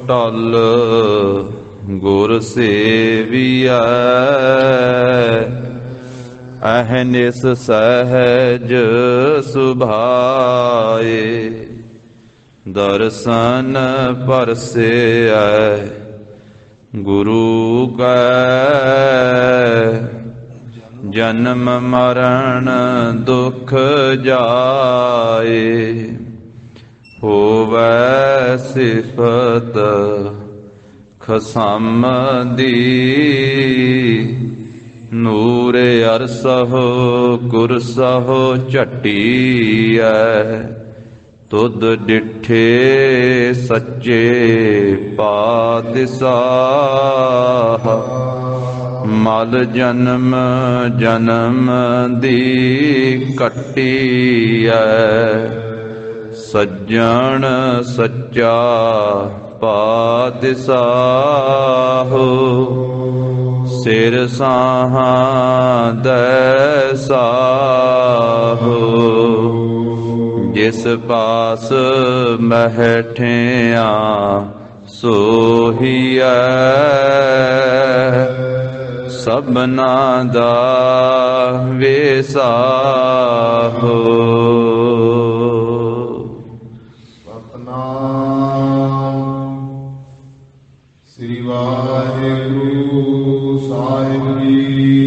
ਟਲ ਗੁਰ ਸੇਵੀਐ, ਅਹਨਿਸ ਸਹਿਜ ਸੁਭਾਏ। ਦਰਸ਼ਨ ਪਰਸੇਐ ਗੁਰੂ ਕੈ, ਜਨਮ ਮਰਨ ਦੁਖ ਜਾਏ। ਹੋਵੈ ਸਿਫਤ ਖਸਮ ਦੀ, ਨੂਰ ਅਰਸਹੁ ਕੁਰਸਹੁ ਝਟੀਐ। ਤੁਧ ਡਿਠੇ ਸੱਚੇ ਪਾਤਸ਼ਾਹ, ਮਲ ਜਨਮ ਜਨਮ ਦੀ ਕੱਟੀਐ। ਸੱਜਣ ਸੱਚਾ ਪਾਤਸ਼ਾਹ, ਸਿਰ ਸਾਹਾਂ ਦੈ ਸਾਹੁ। ਜਿਸ ਪਾਸ ਬੈਠਿਆ ਸੋਹੀਐ, ਸਭਨਾ ਦਾ ਵੇਸਾਹੁ। ਸ੍ਰੀ ਵਾਹਿਗੁਰੂ ਸਾਹਿਬ ਜੀ।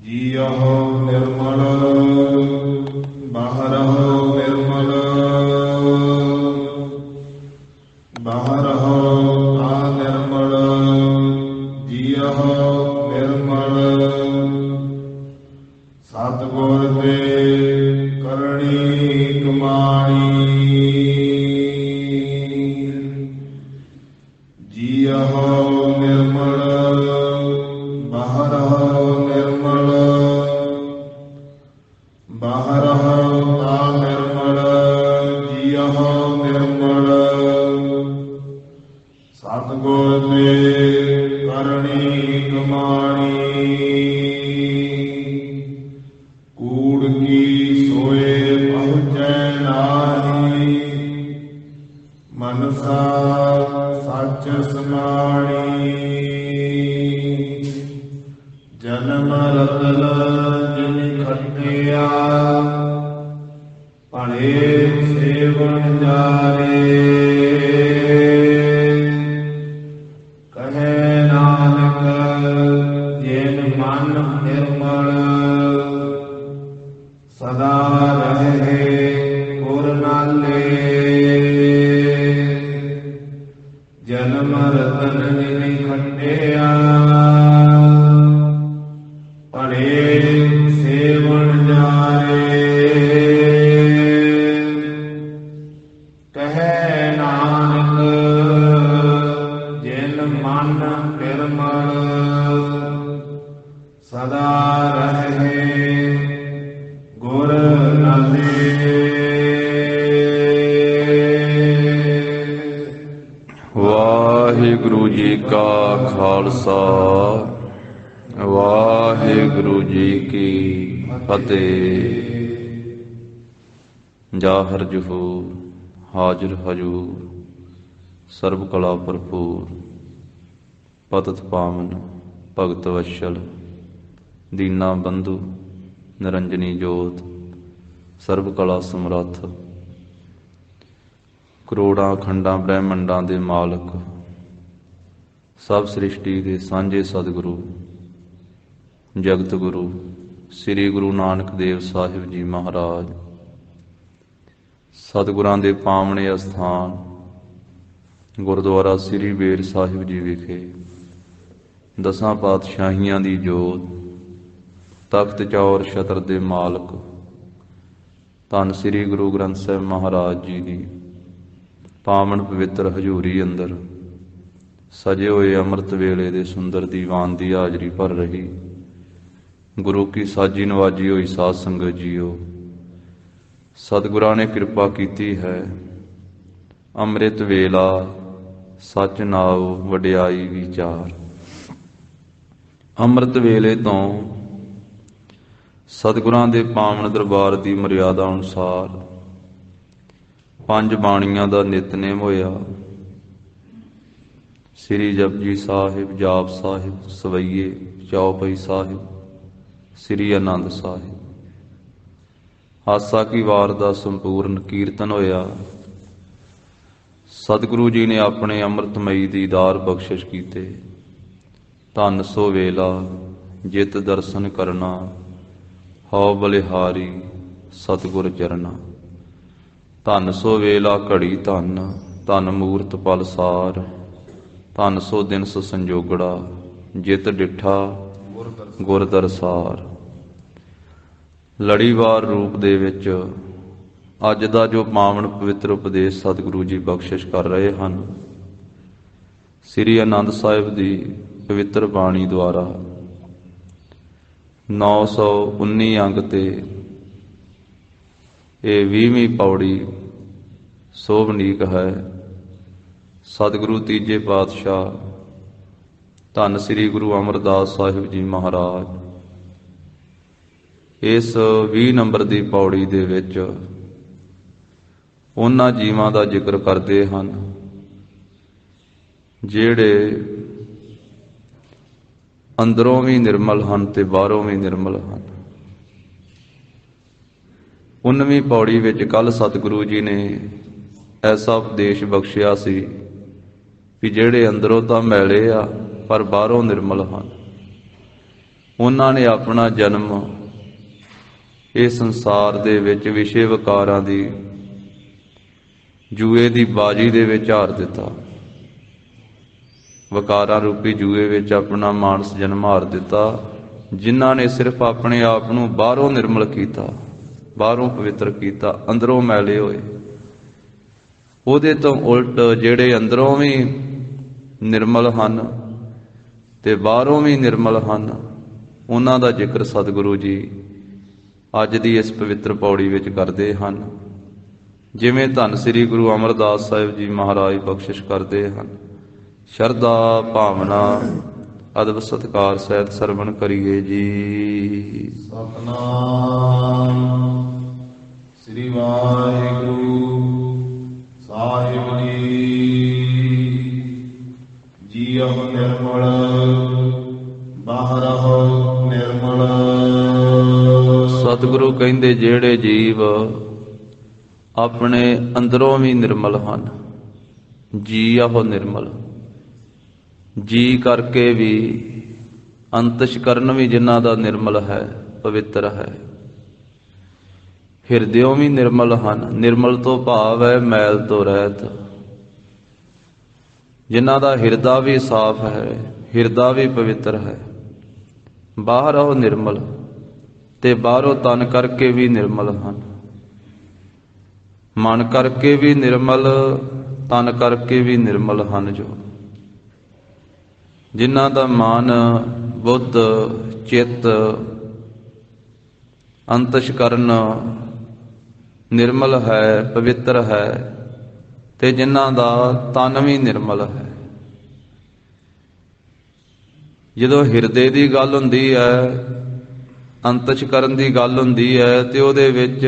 ਜੀਅਹੁ ਨਿਰਮਲ ਬਾਹਰਹੁ ਨਿਰਮਲ, ਬਾਹਰਹੁ ਅਨਿਰਮਲ। ਜੀਅਹੁ ਨਿਰਮਲ ਸਤਿਗੁਰ ਤੇ ਕਰਨੀ ਕਮਾਣੀ। ਜੀਅਹੁ ਨਿਰਮਲ ਬਾਹਰਹੁ ਨਿਰਮਲ, ਬਾਹਰਹੁ ਅਨਿਰਮਲ। ਜੀਅਹੁ ਨਿਰਮਲ ਸਤਿਗੁਰ ਤੇ ਕਰਨੀ ਕਮਾਣੀ। ਕੂੜ ਕੀ ਸੋਏ ਪਹੁੰਚੈ ਨਾਹੀ, ਮਨਸਾ ਸੱਚ ਸਮਾਣੀ। ਜਨਮ ਰਤਨ ਜਿਨ ਖਟਿਆ, ਭਲੇ ਸੇਵਨ ਜਾਰੇ। ਕਹੈ ਨਾਨਕ ਜਿਨ ਮਨ ਨਿਰਮਲ, ਸਦਾ ਰਹੇ ਗੁਰ ਨਾਲੇ। ਜਨਮ ਰਤਨ ਜਿਨ ਖਟਿਆ, ਭਲੇ ਸੇਵਨ ਜਾਰੇ। ਕਹੈ ਨਾਨਕ ਜਿਨ ਮਨ ਨਿਰਮਲ, ਸਦਾ ਰਹੇ ਗੁਰ ਨਾਲੇ। ਵਾਹਿਗੁਰੂ ਜੀ ਕਾ ਖਾਲਸਾ, ਵਾਹਿਗੁਰੂ ਜੀ ਕੀ ਫਤਿਹ। ਜਾਹਰ ਜਹੂਰ ਹਾਜ਼ਰ ਹਜੂਰ, ਸਰਬ ਕਲਾ ਭਰਪੂਰ। ਪਤਿਤ ਪਾਵਨ ਭਗਤ ਵਸ਼ਲ, ਦੀਨਾ ਬੰਧੂ ਨਿਰੰਜਨੀ ਜੋਤ। ਸਰਬ ਕਲਾ ਸਮਰੱਥ, ਕਰੋੜਾਂ ਖੰਡਾਂ ਬ੍ਰਹਿਮੰਡਾਂ ਦੇ ਮਾਲਕ, ਸਭ ਸ੍ਰਿਸ਼ਟੀ ਦੇ ਸਾਂਝੇ ਸਤਿਗੁਰੂ ਜਗਤ ਗੁਰੂ ਸ੍ਰੀ ਗੁਰੂ ਨਾਨਕ ਦੇਵ ਸਾਹਿਬ ਜੀ ਮਹਾਰਾਜ। ਸਤਿਗੁਰਾਂ ਦੇ ਪਾਵਨੇ ਅਸਥਾਨ ਗੁਰਦੁਆਰਾ ਸ੍ਰੀ ਬੇਰ ਸਾਹਿਬ ਜੀ ਵਿਖੇ ਦਸਾਂ ਪਾਤਸ਼ਾਹੀਆਂ ਦੀ ਜੋਤ, ਤਖਤ ਚੌਰ ਛਤਰ ਦੇ ਮਾਲਕ ਧੰਨ ਸ੍ਰੀ ਗੁਰੂ ਗ੍ਰੰਥ ਸਾਹਿਬ ਮਹਾਰਾਜ ਜੀ ਦੀ ਪਾਵਨ ਪਵਿੱਤਰ ਹਜ਼ੂਰੀ ਅੰਦਰ ਸਜੇ ਹੋਏ ਅੰਮ੍ਰਿਤ ਵੇਲੇ ਦੇ ਸੁੰਦਰ ਦੀਵਾਨ ਦੀ ਹਾਜ਼ਰੀ ਭਰ ਰਹੀ ਗੁਰੂ ਕੀ ਸਾਜੀ ਨਵਾਜੀ ਹੋਈ ਸਾਧ ਸੰਗਤ ਜੀਓ। ਸਤਿਗੁਰਾਂ ਨੇ ਕਿਰਪਾ ਕੀਤੀ ਹੈ, ਅੰਮ੍ਰਿਤ ਵੇਲਾ ਸੱਚ ਨਾਉ ਵਡਿਆਈ ਵਿਚਾਰ। ਅੰਮ੍ਰਿਤ ਵੇਲੇ ਤੋਂ ਸਤਿਗੁਰਾਂ ਦੇ ਪਾਵਨ ਦਰਬਾਰ ਦੀ ਮਰਿਆਦਾ ਅਨੁਸਾਰ ਪੰਜ ਬਾਣੀਆਂ ਦਾ ਨਿਤਨੇਮ ਹੋਇਆ। ਸ੍ਰੀ ਜਪਜੀ ਸਾਹਿਬ, ਜਾਪ ਸਾਹਿਬ, ਸਵਈਏ, ਚੌਪਈ ਸਾਹਿਬ, ਸ੍ਰੀ ਆਨੰਦ ਸਾਹਿਬ। ਹਾਸਾ ਕੀ ਵਾਰ ਦਾ ਸੰਪੂਰਨ ਕੀਰਤਨ ਹੋਇਆ। ਸਤਿਗੁਰੂ ਜੀ ਨੇ ਆਪਣੇ ਅੰਮ੍ਰਿਤਮਈ ਦੀਦਾਰ ਬਖਸ਼ਿਸ਼ ਕੀਤੇ। ਧੰਨ ਸੋ ਵੇਲਾ ਜਿਤ ਦਰਸ਼ਨ ਕਰਨਾ, ਹਉ ਬਲਿਹਾਰੀ ਸਤਿਗੁਰ ਚਰਨਾ। ਧੰਨ ਸੋ ਵੇਲਾ ਘੜੀ ਧੰਨ, ਧੰਨ ਮੂਰਤ ਪਲਸਾਰ। ਧੰਨ ਸੋ ਦਿਨ ਸੋ ਸੰਜੋਗੜਾ, ਜਿਤ ਡਿਠਾ ਗੁਰ ਦਰਸਾਰ। ਲੜੀਵਾਰ ਰੂਪ ਦੇ ਵਿੱਚ ਅੱਜ ਦਾ ਜੋ ਪਾਵਨ ਪਵਿੱਤਰ ਉਪਦੇਸ਼ ਸਤਿਗੁਰੂ ਜੀ ਬਖਸ਼ਿਸ਼ ਕਰ ਰਹੇ ਹਨ, ਸ੍ਰੀ ਆਨੰਦ ਸਾਹਿਬ ਦੀ ਪਵਿੱਤਰ ਬਾਣੀ ਦੁਆਰਾ 919 ਅੰਗ ਤੇ ਇਹ 20ਵੀਂ ਪੌੜੀ ਸੋਭਨੀਕ ਹੈ। ਸਤਿਗੁਰੂ ਤੀਜੇ ਪਾਤਸ਼ਾਹ ਧੰਨ ਸ੍ਰੀ ਗੁਰੂ ਅਮਰਦਾਸ ਸਾਹਿਬ ਜੀ ਮਹਾਰਾਜ ਇਸ 20 ਨੰਬਰ ਦੀ ਪੌੜੀ ਦੇ ਵਿੱਚ ਉਹਨਾਂ ਜੀਵਾਂ ਦਾ ਜ਼ਿਕਰ ਕਰਦੇ ਹਨ ਜਿਹੜੇ ਅੰਦਰੋਂ ਵੀ ਨਿਰਮਲ ਹਨ ਤੇ ਬਾਹਰੋਂ ਵੀ ਨਿਰਮਲ ਹਨ। 19ਵੀਂ ਪੌੜੀ ਵਿੱਚ ਕੱਲ ਸਤਿਗੁਰੂ ਜੀ ਨੇ ਐਸਾ ਉਪਦੇਸ਼ ਬਖਸ਼ਿਆ ਸੀ ਕਿ ਜਿਹੜੇ ਅੰਦਰੋਂ ਤਾਂ ਮੈਲੇ ਆ ਪਰ ਬਾਹਰੋਂ ਨਿਰਮਲ ਹਨ। ਉਹਨਾਂ ਨੇ ਆਪਣਾ ਜਨਮ ਇਸ ਸੰਸਾਰ ਦੇ ਵਿੱਚ ਵਿਸ਼ੇ ਵਿਕਾਰਾਂ ਦੀ ਜੂਏ ਦੀ ਬਾਜੀ ਦੇ ਵਿੱਚ ਹਾਰ ਦਿੱਤਾ। ਵਿਕਾਰਾਂ ਰੂਪੀ ਜੂਏ ਵਿੱਚ ਆਪਣਾ ਮਾਨਸ ਜਨਮ ਹਾਰ ਦਿੱਤਾ, ਜਿਨ੍ਹਾਂ ਨੇ ਸਿਰਫ ਆਪਣੇ ਆਪ ਨੂੰ ਬਾਹਰੋਂ ਨਿਰਮਲ ਕੀਤਾ, ਬਾਹਰੋਂ ਪਵਿੱਤਰ ਕੀਤਾ, ਅੰਦਰੋਂ ਮੈਲੇ ਹੋਏ। ਉਹਦੇ ਤੋਂ ਉਲਟ ਜਿਹੜੇ ਅੰਦਰੋਂ ਵੀ ਨਿਰਮਲ ਹਨ ਤੇ ਬਾਹਰੋਂ ਵੀ ਨਿਰਮਲ ਹਨ, ਉਹਨਾਂ ਦਾ ਜ਼ਿਕਰ ਸਤਿਗੁਰੂ ਜੀ ਅੱਜ ਦੀ ਇਸ ਪਵਿੱਤਰ ਪੌੜੀ ਵਿੱਚ ਕਰਦੇ ਹਨ। ਜਿਵੇਂ ਧੰਨ ਸ੍ਰੀ ਗੁਰੂ ਅਮਰਦਾਸ ਸਾਹਿਬ ਜੀ ਮਹਾਰਾਜ ਬਖਸ਼ਿਸ਼ ਕਰਦੇ ਹਨ। ਸ਼ਰਧਾ ਭਾਵਨਾ ਅਦਬ ਸਤਿਕਾਰ ਸਹਿਤ ਸਰਵਣ ਕਰੀਏ ਜੀ। ਸਤਨਾਮ ਸ੍ਰੀ ਵਾਹਿਗੁਰੂ ਸਾਹਿਬ ਜੀਉ ਨਿਰਮਲ ਬਾਹਰਹੁ ਨਿਰਮਲ। ਸਤਿਗੁਰੂ ਕਹਿੰਦੇ ਜਿਹੜੇ ਜੀਵ ਆਪਣੇ ਅੰਦਰੋਂ ਵੀ ਨਿਰਮਲ ਹਨ, ਜੀਉ ਨਿਰਮਲ, ਜੀ ਕਰਕੇ ਵੀ ਅੰਤਸ਼ਕਰਨ ਵੀ ਜਿਨ੍ਹਾਂ ਦਾ ਨਿਰਮਲ ਹੈ, ਪਵਿੱਤਰ ਹੈ, ਹਿਰਦਿਓਂ ਵੀ ਨਿਰਮਲ ਹਨ। ਨਿਰਮਲ ਤੋਂ ਭਾਵ ਹੈ ਮੈਲ ਤੋਂ ਰਹਿਤ। ਜਿਨ੍ਹਾਂ ਦਾ ਹਿਰਦਾ ਵੀ ਸਾਫ਼ ਹੈ, ਹਿਰਦਾ ਵੀ ਪਵਿੱਤਰ ਹੈ। ਬਾਹਰੋਂ ਨਿਰਮਲ ਤੇ ਬਾਹਰੋਂ ਤਨ ਕਰਕੇ ਵੀ ਨਿਰਮਲ ਹਨ। ਮਨ ਕਰਕੇ ਵੀ ਨਿਰਮਲ, ਤਨ ਕਰਕੇ ਵੀ ਨਿਰਮਲ ਹਨ। ਜੋ ਜਿਨ੍ਹਾਂ ਦਾ ਮਨ, ਬੁੱਧ, ਚਿੱਤ, ਅੰਤਸ਼ਕਰਨ ਨਿਰਮਲ ਹੈ, ਪਵਿੱਤਰ ਹੈ, ਤੇ ਜਿਨ੍ਹਾਂ ਦਾ ਤਨ ਵੀ ਨਿਰਮਲ ਹੈ। ਜਦੋਂ ਹਿਰਦੇ ਦੀ ਗੱਲ ਹੁੰਦੀ ਹੈ, ਅੰਤਸ਼ਕਰਨ ਦੀ ਗੱਲ ਹੁੰਦੀ ਹੈ, ਤੇ ਉਹਦੇ ਵਿੱਚ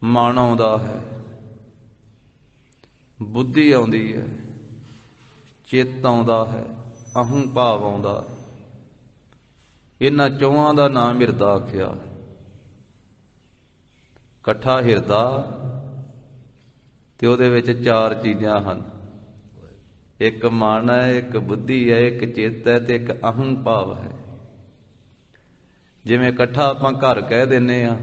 ਮਨ ਆਉਂਦਾ ਹੈ, ਬੁੱਧੀ ਆਉਂਦੀ ਹੈ, ਚਿੱਤ ਆਉਂਦਾ ਹੈ, ਅਹੰ ਭਾਵ ਆਉਂਦਾ ਹੈ। ਇਹਨਾਂ ਚੌਹਾਂ ਦਾ ਨਾਮ ਹਿਰਦਾ ਆਖਿਆ। ਇਕੱਠਾ ਹਿਰਦਾ ਤੇ ਉਹਦੇ ਵਿੱਚ ਚਾਰ ਚੀਜ਼ਾਂ ਹਨ। ਇੱਕ ਮਨ ਹੈ, ਇੱਕ ਬੁੱਧੀ ਹੈ, ਇੱਕ ਚਿੱਤ ਹੈ, ਤੇ ਇੱਕ ਅਹੰ ਭਾਵ ਹੈ। ਜਿਵੇਂ ਇਕੱਠਾ ਆਪਾਂ ਘਰ ਕਹਿ ਦਿੰਦੇ ਆ,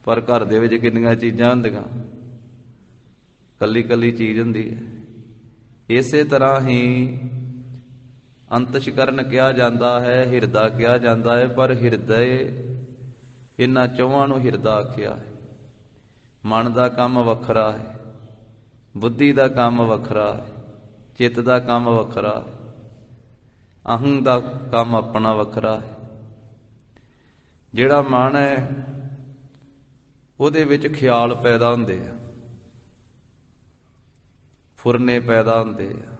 ਪਰ ਘਰ ਦੇ ਵਿੱਚ ਕਿੰਨੀਆਂ ਚੀਜ਼ਾਂ ਹੁੰਦੀਆਂ, ਕੱਲੀ ਕੱਲੀ ਚੀਜ਼ ਹੁੰਦੀ ਹੈ। ਇਸੇ ਤਰ੍ਹਾਂ ਹੀ ਅੰਤਸ਼ਕਰਨ ਕਿਹਾ ਜਾਂਦਾ ਹੈ, ਹਿਰਦਾ ਕਿਹਾ ਜਾਂਦਾ ਹੈ, ਪਰ ਹਿਰਦੇ ਇਹਨਾਂ ਚੌਹਾਂ ਨੂੰ ਹਿਰਦਾ ਆਖਿਆ ਹੈ। ਮਨ ਦਾ ਕੰਮ ਵੱਖਰਾ ਹੈ, ਬੁੱਧੀ ਦਾ ਕੰਮ ਵੱਖਰਾ ਹੈ, ਚਿੱਤ ਦਾ ਕੰਮ ਵੱਖਰਾ ਹੈ, ਅਹੰ ਦਾ ਕੰਮ ਆਪਣਾ ਵੱਖਰਾ ਹੈ। ਜਿਹੜਾ ਮਨ ਹੈ ਉਹਦੇ ਵਿੱਚ ਖਿਆਲ ਪੈਦਾ ਹੁੰਦੇ ਆ, ਫੁਰਨੇ ਪੈਦਾ ਹੁੰਦੇ ਆ,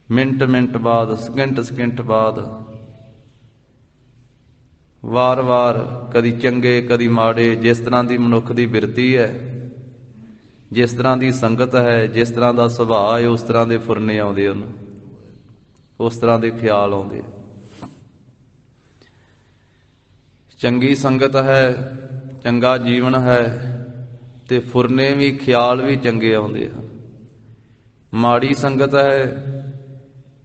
ਮਿੰਟ ਮਿੰਟ ਬਾਅਦ, ਸਕਿੰਟ ਸਕਿੰਟ ਬਾਅਦ, ਵਾਰ-ਵਾਰ, ਕਦੀ ਚੰਗੇ ਕਦੀ ਮਾੜੇ, ਜਿਸ ਤਰ੍ਹਾਂ ਦੀ ਮਨੁੱਖ ਦੀ ਬਿਰਤੀ ਹੈ ਜਿਸ ਤਰ੍ਹਾਂ ਦੀ ਸੰਗਤ ਹੈ, ਜਿਸ ਤਰ੍ਹਾਂ ਦਾ ਸੁਭਾਅ ਹੈ, ਉਸ ਤਰ੍ਹਾਂ ਦੇ ਫੁਰਨੇ ਆਉਂਦੇ ਉਹਨੂੰ, ਉਸ ਤਰ੍ਹਾਂ ਦੇ ਖਿਆਲ ਆਉਂਦੇ। ਚੰਗੀ ਸੰਗਤ ਹੈ, ਚੰਗਾ ਜੀਵਨ ਹੈ ਤੇ ਫੁਰਨੇ ਵੀ, ਖਿਆਲ ਵੀ ਚੰਗੇ ਆਉਂਦੇ ਹਨ। ਮਾੜੀ ਸੰਗਤ ਹੈ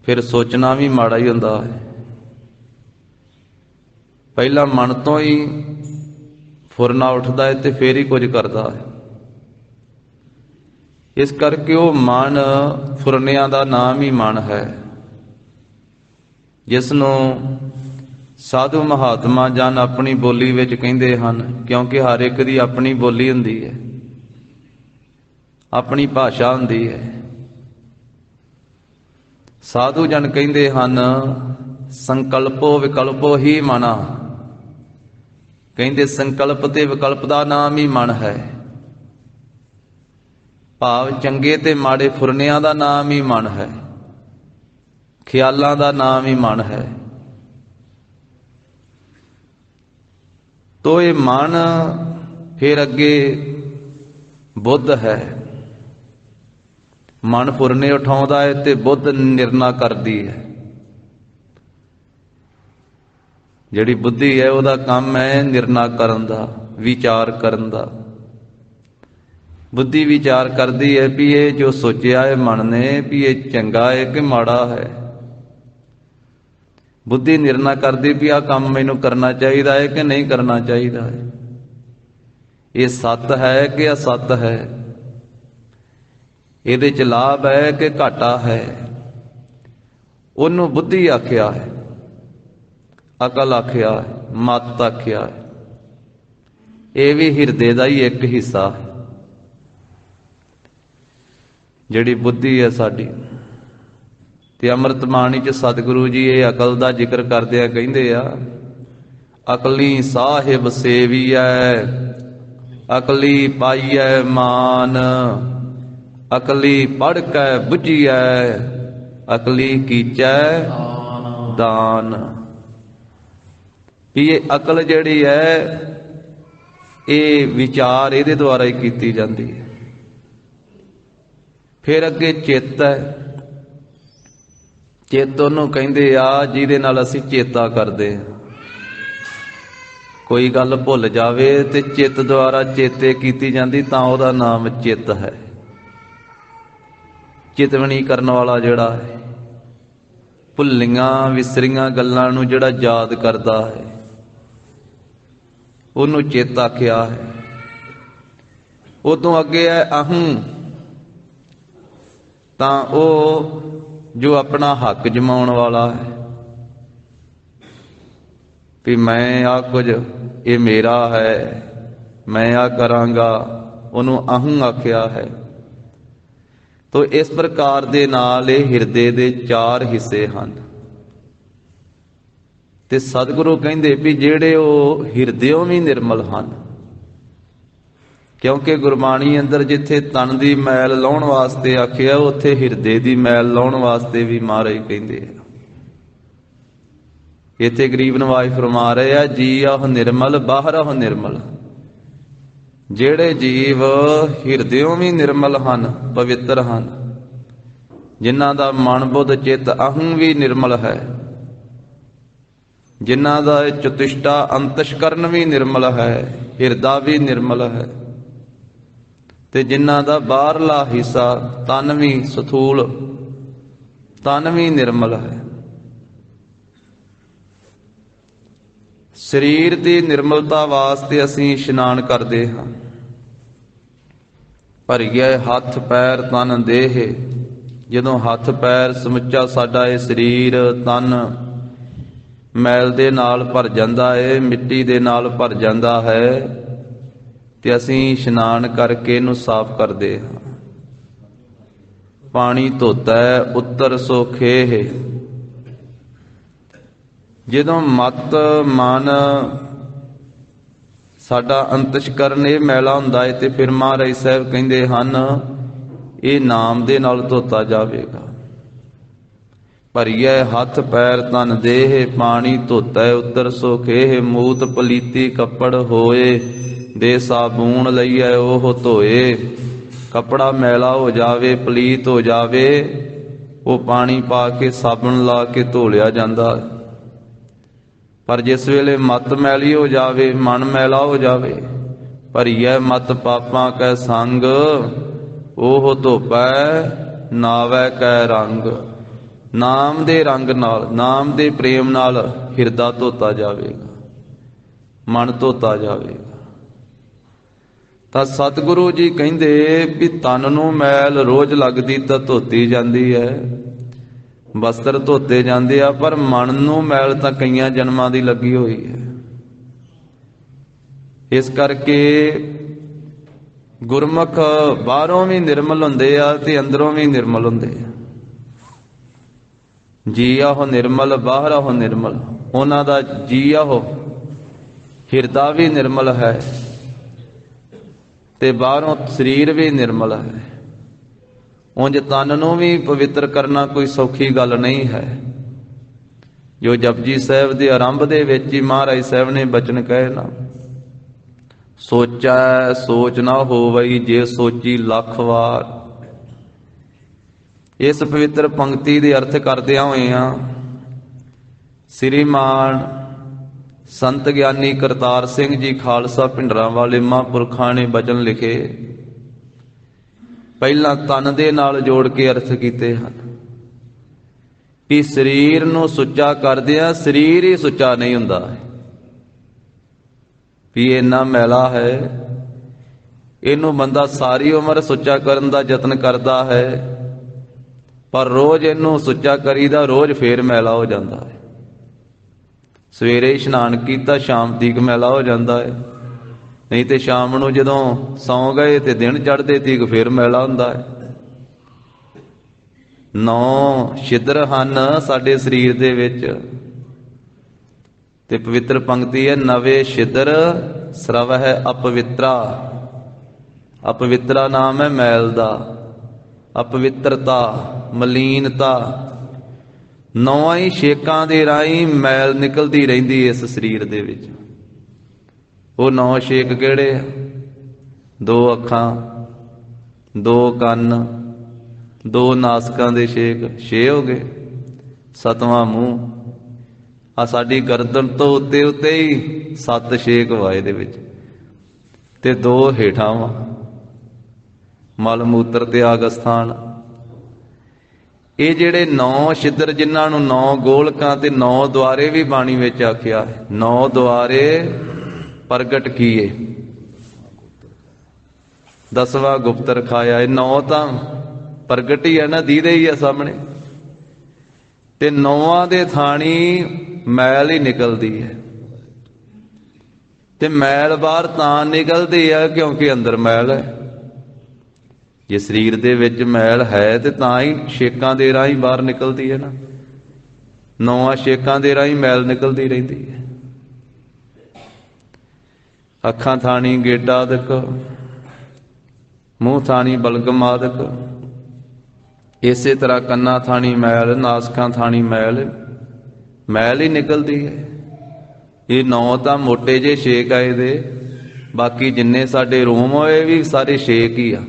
ਫਿਰ ਸੋਚਣਾ ਵੀ ਮਾੜਾ ਹੀ ਹੁੰਦਾ ਹੈ। ਪਹਿਲਾਂ ਮਨ ਤੋਂ ਹੀ ਫੁਰਨਾ ਉੱਠਦਾ ਹੈ ਤੇ ਫਿਰ ਹੀ ਕੁਝ ਕਰਦਾ ਹੈ। ਇਸ ਕਰਕੇ ਉਹ ਮਨ, ਫੁਰਨਿਆਂ ਦਾ ਨਾਮ ਹੀ ਮਨ ਹੈ, ਜਿਸ ਨੂੰ ਸਾਧੂ ਮਹਾਤਮਾ ਜਨ ਆਪਣੀ ਬੋਲੀ ਵਿੱਚ ਕਹਿੰਦੇ ਹਨ, ਕਿਉਂਕਿ ਹਰ ਇੱਕ ਦੀ ਆਪਣੀ ਬੋਲੀ ਹੁੰਦੀ ਹੈ, ਆਪਣੀ ਭਾਸ਼ਾ ਹੁੰਦੀ ਹੈ। ਸਾਧੂ ਜਨ ਕਹਿੰਦੇ ਹਨ, ਸੰਕਲਪੋ ਵਿਕਲਪੋ ਹੀ ਮਨਾ। ਕਹਿੰਦੇ ਸੰਕਲਪ ਤੇ ਵਿਕਲਪ ਦਾ ਨਾਮ ਹੀ ਮਨ ਹੈ। ਭਾਵ ਚੰਗੇ ਤੇ ਮਾੜੇ ਫੁਰਨਿਆਂ ਦਾ ਨਾਮ ਹੀ ਮਨ ਹੈ, ਖਿਆਲਾਂ ਦਾ ਨਾਮ ਹੀ ਮਨ ਹੈ। ਤੋ ਇਹ ਮਨ ਫਿਰ ਅੱਗੇ ਬੁੱਧ ਹੈ। ਮਨ ਫੁਰਨੇ ਉਠਾਉਂਦਾ ਹੈ ਤੇ ਬੁੱਧ ਨਿਰਣਾ ਕਰਦੀ ਹੈ। ਜਿਹੜੀ ਬੁੱਧੀ ਹੈ ਉਹਦਾ ਕੰਮ ਹੈ ਨਿਰਣਾ ਕਰਨ ਦਾ, ਵਿਚਾਰ ਕਰਨ ਦਾ। ਬੁੱਧੀ ਵਿਚਾਰ ਕਰਦੀ ਹੈ ਵੀ ਇਹ ਜੋ ਸੋਚਿਆ ਹੈ ਮਨ ਨੇ ਵੀ ਇਹ ਚੰਗਾ ਹੈ ਕਿ ਮਾੜਾ ਹੈ। ਬੁੱਧੀ ਨਿਰਣਾ ਕਰਦੀ ਵੀ ਆਹ ਕੰਮ ਮੈਨੂੰ ਕਰਨਾ ਚਾਹੀਦਾ ਹੈ ਕਿ ਨਹੀਂ ਕਰਨਾ ਚਾਹੀਦਾ ਹੈ। ਇਹ ਸੱਤ ਹੈ ਕਿ ਅਸੱਤ ਹੈ, ਇਹਦੇ ਚ ਲਾਭ ਹੈ ਕਿ ਘਾਟਾ ਹੈ। ਉਹਨੂੰ ਬੁੱਧੀ ਆਖਿਆ ਹੈ, ਅਕਲ ਆਖਿਆ ਹੈ, ਮਤ ਆਖਿਆ ਹੈ। ਇਹ ਵੀ ਹਿਰਦੇ ਦਾ ਹੀ ਇੱਕ ਹਿੱਸਾ ਹੈ। ਜਿਹੜੀ ਬੁੱਧੀ ਹੈ ਸਾਡੀ, ਤੇ ਅੰਮ੍ਰਿਤ ਬਾਣੀ ਚ ਸਤਿਗੁਰੂ ਜੀ ਇਹ ਅਕਲ ਦਾ ਜ਼ਿਕਰ ਕਰਦੇ ਆ, ਕਹਿੰਦੇ ਆ, ਅਕਲੀ ਸਾਹਿਬ ਸੇਵੀਐ, ਅਕਲੀ ਪਾਈਐ ਮਾਨ, ਅਕਲੀ ਪੜ੍ਹ ਕੇ ਬੁਝੀਐ, ਅਕਲੀ ਕੀਚੈ ਦਾਨ। ਵੀ ਇਹ ਅਕਲ ਜਿਹੜੀ ਹੈ ਇਹ ਵਿਚਾਰ ਇਹਦੇ ਦੁਆਰਾ ਹੀ ਕੀਤੀ ਜਾਂਦੀ ਹੈ। ਫਿਰ ਅੱਗੇ ਚਿੱਤ ਹੈ। ਚਿੱਤ ਉਹਨੂੰ ਕਹਿੰਦੇ ਆ ਜਿਹਦੇ ਨਾਲ ਅਸੀਂ ਚੇਤਾ ਕਰਦੇ ਹਾਂ। ਕੋਈ ਗੱਲ ਭੁੱਲ ਜਾਵੇ ਤੇ ਚਿੱਤ ਦੁਆਰਾ ਚੇਤੇ ਕੀਤੀ ਜਾਂਦੀ ਤਾਂ ਉਹਦਾ ਨਾਮ ਚਿੱਤ ਹੈ। ਚਿਤਵਣੀ ਕਰਨ ਵਾਲਾ ਜਿਹੜਾ ਹੈ, ਭੁੱਲੀਆਂ ਵਿਸਰੀਆਂ ਗੱਲਾਂ ਨੂੰ ਜਿਹੜਾ ਯਾਦ ਕਰਦਾ ਹੈ, ਉਹਨੂੰ ਚਿੱਤ ਆਖਿਆ ਹੈ। ਉਦੋਂ ਅੱਗੇ ਹੈ ਅਹੰ, ਤਾਂ ਉਹ ਜੋ ਆਪਣਾ ਹੱਕ ਜਮਾਉਣ ਵਾਲਾ ਹੈ ਵੀ ਮੈਂ ਆਹ ਕੁਝ ਇਹ ਮੇਰਾ ਹੈ, ਮੈਂ ਆਹ ਕਰਾਂਗਾ, ਉਹਨੂੰ ਅਹੰ ਆਖਿਆ ਹੈ। ਤੋ ਇਸ ਪ੍ਰਕਾਰ ਦੇ ਨਾਲ ਇਹ ਹਿਰਦੇ ਦੇ ਚਾਰ ਹਿੱਸੇ ਹਨ। ਤੇ ਸਤਿਗੁਰੂ ਕਹਿੰਦੇ ਵੀ ਜਿਹੜੇ ਉਹ ਹਿਰਦਿਓਂ ਵੀ ਨਿਰਮਲ ਹਨ, ਕਿਉਂਕਿ ਗੁਰਬਾਣੀ ਅੰਦਰ ਜਿੱਥੇ ਤਨ ਦੀ ਮੈਲ ਲਾਉਣ ਵਾਸਤੇ ਆਖਿਆ, ਉੱਥੇ ਹਿਰਦੇ ਦੀ ਮੈਲ ਲਾਉਣ ਵਾਸਤੇ ਵੀ ਮਹਾਰਾਜ ਕਹਿੰਦੇ ਆ। ਇੱਥੇ ਗਰੀਬ ਨਵਾਜ ਫਰਮਾ ਰਹੇ ਆ, ਜੀ ਆਹ ਨਿਰਮਲ ਬਾਹਰੋਂ ਨਿਰਮਲ। ਜਿਹੜੇ ਜੀਵ ਹਿਰਦਿਓਂ ਵੀ ਨਿਰਮਲ ਹਨ, ਪਵਿੱਤਰ ਹਨ, ਜਿਨ੍ਹਾਂ ਦਾ ਮਨ ਬੁੱਧ ਚਿੱਤ ਅਹੰ ਵੀ ਨਿਰਮਲ ਹੈ, ਜਿਨ੍ਹਾਂ ਦਾ ਚਤੁਸ਼ਟਾ ਅੰਤਸ਼ਕਰਨ ਵੀ ਨਿਰਮਲ ਹੈ, ਹਿਰਦਾ ਵੀ ਨਿਰਮਲ ਹੈ, ਤੇ ਜਿਨ੍ਹਾਂ ਦਾ ਬਾਹਰਲਾ ਹਿੱਸਾ ਤਨ ਵੀ ਸਥੂਲ ਤਨ ਵੀ ਨਿਰਮਲ ਹੈ। ਸਰੀਰ ਦੀ ਨਿਰਮਲਤਾ ਵਾਸਤੇ ਅਸੀਂ ਇਸ਼ਨਾਨ ਕਰਦੇ ਹਾਂ। ਭਰੀਏ ਹੱਥ ਪੈਰ ਤਨ ਦੇਹ। ਜਦੋਂ ਹੱਥ ਪੈਰ ਸਮੁੱਚਾ ਸਾਡਾ ਇਹ ਸਰੀਰ ਤਨ ਮੈਲ ਦੇ ਨਾਲ ਭਰ ਜਾਂਦਾ ਹੈ, ਮਿੱਟੀ ਦੇ ਨਾਲ ਭਰ ਜਾਂਦਾ ਹੈ, ਤੇ ਅਸੀਂ ਇਸ਼ਨਾਨ ਕਰਕੇ ਇਹਨੂੰ ਸਾਫ਼ ਕਰਦੇ ਹਾਂ। ਪਾਣੀ ਧੋਤਾ ਉੱਤਰ ਸੋ ਖੇਹ। ਜਦੋਂ ਮਤ ਮਨ ਸਾਡਾ ਅੰਤਸ਼ਕਰਨ ਇਹ ਮੈਲਾ ਹੁੰਦਾ ਹੈ, ਤੇ ਫਿਰ ਮਹਾਰਾਜ ਸਾਹਿਬ ਕਹਿੰਦੇ ਹਨ ਇਹ ਨਾਮ ਦੇ ਨਾਲ ਧੋਤਾ ਜਾਵੇਗਾ। ਭਰੀਏ ਹੱਥ ਪੈਰ ਤਨ ਦੇਹ, ਪਾਣੀ ਧੋਤਾ ਉੱਤਰ ਸੋ ਖੇਹ। ਮੂਤ ਪਲੀਤੀ ਕੱਪੜ ਹੋਏ, ਦੇ ਸਾਬੂਣ ਲਈਐ ਉਹ ਧੋਏ। कपड़ा मैला हो जावे, पलीत हो जावे, वो पानी पा के साबन ला के धो लिया जाता है। पर जिस वेले मत मैली हो जावे, मन मैला हो जावे, पर यह मत पापां कै संग, ओह धोपै नावै कै रंग। नाम दे रंग नाल, नाम दे प्रेम नाल हिरदा धोता जावेगा, मन धोता जावेगा। ਤਾਂ ਸਤਿਗੁਰੂ ਜੀ ਕਹਿੰਦੇ ਵੀ ਤਨ ਨੂੰ ਮੈਲ ਰੋਜ਼ ਲੱਗਦੀ ਤਾਂ ਧੋਤੀ ਜਾਂਦੀ ਹੈ, ਵਸਤਰ ਧੋਤੇ ਜਾਂਦੇ ਆ, ਪਰ ਮਨ ਨੂੰ ਮੈਲ ਤਾਂ ਕਈਆਂ ਜਨਮਾਂ ਦੀ ਲੱਗੀ ਹੋਈ ਹੈ। ਇਸ ਕਰਕੇ ਗੁਰਮੁਖ ਬਾਹਰੋਂ ਵੀ ਨਿਰਮਲ ਹੁੰਦੇ ਆ ਤੇ ਅੰਦਰੋਂ ਵੀ ਨਿਰਮਲ ਹੁੰਦੇ ਆ। ਜੀ ਆਹੋ ਨਿਰਮਲ, ਬਾਹਰ ਆਹੋ ਨਿਰਮਲ। ਉਹਨਾਂ ਦਾ ਜੀ ਆਹੋ ਹਿਰਦਾ ਵੀ ਨਿਰਮਲ ਹੈ ਤੇ ਬਾਹਰੋਂ ਸਰੀਰ ਵੀ ਨਿਰਮਲ ਹੈ। ਉਂਝ ਤਨ ਨੂੰ ਵੀ ਪਵਿੱਤਰ ਕਰਨਾ ਕੋਈ ਸੌਖੀ ਗੱਲ ਨਹੀਂ ਹੈ। ਜੋ ਜਪਜੀ ਸਾਹਿਬ ਦੇ ਆਰੰਭ ਦੇ ਵਿੱਚ ਹੀ ਮਹਾਰਾਜ ਸਾਹਿਬ ਨੇ ਬਚਨ ਕਹੇ ਨਾ, ਸੋਚੈ ਸੋਚ ਨਾ ਹੋਵਈ ਜੇ ਸੋਚੀ ਲੱਖ ਵਾਰ। ਇਸ ਪਵਿੱਤਰ ਪੰਕਤੀ ਦੇ ਅਰਥ ਕਰਦਿਆਂ ਹੋਇਆਂ ਸ੍ਰੀਮਾਨ ਸੰਤ ਗਿਆਨੀ ਕਰਤਾਰ ਸਿੰਘ ਜੀ ਖਾਲਸਾ ਭਿੰਡਰਾਂ ਵਾਲੇ ਮਹਾਂਪੁਰਖਾਂ ਨੇ ਬਚਨ ਲਿਖੇ। ਪਹਿਲਾਂ ਤਨ ਦੇ ਨਾਲ ਜੋੜ ਕੇ ਅਰਥ ਕੀਤੇ ਹਨ ਕਿ ਸਰੀਰ ਨੂੰ ਸੁੱਚਾ ਕਰਦਿਆਂ ਸਰੀਰ ਹੀ ਸੁੱਚਾ ਨਹੀਂ ਹੁੰਦਾ, ਵੀ ਇੰਨਾ ਮੈਲਾ ਹੈ, ਇਹਨੂੰ ਬੰਦਾ ਸਾਰੀ ਉਮਰ ਸੁੱਚਾ ਕਰਨ ਦਾ ਯਤਨ ਕਰਦਾ ਹੈ, ਪਰ ਰੋਜ਼ ਇਹਨੂੰ ਸੁੱਚਾ ਕਰੀਦਾ, ਰੋਜ਼ ਫੇਰ ਮੈਲਾ ਹੋ ਜਾਂਦਾ ਹੈ। ਸਵੇਰੇ ਇਸ਼ਨਾਨ ਕੀਤਾ, ਸ਼ਾਮ ਤੀਕ ਮੈਲਾ ਹੋ ਜਾਂਦਾ ਹੈ, ਨਹੀਂ ਤੇ ਸ਼ਾਮ ਨੂੰ ਜਦੋਂ ਸੌਂ ਗਏ ਤੇ ਦਿਨ ਚੜ੍ਹਦੇ ਤੀਕ ਫੇਰ ਮੈਲਾ ਹੁੰਦਾ ਹੈ। 9 ਛਿਦਰ ਹਨ ਸਾਡੇ ਸਰੀਰ ਦੇ ਵਿੱਚ, ਤੇ ਪਵਿੱਤਰ ਪੰਕਤੀ ਹੈ, ਨਵੇਂ ਛਿਦਰ ਸਰਵ ਹੈ ਅਪਵਿੱਤਰਾ। ਅਪਵਿੱਤਰਾ ਨਾਮ ਹੈ ਮੈਲ ਦਾ, ਅਪਵਿੱਤਰਤਾ, ਮਲੀਨਤਾ। 9 ਹੀ ਛੇਕਾਂ ਦੇ ਰਾਹੀਂ ਮੈਲ ਨਿਕਲਦੀ ਰਹਿੰਦੀ ਇਸ ਸਰੀਰ ਦੇ ਵਿੱਚ। ਉਹ 9 ਛੇਕ ਕਿਹੜੇ ਆ? 2 ਅੱਖਾਂ, 2 ਕੰਨ, 2 ਨਾਸਕਾਂ ਦੇ ਛੇਕ, 6 ਹੋ ਗਏ। 7ਵਾਂ ਮੂੰਹ, ਆ ਸਾਡੀ ਗਰਦਨ ਤੋਂ ਉੱਤੇ ਉੱਤੇ ਹੀ 7 ਛੇਕ ਵਾਏ ਦੇ ਵਿੱਚ, ਤੇ 2 ਹੇਠਾਂ ਵਾ ਮਲ ਮੂਤਰ ਤਿਆਗ ਅਸਥਾਨ। ਇਹ ਜਿਹੜੇ 9 ਛਿਦਰ, ਜਿਨ੍ਹਾਂ ਨੂੰ 9 ਗੋਲਕਾਂ ਤੇ 9 ਦੁਆਰੇ ਵੀ ਬਾਣੀ ਵਿੱਚ ਆਖਿਆ ਹੈ, 9 ਦੁਆਰੇ ਪ੍ਰਗਟ ਕੀਏ, 10ਵਾਂ ਗੁਪਤ ਰਖਾਇਆ। ਇਹ 9 ਤਾਂ ਪ੍ਰਗਟ ਹੀ ਹੈ ਨਾ, ਦੀਦੇ ਹੀ ਆ ਸਾਹਮਣੇ, ਤੇ 9 ਦੇ ਥਾਣੀ ਮੈਲ ਹੀ ਨਿਕਲਦੀ ਹੈ। ਤੇ ਮੈਲ ਬਾਹਰ ਤਾਂ ਨਿਕਲਦੀ ਹੈ ਕਿਉਂਕਿ ਅੰਦਰ ਮੈਲ ਹੈ। ਜੇ ਸਰੀਰ ਦੇ ਵਿੱਚ ਮੈਲ ਹੈ ਤੇ ਤਾਂ ਹੀ ਛੇਕਾਂ ਦੇ ਰਾਹੀਂ ਬਾਹਰ ਨਿਕਲਦੀ ਹੈ ਨਾ। 9 ਛੇਕਾਂ ਦੇ ਰਾਹੀਂ ਮੈਲ ਨਿਕਲਦੀ ਰਹਿੰਦੀ ਹੈ। ਅੱਖਾਂ ਥਾਣੀ ਗੇਡਾ ਆਦਿਕ, ਮੂੰਹ ਥਾਣੀ ਬਲਗਮ ਆਦਿਕ, ਇਸੇ ਤਰ੍ਹਾਂ ਕੰਨਾਂ ਥਾਣੀ ਮੈਲ, ਨਾਸਕਾਂ ਥਾਣੀ ਮੈਲ, ਮੈਲ ਹੀ ਨਿਕਲਦੀ ਹੈ। ਇਹ 9 ਤਾਂ ਮੋਟੇ ਜਿਹੇ ਛੇਕ ਆ ਇਹਦੇ, ਬਾਕੀ ਜਿੰਨੇ ਸਾਡੇ ਰੋਮ ਹੋਏ ਵੀ ਸਾਰੇ ਛੇਕ ਹੀ ਆ।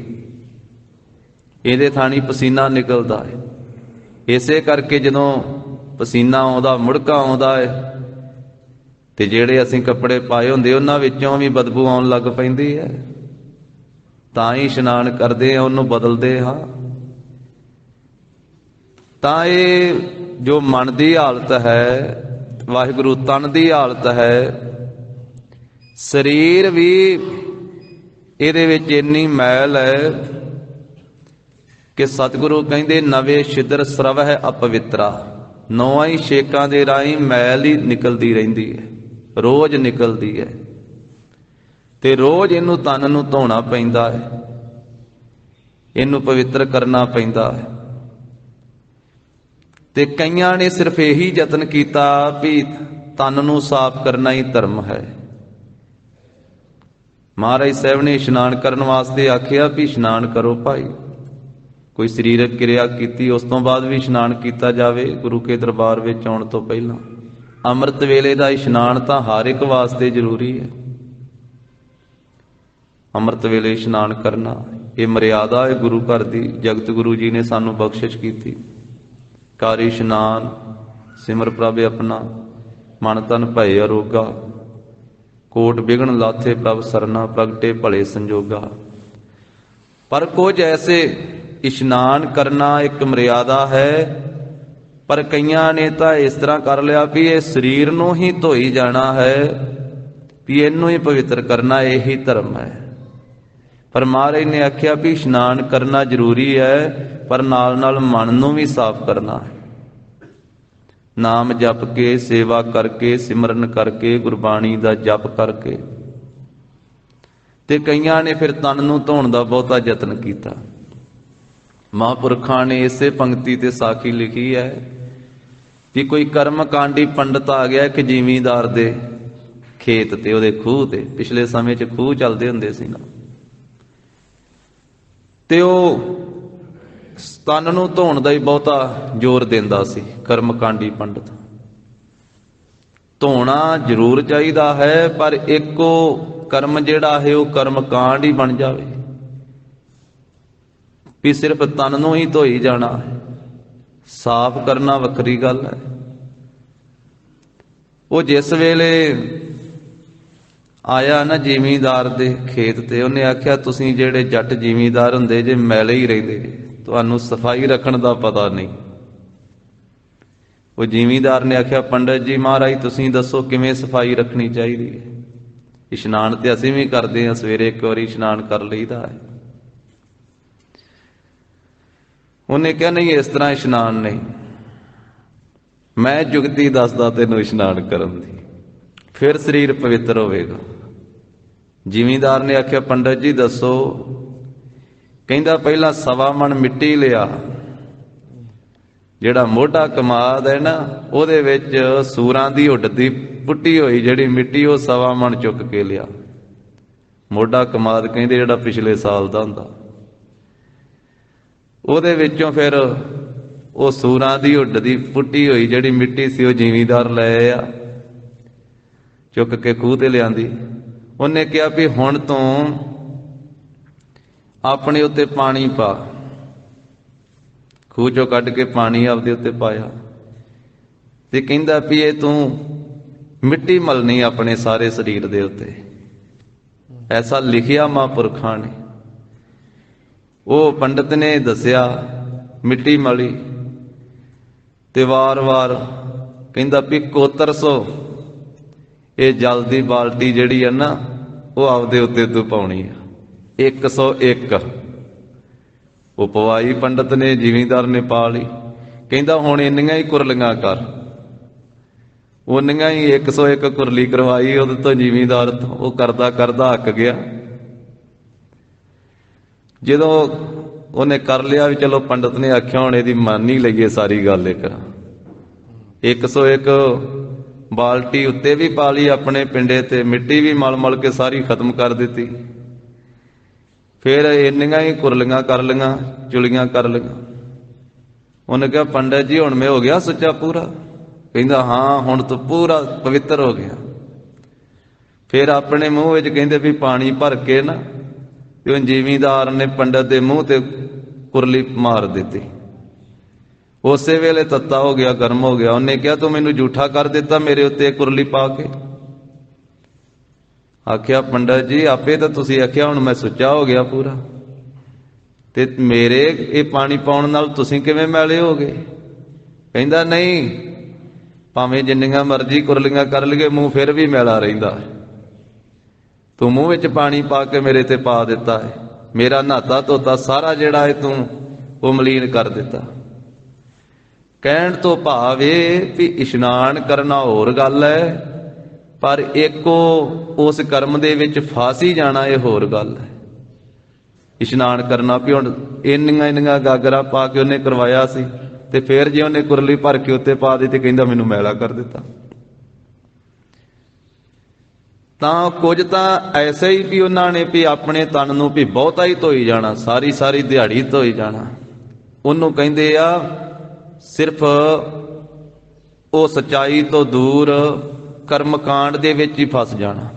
ਇਹਦੇ ਥਾਣੀ ਪਸੀਨਾ ਨਿਕਲਦਾ ਹੈ। ਇਸੇ ਕਰਕੇ ਜਦੋਂ ਪਸੀਨਾ ਆਉਂਦਾ, ਮੁੜਕਾ ਆਉਂਦਾ ਹੈ, ਤੇ ਜਿਹੜੇ ਅਸੀਂ ਕੱਪੜੇ ਪਾਏ ਹੁੰਦੇ ਉਹਨਾਂ ਵਿੱਚੋਂ ਵੀ ਬਦਬੂ ਆਉਣ ਲੱਗ ਪੈਂਦੀ ਹੈ। ਤਾਂ ਹੀ ਇਸ਼ਨਾਨ ਕਰਦੇ ਆ, ਉਹਨੂੰ ਬਦਲਦੇ ਹਾਂ। ਤਾਂ ਇਹ ਜੋ ਮਨ ਦੀ ਹਾਲਤ ਹੈ, ਵਾਹਿਗੁਰੂ ਤਨ ਦੀ ਹਾਲਤ ਹੈ, ਸਰੀਰ ਵੀ ਇਹਦੇ ਵਿੱਚ ਇੰਨੀ ਮੈਲ ਹੈ ਕਿ ਸਤਿਗੁਰੂ ਕਹਿੰਦੇ ਨਵੇਂ ਛਿਦਰ ਸਰਵ ਹੈ ਅਪਵਿੱਤਰਾ। 9 ਹੀ ਛੇਕਾਂ ਦੇ ਰਾਹੀਂ ਮੈਲ ਹੀ ਨਿਕਲਦੀ ਰਹਿੰਦੀ ਹੈ, ਰੋਜ਼ ਨਿਕਲਦੀ ਹੈ, ਤੇ ਰੋਜ਼ ਇਹਨੂੰ ਤਨ ਨੂੰ ਧੋਣਾ ਪੈਂਦਾ ਹੈ, ਇਹਨੂੰ ਪਵਿੱਤਰ ਕਰਨਾ ਪੈਂਦਾ ਹੈ। ਤੇ ਕਈਆਂ ਨੇ ਸਿਰਫ ਇਹੀ ਯਤਨ ਕੀਤਾ ਵੀ ਤਨ ਨੂੰ ਸਾਫ਼ ਕਰਨਾ ਹੀ ਧਰਮ ਹੈ। ਮਹਾਰਾਜ ਸਾਹਿਬ ਨੇ ਇਸ਼ਨਾਨ ਕਰਨ ਵਾਸਤੇ ਆਖਿਆ ਵੀ ਇਸ਼ਨਾਨ ਕਰੋ ਭਾਈ। ਕੋਈ ਸਰੀਰਕ ਕਿਰਿਆ ਕੀਤੀ, ਉਸ ਤੋਂ ਬਾਅਦ ਵੀ ਇਸ਼ਨਾਨ ਕੀਤਾ ਜਾਵੇ ਗੁਰੂ ਕੇ ਦਰਬਾਰ ਵਿੱਚ ਆਉਣ ਤੋਂ ਪਹਿਲਾਂ। ਅੰਮ੍ਰਿਤ ਵੇਲੇ ਦਾ ਇਸ਼ਨਾਨ ਤਾਂ ਹਰ ਇੱਕ ਵਾਸਤੇ ਜ਼ਰੂਰੀ ਹੈ। ਅੰਮ੍ਰਿਤ ਵੇਲੇ ਇਸ਼ਨਾਨ ਕਰਨਾ ਇਹ ਮਰਿਆਦਾ ਹੈ ਗੁਰੂ ਘਰ ਦੀ, ਜਗਤ ਗੁਰੂ ਜੀ ਨੇ ਸਾਨੂੰ ਬਖਸ਼ਿਸ਼ ਕੀਤੀ। ਕਰ ਇਸ਼ਨਾਨ ਸਿਮਰ ਪ੍ਰਭ ਆਪਣਾ, ਮਨ ਤਨ ਭਏ ਅਰੋਗਾ, ਕੋਟ ਬਿਗਨ ਲਾਥੇ ਪ੍ਰਭ ਸਰਨਾ, ਪ੍ਰਗਟੇ ਭਲੇ ਸੰਜੋਗਾ। ਪਰ ਕੁਝ ਐਸੇ ਇਸ਼ਨਾਨ ਕਰਨਾ ਇੱਕ ਮਰਿਆਦਾ ਹੈ, ਪਰ ਕਈਆਂ ਨੇ ਤਾਂ ਇਸ ਤਰ੍ਹਾਂ ਕਰ ਲਿਆ ਵੀ ਇਹ ਸਰੀਰ ਨੂੰ ਹੀ ਧੋਈ ਜਾਣਾ ਹੈ, ਵੀ ਇਹਨੂੰ ਹੀ ਪਵਿੱਤਰ ਕਰਨਾ, ਇਹੀ ਧਰਮ ਹੈ। ਪਰ ਮਹਾਰਾਜ ਨੇ ਆਖਿਆ ਵੀ ਇਸ਼ਨਾਨ ਕਰਨਾ ਜ਼ਰੂਰੀ ਹੈ, ਪਰ ਨਾਲ ਨਾਲ ਮਨ ਨੂੰ ਵੀ ਸਾਫ਼ ਕਰਨਾ ਹੈ। ਨਾਮ ਜਪ ਕੇ, ਸੇਵਾ ਕਰਕੇ, ਸਿਮਰਨ ਕਰਕੇ, ਗੁਰਬਾਣੀ ਦਾ ਜਪ ਕਰਕੇ। ਤੇ ਕਈਆਂ ਨੇ ਫਿਰ ਤਨ ਨੂੰ ਧੋਣ ਦਾ ਬਹੁਤਾ ਯਤਨ ਕੀਤਾ। ਮਹਾਂਪੁਰਖਾਂ ਨੇ ਇਸੇ ਪੰਕਤੀ ਤੇ ਸਾਖੀ ਲਿਖੀ ਹੈ ਵੀ ਕੋਈ ਕਰਮ ਕਾਂਡੀ ਪੰਡਤ ਆ ਗਿਆ ਇੱਕ ਜ਼ਿਮੀਂਦਾਰ ਦੇ ਖੇਤ ਤੇ, ਉਹਦੇ ਖੂਹ ਤੇ। ਪਿਛਲੇ ਸਮੇਂ 'ਚ ਖੂਹ ਚੱਲਦੇ ਹੁੰਦੇ ਸੀ ਨਾ, ਤੇ ਉਹ ਤਨ ਨੂੰ ਧੋਣ ਦਾ ਹੀ ਬਹੁਤਾ ਜ਼ੋਰ ਦਿੰਦਾ ਸੀ। ਕਰਮਕਾਂਡੀ ਪੰਡਤ, ਧੋਣਾ ਜ਼ਰੂਰ ਚਾਹੀਦਾ ਹੈ, ਪਰ ਇੱਕੋ ਕਰਮ ਜਿਹੜਾ ਹੈ ਉਹ ਕਰਮ ਕਾਂਡ ਹੀ ਬਣ ਜਾਵੇ ਵੀ ਸਿਰਫ ਤਨ ਨੂੰ ਹੀ ਧੋਈ ਜਾਣਾ ਹੈ, ਸਾਫ਼ ਕਰਨਾ ਵੱਖਰੀ ਗੱਲ ਹੈ। ਉਹ ਜਿਸ ਵੇਲੇ ਆਇਆ ਨਾ ਜ਼ਿਮੀਂਦਾਰ ਦੇ ਖੇਤ ਤੇ, ਉਹਨੇ ਆਖਿਆ ਤੁਸੀਂ ਜਿਹੜੇ ਜੱਟ ਜ਼ਿਮੀਂਦਾਰ ਹੁੰਦੇ ਜੇ ਮੈਲੇ ਹੀ ਰਹਿੰਦੇ, ਤੁਹਾਨੂੰ ਸਫਾਈ ਰੱਖਣ ਦਾ ਪਤਾ ਨਹੀਂ। ਉਹ ਜ਼ਿਮੀਂਦਾਰ ਨੇ ਆਖਿਆ ਪੰਡਤ ਜੀ ਮਹਾਰਾਜ ਤੁਸੀਂ ਦੱਸੋ ਕਿਵੇਂ ਸਫਾਈ ਰੱਖਣੀ ਚਾਹੀਦੀ ਹੈ। ਇਸ਼ਨਾਨ ਤੇ ਅਸੀਂ ਵੀ ਕਰਦੇ ਹਾਂ, ਸਵੇਰੇ ਇੱਕ ਵਾਰੀ ਇਸ਼ਨਾਨ ਕਰ ਲਈਦਾ ਹੈ। ਉਹਨੇ ਕਿਹਾ ਨਹੀਂ, ਇਸ ਤਰ੍ਹਾਂ ਇਸ਼ਨਾਨ ਨਹੀਂ, ਮੈਂ ਜੁਗਤੀ ਦੱਸਦਾ ਤੈਨੂੰ ਇਸ਼ਨਾਨ ਕਰਨ ਦੀ, ਫਿਰ ਸਰੀਰ ਪਵਿੱਤਰ ਹੋਵੇਗਾ। ਜ਼ਿਮੀਂਦਾਰ ਨੇ ਆਖਿਆ ਪੰਡਤ ਜੀ ਦੱਸੋ। ਕਹਿੰਦਾ ਪਹਿਲਾਂ 1.25 ਮਣ ਮਿੱਟੀ ਲਿਆ, ਜਿਹੜਾ ਮੋਢਾ ਕਮਾਦ ਹੈ ਨਾ ਉਹਦੇ ਵਿੱਚ ਸੂਰਾਂ ਦੀ ਉੱਡ ਦੀ ਪੁੱਟੀ ਹੋਈ ਜਿਹੜੀ ਮਿੱਟੀ, ਉਹ 1.25 ਮਣ ਚੁੱਕ ਕੇ ਲਿਆ। ਮੋਢਾ ਕਮਾਦ ਕਹਿੰਦੇ ਜਿਹੜਾ ਪਿਛਲੇ ਸਾਲ ਦਾ ਹੁੰਦਾ, ਉਹਦੇ ਵਿੱਚੋਂ ਫਿਰ ਉਹ ਸੂਰਾਂ ਦੀ ਉੱਡ ਦੀ ਪੁੱਟੀ ਹੋਈ ਜਿਹੜੀ ਮਿੱਟੀ ਸੀ ਉਹ ਜ਼ਿਮੀਂਦਾਰ ਲੈ ਆ ਚੁੱਕ ਕੇ ਖੂਹ ਤੇ ਲਿਆਂਦੀ। ਉਹਨੇ ਕਿਹਾ ਵੀ ਹੁਣ ਤੋਂ ਆਪਣੇ ਉੱਤੇ ਪਾਣੀ ਪਾ। ਖੂਹ ਚੋਂ ਕੱਢ ਕੇ ਪਾਣੀ ਆਪਦੇ ਉੱਤੇ ਪਾਇਆ ਤੇ ਕਹਿੰਦਾ ਵੀ ਇਹ ਤੂੰ ਮਿੱਟੀ ਮਲਣੀ ਆਪਣੇ ਸਾਰੇ ਸਰੀਰ ਦੇ ਉੱਤੇ, ਐਸਾ ਲਿਖਿਆ ਮਹਾਂਪੁਰਖਾਂ ਨੇ। ਉਹ ਪੰਡਤ ਨੇ ਦੱਸਿਆ, ਮਿੱਟੀ ਮਲੀ ਤੇ ਵਾਰ-ਵਾਰ ਕਹਿੰਦਾ ਵੀ ਕੋਤਰ ਸੋ ਇਹ ਜਲ ਦੀ ਬਾਲਟੀ ਜਿਹੜੀ ਹੈ ਨਾ ਉਹ ਆਪਦੇ ਉੱਤੇ ਤੂੰ ਪਾਉਣੀ ਆ, 101। ਉਹ ਪਵਾਈ ਪੰਡਤ ਨੇ, ਜ਼ਿਮੀਂਦਾਰ ਨੇ ਪਾ ਲਈ। ਕਹਿੰਦਾ ਹੁਣ ਇੰਨੀਆਂ ਹੀ ਕੁਰਲੀਆਂ ਕਰ। ਉਹਨੀਆਂ ਹੀ 101 ਕੁਰਲੀ ਕਰਵਾਈ ਉਹਦੇ ਤੋਂ ਜ਼ਿਮੀਂਦਾਰ ਤੋਂ। ਉਹ ਕਰਦਾ ਕਰਦਾ ਅੱਕ ਗਿਆ। ਜਦੋਂ ਉਹਨੇ ਕਰ ਲਿਆ ਵੀ ਚਲੋ ਪੰਡਤ ਨੇ ਆਖਿਆ ਹੁਣ ਇਹਦੀ ਮੰਨ ਹੀ ਲਈਏ ਸਾਰੀ ਗੱਲ, 101 ਬਾਲਟੀ ਉੱਤੇ ਵੀ ਪਾ ਲਈ ਆਪਣੇ ਪਿੰਡੇ ਤੇ, ਮਿੱਟੀ ਵੀ ਮਲ ਮਲ ਕੇ ਸਾਰੀ ਖਤਮ ਕਰ ਦਿੱਤੀ। ਫਿਰ ਇੰਨੀਆਂ ਹੀ ਕੁਰਲੀਆਂ ਕਰ ਲਈਆਂ, ਚੁਲੀਆਂ ਕਰ ਲਈਆਂ। ਉਹਨੇ ਕਿਹਾ ਪੰਡਤ ਜੀ ਹੁਣ ਮੈਂ ਹੋ ਗਿਆ ਸੁੱਚਾ ਪੂਰਾ। ਕਹਿੰਦਾ ਹਾਂ ਹੁਣ ਤੂੰ ਪੂਰਾ ਪਵਿੱਤਰ ਹੋ ਗਿਆ। ਫਿਰ ਆਪਣੇ ਮੂੰਹ ਵਿੱਚ ਕਹਿੰਦੇ ਵੀ ਪਾਣੀ ਭਰ ਕੇ ਨਾ, ਤੇ ਜ਼ਿਮੀਂਦਾਰ ਨੇ ਪੰਡਤ ਦੇ ਮੂੰਹ ਤੇ ਕੁਰਲੀ ਮਾਰ ਦਿੱਤੀ। ਉਸੇ ਵੇਲੇ ਤੱਤਾ ਹੋ ਗਿਆ, ਗਰਮ ਹੋ ਗਿਆ। ਉਹਨੇ ਕਿਹਾ ਤੂੰ ਮੈਨੂੰ ਝੂਠਾ ਕਰ ਦਿੱਤਾ ਮੇਰੇ ਉੱਤੇ ਕੁਰਲੀ ਪਾ ਕੇ। ਆਖਿਆ ਪੰਡਤ ਜੀ ਆਪੇ ਤਾਂ ਤੁਸੀਂ ਆਖਿਆ ਹੁਣ ਮੈਂ ਸੁੱਚਾ ਹੋ ਗਿਆ ਪੂਰਾ, ਤੇ ਮੇਰੇ ਇਹ ਪਾਣੀ ਪਾਉਣ ਨਾਲ ਤੁਸੀਂ ਕਿਵੇਂ ਮੈਲੇ ਹੋ ਗਏ? ਕਹਿੰਦਾ ਨਹੀਂ, ਭਾਵੇਂ ਜਿੰਨੀਆਂ ਮਰਜ਼ੀ ਕੁਰਲੀਆਂ ਕਰ ਲਈਏ ਮੂੰਹ ਫਿਰ ਵੀ ਮੈਲਾ ਰਹਿੰਦਾ। ਤੂੰ ਮੂੰਹ ਵਿੱਚ ਪਾਣੀ ਪਾ ਕੇ ਮੇਰੇ ਤੇ ਪਾ ਦਿੱਤਾ ਹੈ, ਮੇਰਾ ਨਹਾਤਾ ਧੋਤਾ ਸਾਰਾ ਜਿਹੜਾ ਹੈ ਤੂੰ ਉਹ ਮਲੀਨ ਕਰ ਦਿੱਤਾ। ਕਹਿਣ ਤੋਂ ਭਾਵ ਇਹ ਵੀ ਇਸ਼ਨਾਨ ਕਰਨਾ ਹੋਰ ਗੱਲ ਹੈ, ਪਰ ਇੱਕੋ ਉਸ ਕਰਮ ਦੇ ਵਿੱਚ ਫਾਸੀ ਜਾਣਾ ਇਹ ਹੋਰ ਗੱਲ ਹੈ। ਇਸ਼ਨਾਨ ਕਰਨਾ ਵੀ ਹੁਣ ਇੰਨੀਆਂ ਗਾਗਰਾ ਪਾ ਕੇ ਉਹਨੇ ਕਰਵਾਇਆ ਸੀ, ਤੇ ਫਿਰ ਜੇ ਉਹਨੇ ਕੁਰਲੀ ਭਰ ਕੇ ਉੱਤੇ ਪਾ ਦਿੱਤੀ ਕਹਿੰਦਾ ਮੈਨੂੰ ਮੈਲਾ ਕਰ ਦਿੱਤਾ। ਤਾਂ ਕੁਝ ਤਾਂ ਐਸੇ ਹੀ ਵੀ ਉਹਨਾਂ ਨੇ ਵੀ ਆਪਣੇ ਤਨ ਨੂੰ ਵੀ ਬਹੁਤਾ ਹੀ ਧੋਈ ਜਾਣਾ, ਸਾਰੀ ਸਾਰੀ ਦਿਹਾੜੀ ਧੋਈ ਜਾਣਾ। ਉਹਨੂੰ ਕਹਿੰਦੇ ਆ ਸਿਰਫ ਉਹ ਸੱਚਾਈ ਤੋਂ ਦੂਰ ਕਰਮਕਾਂਡ ਦੇ ਵਿੱਚ ਹੀ ਫਸ ਜਾਣਾ।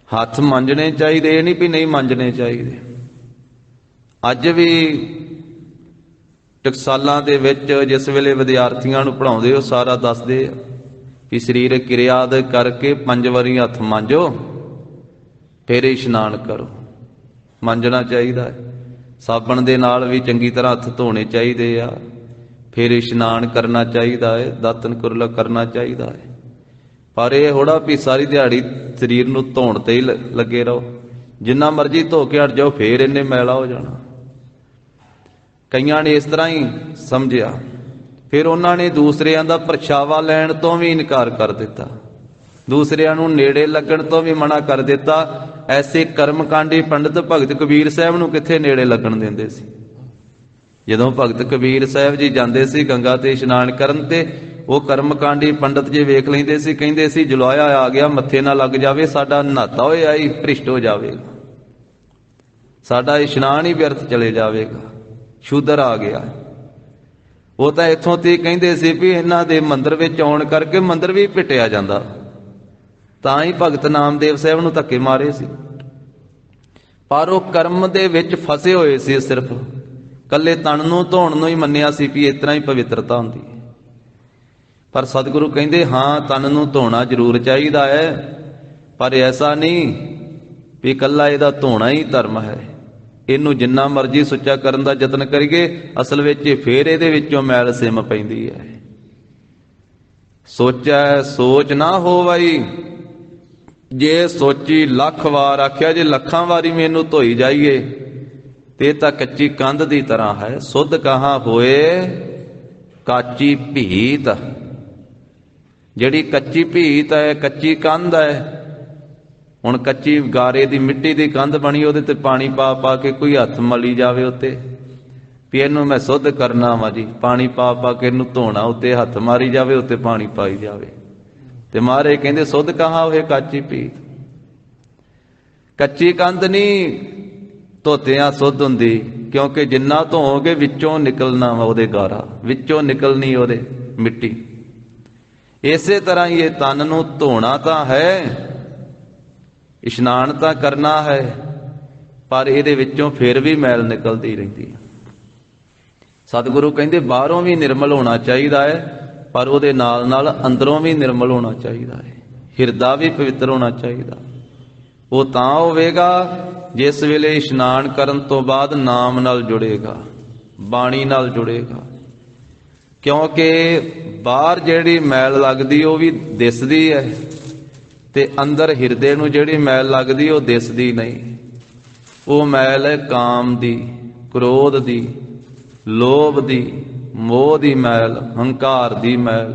ਹੱਥ ਮਾਂਜਣੇ ਚਾਹੀਦੇ, ਇਹ ਨਹੀਂ ਵੀ ਨਹੀਂ ਮਾਂਜਣੇ ਚਾਹੀਦੇ। ਅੱਜ ਵੀ ਟਕਸਾਲਾਂ ਦੇ ਵਿੱਚ ਜਿਸ ਵੇਲੇ ਵਿਦਿਆਰਥੀਆਂ ਨੂੰ ਪੜ੍ਹਾਉਂਦੇ ਉਹ ਸਾਰਾ ਦੱਸਦੇ ਆ ਕਿ ਸਰੀਰਕ ਕਿਰਿਆ ਦੇ ਕਰਕੇ 5 ਵਾਰੀ ਹੱਥ ਮਾਂਜੋ ਫਿਰ ਇਸ਼ਨਾਨ ਕਰੋ। ਮਾਂਜਣਾ ਚਾਹੀਦਾ ਹੈ, ਸਾਬਣ ਦੇ ਨਾਲ ਵੀ ਚੰਗੀ ਤਰ੍ਹਾਂ ਹੱਥ ਧੋਣੇ ਚਾਹੀਦੇ ਆ, ਫਿਰ ਇਸ਼ਨਾਨ ਕਰਨਾ ਚਾਹੀਦਾ ਹੈ, ਦਾਤਨ ਕੁਰਲਾ ਕਰਨਾ ਚਾਹੀਦਾ ਹੈ। ਪਰ ਇਹ ਹੋੜਾ ਵੀ ਸਾਰੀ ਦਿਹਾੜੀ ਸਰੀਰ ਨੂੰ ਧੋਣ ਤੇ ਹੀ ਲੱਗੇ ਰਹੋ, ਜਿੰਨਾ ਮਰਜ਼ੀ ਧੋ ਕੇ ਹਟ ਜਾਓ ਫੇਰ ਇੰਨੇ ਮੈਲਾ ਹੋ ਜਾਣਾ। ਕਈਆਂ ਨੇ ਇਸ ਤਰ੍ਹਾਂ ਹੀ ਸਮਝਿਆ, ਫਿਰ ਉਹਨਾਂ ਨੇ ਦੂਸਰਿਆਂ ਦਾ ਪਰਛਾਵਾ ਲੈਣ ਤੋਂ ਵੀ ਇਨਕਾਰ ਕਰ ਦਿੱਤਾ, ਦੂਸਰਿਆਂ ਨੂੰ ਨੇੜੇ ਲੱਗਣ ਤੋਂ ਵੀ ਮਨਾ ਕਰ ਦਿੱਤਾ। ਐਸੇ ਕਰਮਕਾਂਡੀ ਪੰਡਿਤ ਭਗਤ ਕਬੀਰ ਸਾਹਿਬ ਨੂੰ ਕਿੱਥੇ ਨੇੜੇ ਲੱਗਣ ਦਿੰਦੇ ਸੀ। ਜਦੋਂ ਭਗਤ ਕਬੀਰ ਸਾਹਿਬ ਜੀ ਜਾਂਦੇ ਸੀ ਗੰਗਾ ਤੇ ਇਸ਼ਨਾਨ ਕਰਨ, ਤੇ ਉਹ ਕਰਮਕਾਂਡੀ ਪੰਡਿਤ ਜੇ ਵੇਖ ਲੈਂਦੇ ਸੀ, ਕਹਿੰਦੇ ਸੀ ਜੁਲਾਇਆ ਆ ਗਿਆ, ਮੱਥੇ ਨਾ ਲੱਗ ਜਾਵੇ, ਸਾਡਾ ਨਹਾਤਾ ਹੋਇਆ ਹੀ ਭ੍ਰਿਸ਼ਟ ਹੋ ਜਾਵੇਗਾ, ਸਾਡਾ ਇਸ਼ਨਾਨ ਹੀ ਵਿਅਰਥ ਚਲੇ ਜਾਵੇਗਾ, ਸ਼ੂਦਰ ਆ ਗਿਆ। ਉਹ ਤਾਂ ਇੱਥੋਂ ਤੇ ਕਹਿੰਦੇ ਸੀ ਵੀ ਇਹਨਾਂ ਦੇ ਮੰਦਿਰ ਵਿੱਚ ਆਉਣ ਕਰਕੇ ਮੰਦਿਰ ਵੀ ਪਿੱਟਿਆ ਜਾਂਦਾ, ਤਾਂ ਹੀ ਭਗਤ ਨਾਮਦੇਵ ਸਾਹਿਬ ਨੂੰ ਧੱਕੇ ਮਾਰੇ ਸੀ। ਪਰ ਉਹ ਕਰਮ ਦੇ ਵਿੱਚ ਫਸੇ ਹੋਏ ਸੀ, ਸਿਰਫ ਕੱਲੇ ਤਨ ਨੂੰ ਧੋਣ ਨੂੰ ਹੀ ਮੰਨਿਆ ਸੀ ਵੀ ਇਸ ਤਰ੍ਹਾਂ ਹੀ ਪਵਿੱਤਰਤਾ ਹੁੰਦੀ। ਪਰ ਸਤਿਗੁਰੂ ਕਹਿੰਦੇ ਹਾਂ, ਤਨ ਨੂੰ ਧੋਣਾ ਜ਼ਰੂਰ ਚਾਹੀਦਾ ਹੈ, ਪਰ ਐਸਾ ਨਹੀਂ ਵੀ ਇਕੱਲਾ ਇਹਦਾ ਧੋਣਾ ਹੀ ਧਰਮ ਹੈ। ਇਹਨੂੰ ਜਿੰਨਾ ਮਰਜ਼ੀ ਸੁੱਚਾ ਕਰਨ ਦਾ ਯਤਨ ਕਰੀਏ, ਅਸਲ ਵਿੱਚ ਫੇਰ ਇਹਦੇ ਵਿੱਚੋਂ ਮੈਲ ਸਿਮ ਪੈਂਦੀ ਹੈ। ਸੋਚੈ ਸੋਚ ਨਾ ਹੋਵਈ, ਜੇ ਸੋਚੀ ਲੱਖ ਵਾਰ, ਆਖਿਆ ਜੇ ਲੱਖਾਂ ਵਾਰੀ ਮੈਨੂੰ ਧੋਈ ਜਾਈਏ ਤੇ ਤਾਂ ਕੱਚੀ ਕੰਧ ਦੀ ਤਰ੍ਹਾਂ ਹੈ। ਸੁੱਧ ਕਹਾਂ ਹੋਏ ਕਾਚੀ ਭੀਤ, ਜਿਹੜੀ ਕੱਚੀ ਭੀਤ ਹੈ, ਕੱਚੀ ਕੰਧ ਹੈ। ਹੁਣ ਕੱਚੀ ਗਾਰੇ ਦੀ ਮਿੱਟੀ ਦੀ ਕੰਧ ਬਣੀ, ਉਹਦੇ ਤੇ ਪਾਣੀ ਪਾ ਪਾ ਕੇ ਕੋਈ ਹੱਥ ਮਲੀ ਜਾਵੇ ਉੱਤੇ ਵੀ ਇਹਨੂੰ ਮੈਂ ਸੁੱਧ ਕਰਨਾ ਵਾ ਜੀ, ਪਾਣੀ ਪਾ ਪਾ ਕੇ ਇਹਨੂੰ ਧੋਣਾ, ਉੱਤੇ ਹੱਥ ਮਾਰੀ ਜਾਵੇ, ਉੱਤੇ ਪਾਣੀ ਪਾਈ ਜਾਵੇ, ਤੇ ਮਹਾਰਾਜ ਕਹਿੰਦੇ ਸੁੱਧ ਕਹਾਂ ਹੋਏ ਕਾਚੀ ਭੀਤ। ਕੱਚੀ ਕੰਧ ਨਹੀਂ ਧੋਤਿਆਂ ਸੁੱਧ ਹੁੰਦੀ, ਕਿਉਂਕਿ ਜਿੰਨਾ ਧੋਓਗੇ ਵਿੱਚੋਂ ਨਿਕਲਣਾ ਵਾ ਉਹਦੇ ਗਾਰਾ, ਵਿੱਚੋਂ ਨਿਕਲਣੀ ਉਹਦੇ ਮਿੱਟੀ। ਇਸੇ ਤਰ੍ਹਾਂ ਹੀ ਇਹ ਤਨ ਨੂੰ ਧੋਣਾ ਤਾਂ ਹੈ, ਇਸ਼ਨਾਨ ਤਾਂ ਕਰਨਾ ਹੈ, ਪਰ ਇਹਦੇ ਵਿੱਚੋਂ ਫਿਰ ਵੀ ਮੈਲ ਨਿਕਲਦੀ ਰਹਿੰਦੀ ਹੈ। ਸਤਿਗੁਰੂ ਕਹਿੰਦੇ ਬਾਹਰੋਂ ਵੀ ਨਿਰਮਲ ਹੋਣਾ ਚਾਹੀਦਾ ਹੈ, ਪਰ ਉਹਦੇ ਨਾਲ ਨਾਲ ਅੰਦਰੋਂ ਵੀ ਨਿਰਮਲ ਹੋਣਾ ਚਾਹੀਦਾ ਹੈ, ਹਿਰਦਾ ਵੀ ਪਵਿੱਤਰ ਹੋਣਾ ਚਾਹੀਦਾ। ਉਹ ਤਾਂ ਹੋਵੇਗਾ ਜਿਸ ਵੇਲੇ ਇਸ਼ਨਾਨ ਕਰਨ ਤੋਂ ਬਾਅਦ ਨਾਮ ਨਾਲ ਜੁੜੇਗਾ, ਬਾਣੀ ਨਾਲ ਜੁੜੇਗਾ। ਕਿਉਂਕਿ ਬਾਹਰ ਜਿਹੜੀ ਮੈਲ ਲੱਗਦੀ ਉਹ ਵੀ ਦਿਸਦੀ ਹੈ, ਤੇ ਅੰਦਰ ਹਿਰਦੇ ਨੂੰ ਜਿਹੜੀ ਮੈਲ ਲੱਗਦੀ ਉਹ ਦਿਸਦੀ ਨਹੀਂ। ਉਹ ਮੈਲ ਹੈ ਕਾਮ ਦੀ, ਕ੍ਰੋਧ ਦੀ, ਲੋਭ ਦੀ, ਮੋਹ ਦੀ ਮੈਲ, ਹੰਕਾਰ ਦੀ ਮੈਲ,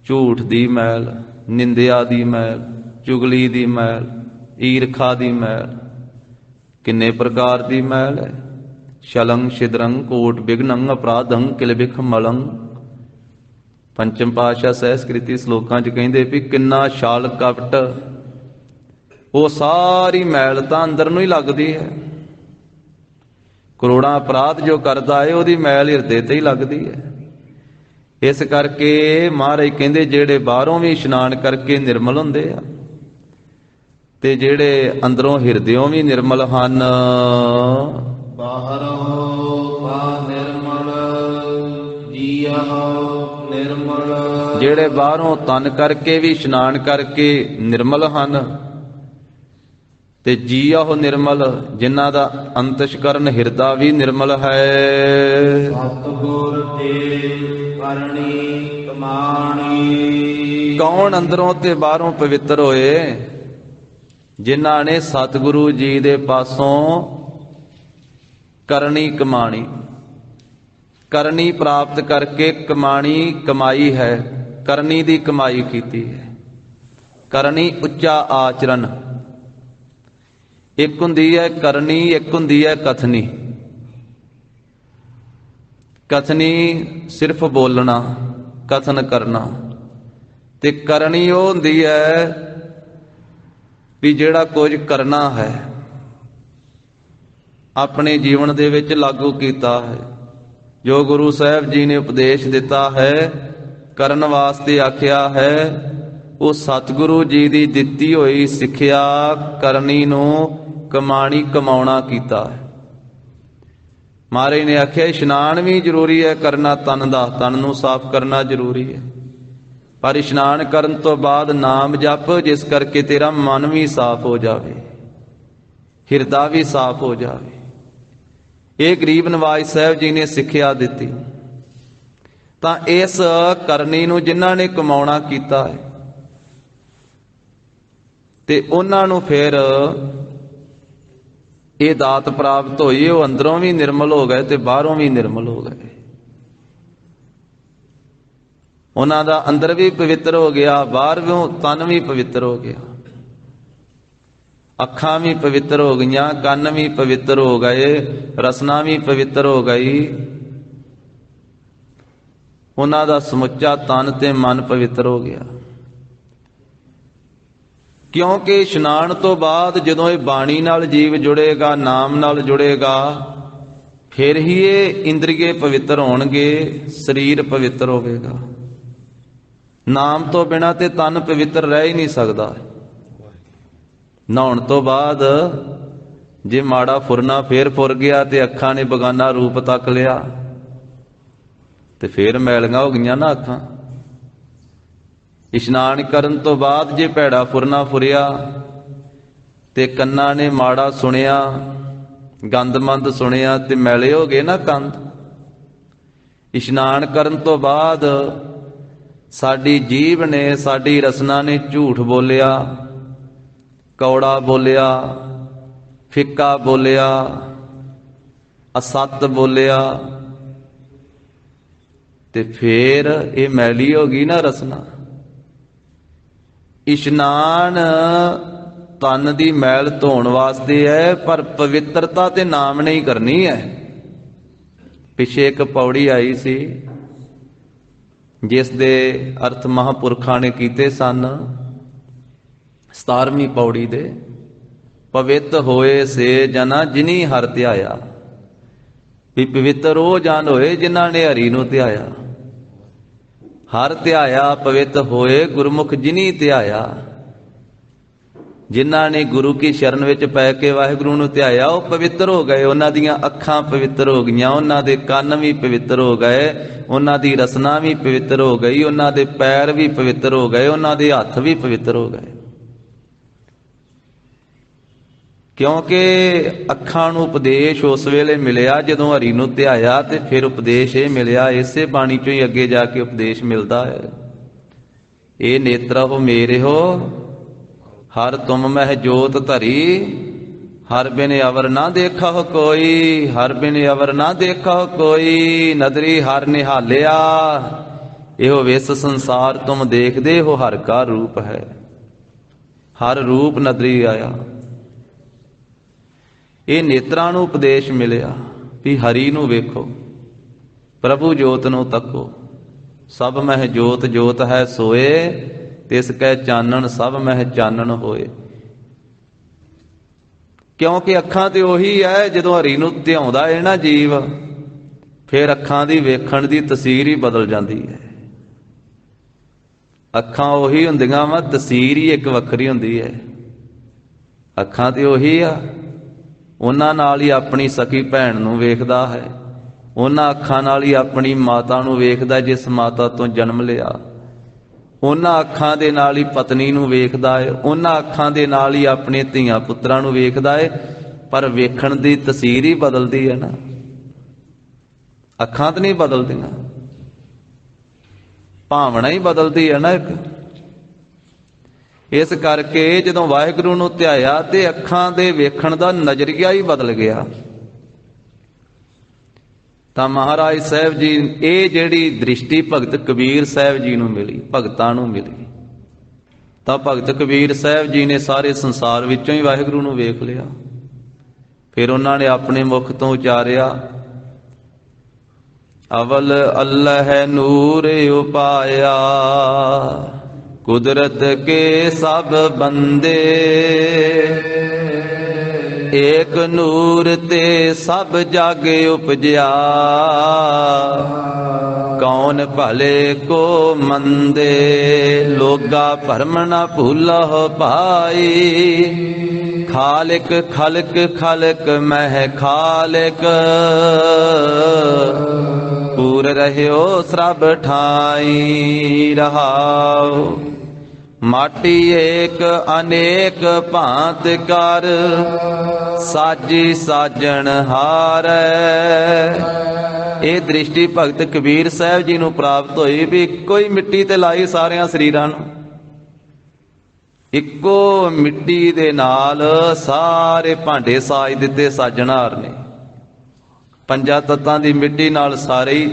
ਝੂਠ ਦੀ ਮੈਲ, ਨਿੰਦਿਆ ਦੀ ਮੈਲ, ਚੁਗਲੀ ਦੀ ਮੈਲ, ਈਰਖਾ ਦੀ ਮੈਲ। ਕਿੰਨੇ ਪ੍ਰਕਾਰ ਦੀ ਮੈਲ ਹੈ। ਸ਼ਲੰ ਛਿਦਰੰ ਕੋਟ ਬਿਗਨੰ ਅਪਰਾਧੰ ਕਿਲਬਿਖ ਮਲੰ। ਪੰਚਮ ਪਾਤਸ਼ਾਹ ਸਹਿਸਕ੍ਰਿਤੀ ਸ਼ਲੋਕਾਂ 'ਚ ਕਹਿੰਦੇ ਵੀ ਕਿੰਨਾ ਛਲ ਕਪਟ, ਉਹ ਸਾਰੀ ਮੈਲ ਤਾਂ ਅੰਦਰ ਨੂੰ ਹੀ ਲੱਗਦੀ ਹੈ। ਕਰੋੜਾਂ ਅਪਰਾਧ ਜੋ ਕਰਦਾ ਹੈ ਉਹਦੀ ਮੈਲ ਹਿਰਦੇ ਤੇ ਹੀ ਲੱਗਦੀ ਹੈ। ਇਸ ਕਰਕੇ ਮਹਾਰਾਜ ਕਹਿੰਦੇ ਜਿਹੜੇ ਬਾਹਰੋਂ ਵੀ ਇਸ਼ਨਾਨ ਕਰਕੇ ਨਿਰਮਲ ਹੁੰਦੇ ਆ, ਤੇ ਜਿਹੜੇ ਅੰਦਰੋਂ ਹਿਰਦਿਓਂ ਵੀ ਨਿਰਮਲ ਹਨ। ਬਾਹਰੋਂ ਪਾ ਨਿਰਮਲ ਜੀਅ ਨਿਰਮਲ, ਜਿਹੜੇ ਬਾਹਰੋਂ ਤਨ ਕਰਕੇ ਵੀ ਇਸ਼ਨਾਨ ਕਰਕੇ ਨਿਰਮਲ ਹਨ, ਤੇ ਜੀਅ ਨਿਰਮਲ, ਜਿਨ੍ਹਾਂ ਦਾ ਅੰਤਸ਼ਕਰਨ ਹਿਰਦਾ ਵੀ ਨਿਰਮਲ ਹੈ। ਸਤਿਗੁਰ ਤੇ ਕਰਨੀ ਕਮਾਣੀ। ਕੌਣ ਅੰਦਰੋਂ ਤੇ ਬਾਹਰੋਂ ਪਵਿੱਤਰ ਹੋਏ? ਜਿਨ੍ਹਾਂ ਨੇ ਸਤਿਗੁਰੂ ਜੀ ਦੇ ਪਾਸੋਂ ਕਰਨੀ ਕਮਾਣੀ, ਕਰਨੀ ਪ੍ਰਾਪਤ ਕਰਕੇ ਕਮਾਣੀ ਕਮਾਈ ਹੈ, ਕਰਨੀ ਦੀ ਕਮਾਈ ਕੀਤੀ ਹੈ। ਕਰਨੀ ਉੱਚਾ ਆਚਰਨ, ਇੱਕ ਹੁੰਦੀ ਹੈ ਕਰਨੀ, ਇੱਕ ਹੁੰਦੀ ਹੈ ਕਥਨੀ। ਕਥਨੀ ਸਿਰਫ ਬੋਲਣਾ, ਕਥਨ ਕਰਨਾ, ਤੇ ਕਰਨੀ ਉਹ ਹੁੰਦੀ ਹੈ ਵੀ ਜਿਹੜਾ ਕੁਝ ਕਰਨਾ ਹੈ, ਆਪਣੇ ਜੀਵਨ ਦੇ ਵਿੱਚ ਲਾਗੂ ਕੀਤਾ ਹੈ। ਜੋ ਗੁਰੂ ਸਾਹਿਬ ਜੀ ਨੇ ਉਪਦੇਸ਼ ਦਿੱਤਾ ਹੈ, ਕਰਨ ਵਾਸਤੇ ਆਖਿਆ ਹੈ, ਉਹ ਸਤਿਗੁਰੂ ਜੀ ਦੀ ਦਿੱਤੀ ਹੋਈ ਸਿੱਖਿਆ ਕਰਨੀ ਨੂੰ ਕਮਾਣੀ ਕਮਾਉਣਾ ਕੀਤਾ ਹੈ। ਮਹਾਰਾਜ ਨੇ ਆਖਿਆ ਇਸ਼ਨਾਨ ਵੀ ਜ਼ਰੂਰੀ ਹੈ ਕਰਨਾ ਤਨ ਦਾ, ਤਨ ਨੂੰ ਸਾਫ਼ ਕਰਨਾ ਜ਼ਰੂਰੀ ਹੈ, ਪਰ ਇਸ਼ਨਾਨ ਕਰਨ ਤੋਂ ਬਾਅਦ ਨਾਮ ਜਪ, ਜਿਸ ਕਰਕੇ ਤੇਰਾ ਮਨ ਵੀ ਸਾਫ਼ ਹੋ ਜਾਵੇ, ਹਿਰਦਾ ਵੀ ਸਾਫ਼ ਹੋ ਜਾਵੇ। ਇਹ ਗਰੀਬ ਨਵਾਜ ਸਾਹਿਬ ਜੀ ਨੇ ਸਿੱਖਿਆ ਦਿੱਤੀ। ਤਾਂ ਇਸ ਕਰਨੀ ਨੂੰ ਜਿਨ੍ਹਾਂ ਨੇ ਕਮਾਉਣਾ ਕੀਤਾ ਹੈ ਤੇ ਉਹਨਾਂ ਨੂੰ ਫਿਰ ਇਹ ਦਾਤ ਪ੍ਰਾਪਤ ਹੋਈ। ਉਹ ਅੰਦਰੋਂ ਵੀ ਨਿਰਮਲ ਹੋ ਗਏ ਤੇ ਬਾਹਰੋਂ ਵੀ ਨਿਰਮਲ ਹੋ ਗਏ। ਉਹਨਾਂ ਦਾ ਅੰਦਰ ਵੀ ਪਵਿੱਤਰ ਹੋ ਗਿਆ, ਬਾਹਰ ਵੀ ਤਨ ਵੀ ਪਵਿੱਤਰ ਹੋ ਗਿਆ, ਅੱਖਾਂ ਵੀ ਪਵਿੱਤਰ ਹੋ ਗਈਆਂ, ਕੰਨ ਵੀ ਪਵਿੱਤਰ ਹੋ ਗਏ, ਰਸਨਾ ਵੀ ਪਵਿੱਤਰ ਹੋ ਗਈ। ਉਹਨਾਂ ਦਾ ਸਮੁੱਚਾ ਤਨ ਤੇ ਮਨ ਪਵਿੱਤਰ ਹੋ ਗਿਆ। ਕਿਉਂਕਿ ਇਸ਼ਨਾਨ ਤੋਂ ਬਾਅਦ ਜਦੋਂ ਇਹ ਬਾਣੀ ਨਾਲ ਜੀਵ ਜੁੜੇਗਾ, ਨਾਮ ਨਾਲ ਜੁੜੇਗਾ, ਫਿਰ ਹੀ ਇਹ ਇੰਦਰੀਏ ਪਵਿੱਤਰ ਹੋਣਗੇ, ਸਰੀਰ ਪਵਿੱਤਰ ਹੋਵੇਗਾ। ਨਾਮ ਤੋਂ ਬਿਨਾਂ ਤੇ ਤਨ ਪਵਿੱਤਰ ਰਹਿ ਹੀ ਨਹੀਂ ਸਕਦਾ। ਨਹਾਉਣ ਤੋਂ ਬਾਅਦ ਜੇ ਮਾੜਾ ਫੁਰਨਾ ਫੇਰ ਫੁਰ ਗਿਆ ਤੇ ਅੱਖਾਂ ਨੇ ਬਗਾਨਾ ਰੂਪ ਤੱਕ ਲਿਆ ਤੇ ਫੇਰ ਮੈਲੀਆਂ ਹੋ ਗਈਆਂ ਨਾ ਅੱਖਾਂ। ਇਸ਼ਨਾਨ ਕਰਨ ਤੋਂ ਬਾਅਦ ਜੇ ਭੈੜਾ ਫੁਰਨਾ ਫੁਰਿਆ ਤੇ ਕੰਨਾਂ ਨੇ ਮਾੜਾ ਸੁਣਿਆ, ਗੰਦਮੰਦ ਸੁਣਿਆ ਤੇ ਮੈਲੇ ਹੋ ਗਏ ਨਾ ਕੰਨ। ਇਸ਼ਨਾਨ ਕਰਨ ਤੋਂ ਬਾਅਦ ਸਾਡੀ ਜੀਭ ਨੇ, ਸਾਡੀ ਰਸਨਾ ਨੇ ਝੂਠ ਬੋਲਿਆ, ਕੌੜਾ ਬੋਲਿਆ, ਫਿੱਕਾ ਬੋਲਿਆ, ਅਸੱਤ ਬੋਲਿਆ ਤੇ ਫੇਰ ਇਹ ਮੈਲੀ ਹੋ ਗਈ ਨਾ ਰਸਨਾ। ਇਸ਼ਨਾਨ ਤਨ ਦੀ ਮੈਲ ਧੋਣ ਵਾਸਤੇ ਹੈ, ਪਰ ਪਵਿੱਤਰਤਾ ਤੇ ਨਾਮ ਨਹੀਂ ਕਰਨੀ ਹੈ। ਪਿੱਛੇ ਇੱਕ ਪੌੜੀ ਆਈ ਸੀ ਜਿਸ ਦੇ ਅਰਥ ਮਹਾਂਪੁਰਖਾਂ ਨੇ ਕੀਤੇ ਸਨ। 17ਵੀਂ ਪੌੜੀ ਦੇ, ਪਵਿੱਤ ਹੋਏ ਸੇ ਜਨਾ ਜਿਨੀ ਹਰਿ ਧਿਆਇਆ। ਵੀ ਪਵਿੱਤਰ ਉਹ ਜਨ ਹੋਏ ਜਿਨ੍ਹਾਂ ਨੇ ਹਰੀ ਨੂੰ ਧਿਆਇਆ। ਹਰਿ ਧਿਆਇਆ ਪਵਿੱਤ ਹੋਏ, ਗੁਰਮੁਖ ਜਿਨੀ ਧਿਆਇਆ। ਜਿਨ੍ਹਾਂ ਨੇ ਗੁਰੂ ਕੀ ਸ਼ਰਨ ਵਿੱਚ ਪੈ ਕੇ ਵਾਹਿਗੁਰੂ ਨੂੰ ਧਿਆਇਆ ਉਹ ਪਵਿੱਤਰ ਹੋ ਗਏ। ਉਹਨਾਂ ਦੀਆਂ ਅੱਖਾਂ ਪਵਿੱਤਰ ਹੋ ਗਈਆਂ, ਉਹਨਾਂ ਦੇ ਕੰਨ ਵੀ ਪਵਿੱਤਰ ਹੋ ਗਏ, ਉਹਨਾਂ ਦੀ ਰਸਨਾ ਵੀ ਪਵਿੱਤਰ ਹੋ ਗਈ, ਉਹਨਾਂ ਦੇ ਪੈਰ ਵੀ ਪਵਿੱਤਰ ਹੋ ਗਏ, ਉਹਨਾਂ ਦੇ ਹੱਥ ਵੀ ਪਵਿੱਤਰ ਹੋ ਗਏ। ਕਿਉਂਕਿ ਅੱਖਾਂ ਨੂੰ ਉਪਦੇਸ਼ ਉਸ ਵੇਲੇ ਮਿਲਿਆ ਜਦੋਂ ਹਰੀ ਨੂੰ ਧਿਆਇਆ, ਤੇ ਫਿਰ ਉਪਦੇਸ਼ ਇਹ ਮਿਲਿਆ। ਇਸੇ ਬਾਣੀ ਚੋਂ ਹੀ ਅੱਗੇ ਜਾ ਕੇ ਉਪਦੇਸ਼ ਮਿਲਦਾ ਹੈ। ਇਹ ਨੇਤਰਹੁ ਮੇਰਿਓ ਹਰ ਤੁਮ ਮਹਿ ਜੋਤ ਧਰੀ, ਹਰ ਬਿਨ ਅਵਰ ਨਾ ਦੇਖਹੁ ਕੋਈ, ਹਰ ਬਿਨ ਅਵਰ ਨਾ ਦੇਖਹੁ ਕੋਈ। ਨਦਰੀ ਹਰ ਨਿਹਾਲਿਆ, ਇਹੋ ਵਿਸ ਸੰਸਾਰ ਤੁਮ ਦੇਖਦੇ ਹੋ, ਹਰ ਕਾ ਰੂਪ ਹੈ। ਹਰ ਰੂਪ ਨਦਰੀ ਆਇਆ। ਇਹ ਨੇਤਰਾਂ ਨੂੰ ਉਪਦੇਸ਼ ਮਿਲਿਆ ਵੀ ਹਰੀ ਨੂੰ ਵੇਖੋ, ਪ੍ਰਭੂ ਜੋਤ ਨੂੰ ਤੱਕੋ। ਸਭ ਮਹਿ ਜੋਤ ਜੋਤ ਹੈ ਸੋਏ, ਤਿਸ ਕੈ ਚਾਨਣ ਸਭ ਮਹਿ ਚਾਨਣ ਹੋਏ। ਕਿਉਂਕਿ ਅੱਖਾਂ ਤੇ ਉਹੀ ਹੈ, ਜਦੋਂ ਹਰੀ ਨੂੰ ਧਿਆਉਂਦਾ ਹੈ ਨਾ ਜੀਵ, ਫਿਰ ਅੱਖਾਂ ਦੀ ਵੇਖਣ ਦੀ ਤਸਵੀਰ ਹੀ ਬਦਲ ਜਾਂਦੀ ਹੈ। ਅੱਖਾਂ ਉਹੀ ਹੁੰਦੀਆਂ ਵਾ, ਤਸਵੀਰ ਹੀ ਇੱਕ ਵੱਖਰੀ ਹੁੰਦੀ ਹੈ। ਅੱਖਾਂ ਤੇ ਉਹੀ ਆ, ਉਹਨਾਂ ਨਾਲ ਹੀ ਆਪਣੀ ਸਕੀ ਭੈਣ ਨੂੰ ਵੇਖਦਾ ਹੈ, ਉਹਨਾਂ ਅੱਖਾਂ ਨਾਲ ਹੀ ਆਪਣੀ ਮਾਤਾ ਨੂੰ ਵੇਖਦਾ ਜਿਸ ਮਾਤਾ ਤੋਂ ਜਨਮ ਲਿਆ, ਉਹਨਾਂ ਅੱਖਾਂ ਦੇ ਨਾਲ ਹੀ ਪਤਨੀ ਨੂੰ ਵੇਖਦਾ ਹੈ, ਉਹਨਾਂ ਅੱਖਾਂ ਦੇ ਨਾਲ ਹੀ ਆਪਣੇ ਧੀਆਂ ਪੁੱਤਰਾਂ ਨੂੰ ਵੇਖਦਾ ਹੈ। ਪਰ ਵੇਖਣ ਦੀ ਤਸਵੀਰ ਹੀ ਬਦਲਦੀ ਹੈ ਨਾ, ਅੱਖਾਂ ਤਾਂ ਨਹੀਂ ਬਦਲਦੀਆਂ, ਭਾਵਨਾ ਹੀ ਬਦਲਦੀ ਹੈ ਨਾ ਇੱਕ। ਇਸ ਕਰਕੇ ਜਦੋਂ ਵਾਹਿਗੁਰੂ ਨੂੰ ਧਿਆਇਆ ਤੇ ਅੱਖਾਂ ਦੇ ਵੇਖਣ ਦਾ ਨਜ਼ਰੀਆ ਹੀ ਬਦਲ ਗਿਆ। ਤਾਂ ਮਹਾਰਾਜ ਸਾਹਿਬ ਜੀ, ਇਹ ਜਿਹੜੀ ਦ੍ਰਿਸ਼ਟੀ ਭਗਤ ਕਬੀਰ ਸਾਹਿਬ ਜੀ ਨੂੰ ਮਿਲੀ, ਭਗਤਾਂ ਨੂੰ ਮਿਲੀ, ਤਾਂ ਭਗਤ ਕਬੀਰ ਸਾਹਿਬ ਜੀ ਨੇ ਸਾਰੇ ਸੰਸਾਰ ਵਿੱਚੋਂ ਹੀ ਵਾਹਿਗੁਰੂ ਨੂੰ ਵੇਖ ਲਿਆ। ਫਿਰ ਉਹਨਾਂ ਨੇ ਆਪਣੇ ਮੁਖ ਤੋਂ ਉਚਾਰਿਆ, ਅਵਲ ਅੱਲ੍ਹ ਨੂਰ ਉਪਾਇਆ, ਕੁਦਰਤ ਕੇ ਸਭ ਬੰਦੇ, ਏਕ ਨੂਰ ਤੇ ਸਭ ਜਗ ਉਪਜਿਆ, कौन भले को मंदे, लोगा भरम न भूलह भाई। खालिक खलक खलक मह खालिक, पूर रहियो सब ठाई रहाओ। माटी एक अनेक भांत कर, साजी साजन हारै। ਇਹ ਦ੍ਰਿਸ਼ਟੀ ਭਗਤ ਕਬੀਰ ਸਾਹਿਬ ਜੀ ਨੂੰ ਪ੍ਰਾਪਤ ਹੋਈ ਵੀ ਇੱਕੋ ਹੀ ਮਿੱਟੀ ਤੇ ਲਾਈ ਸਾਰਿਆਂ ਸਰੀਰਾਂ ਨੂੰ। ਇੱਕੋ ਮਿੱਟੀ ਦੇ ਨਾਲ ਸਾਰੇ ਭਾਂਡੇ ਸਾਜ ਦਿੱਤੇ ਸਾਜਣਹਾਰ ਨੇ। ਪੰਜਾਂ ਤੱਤਾਂ ਦੀ ਮਿੱਟੀ ਨਾਲ ਸਾਰੇ ਹੀ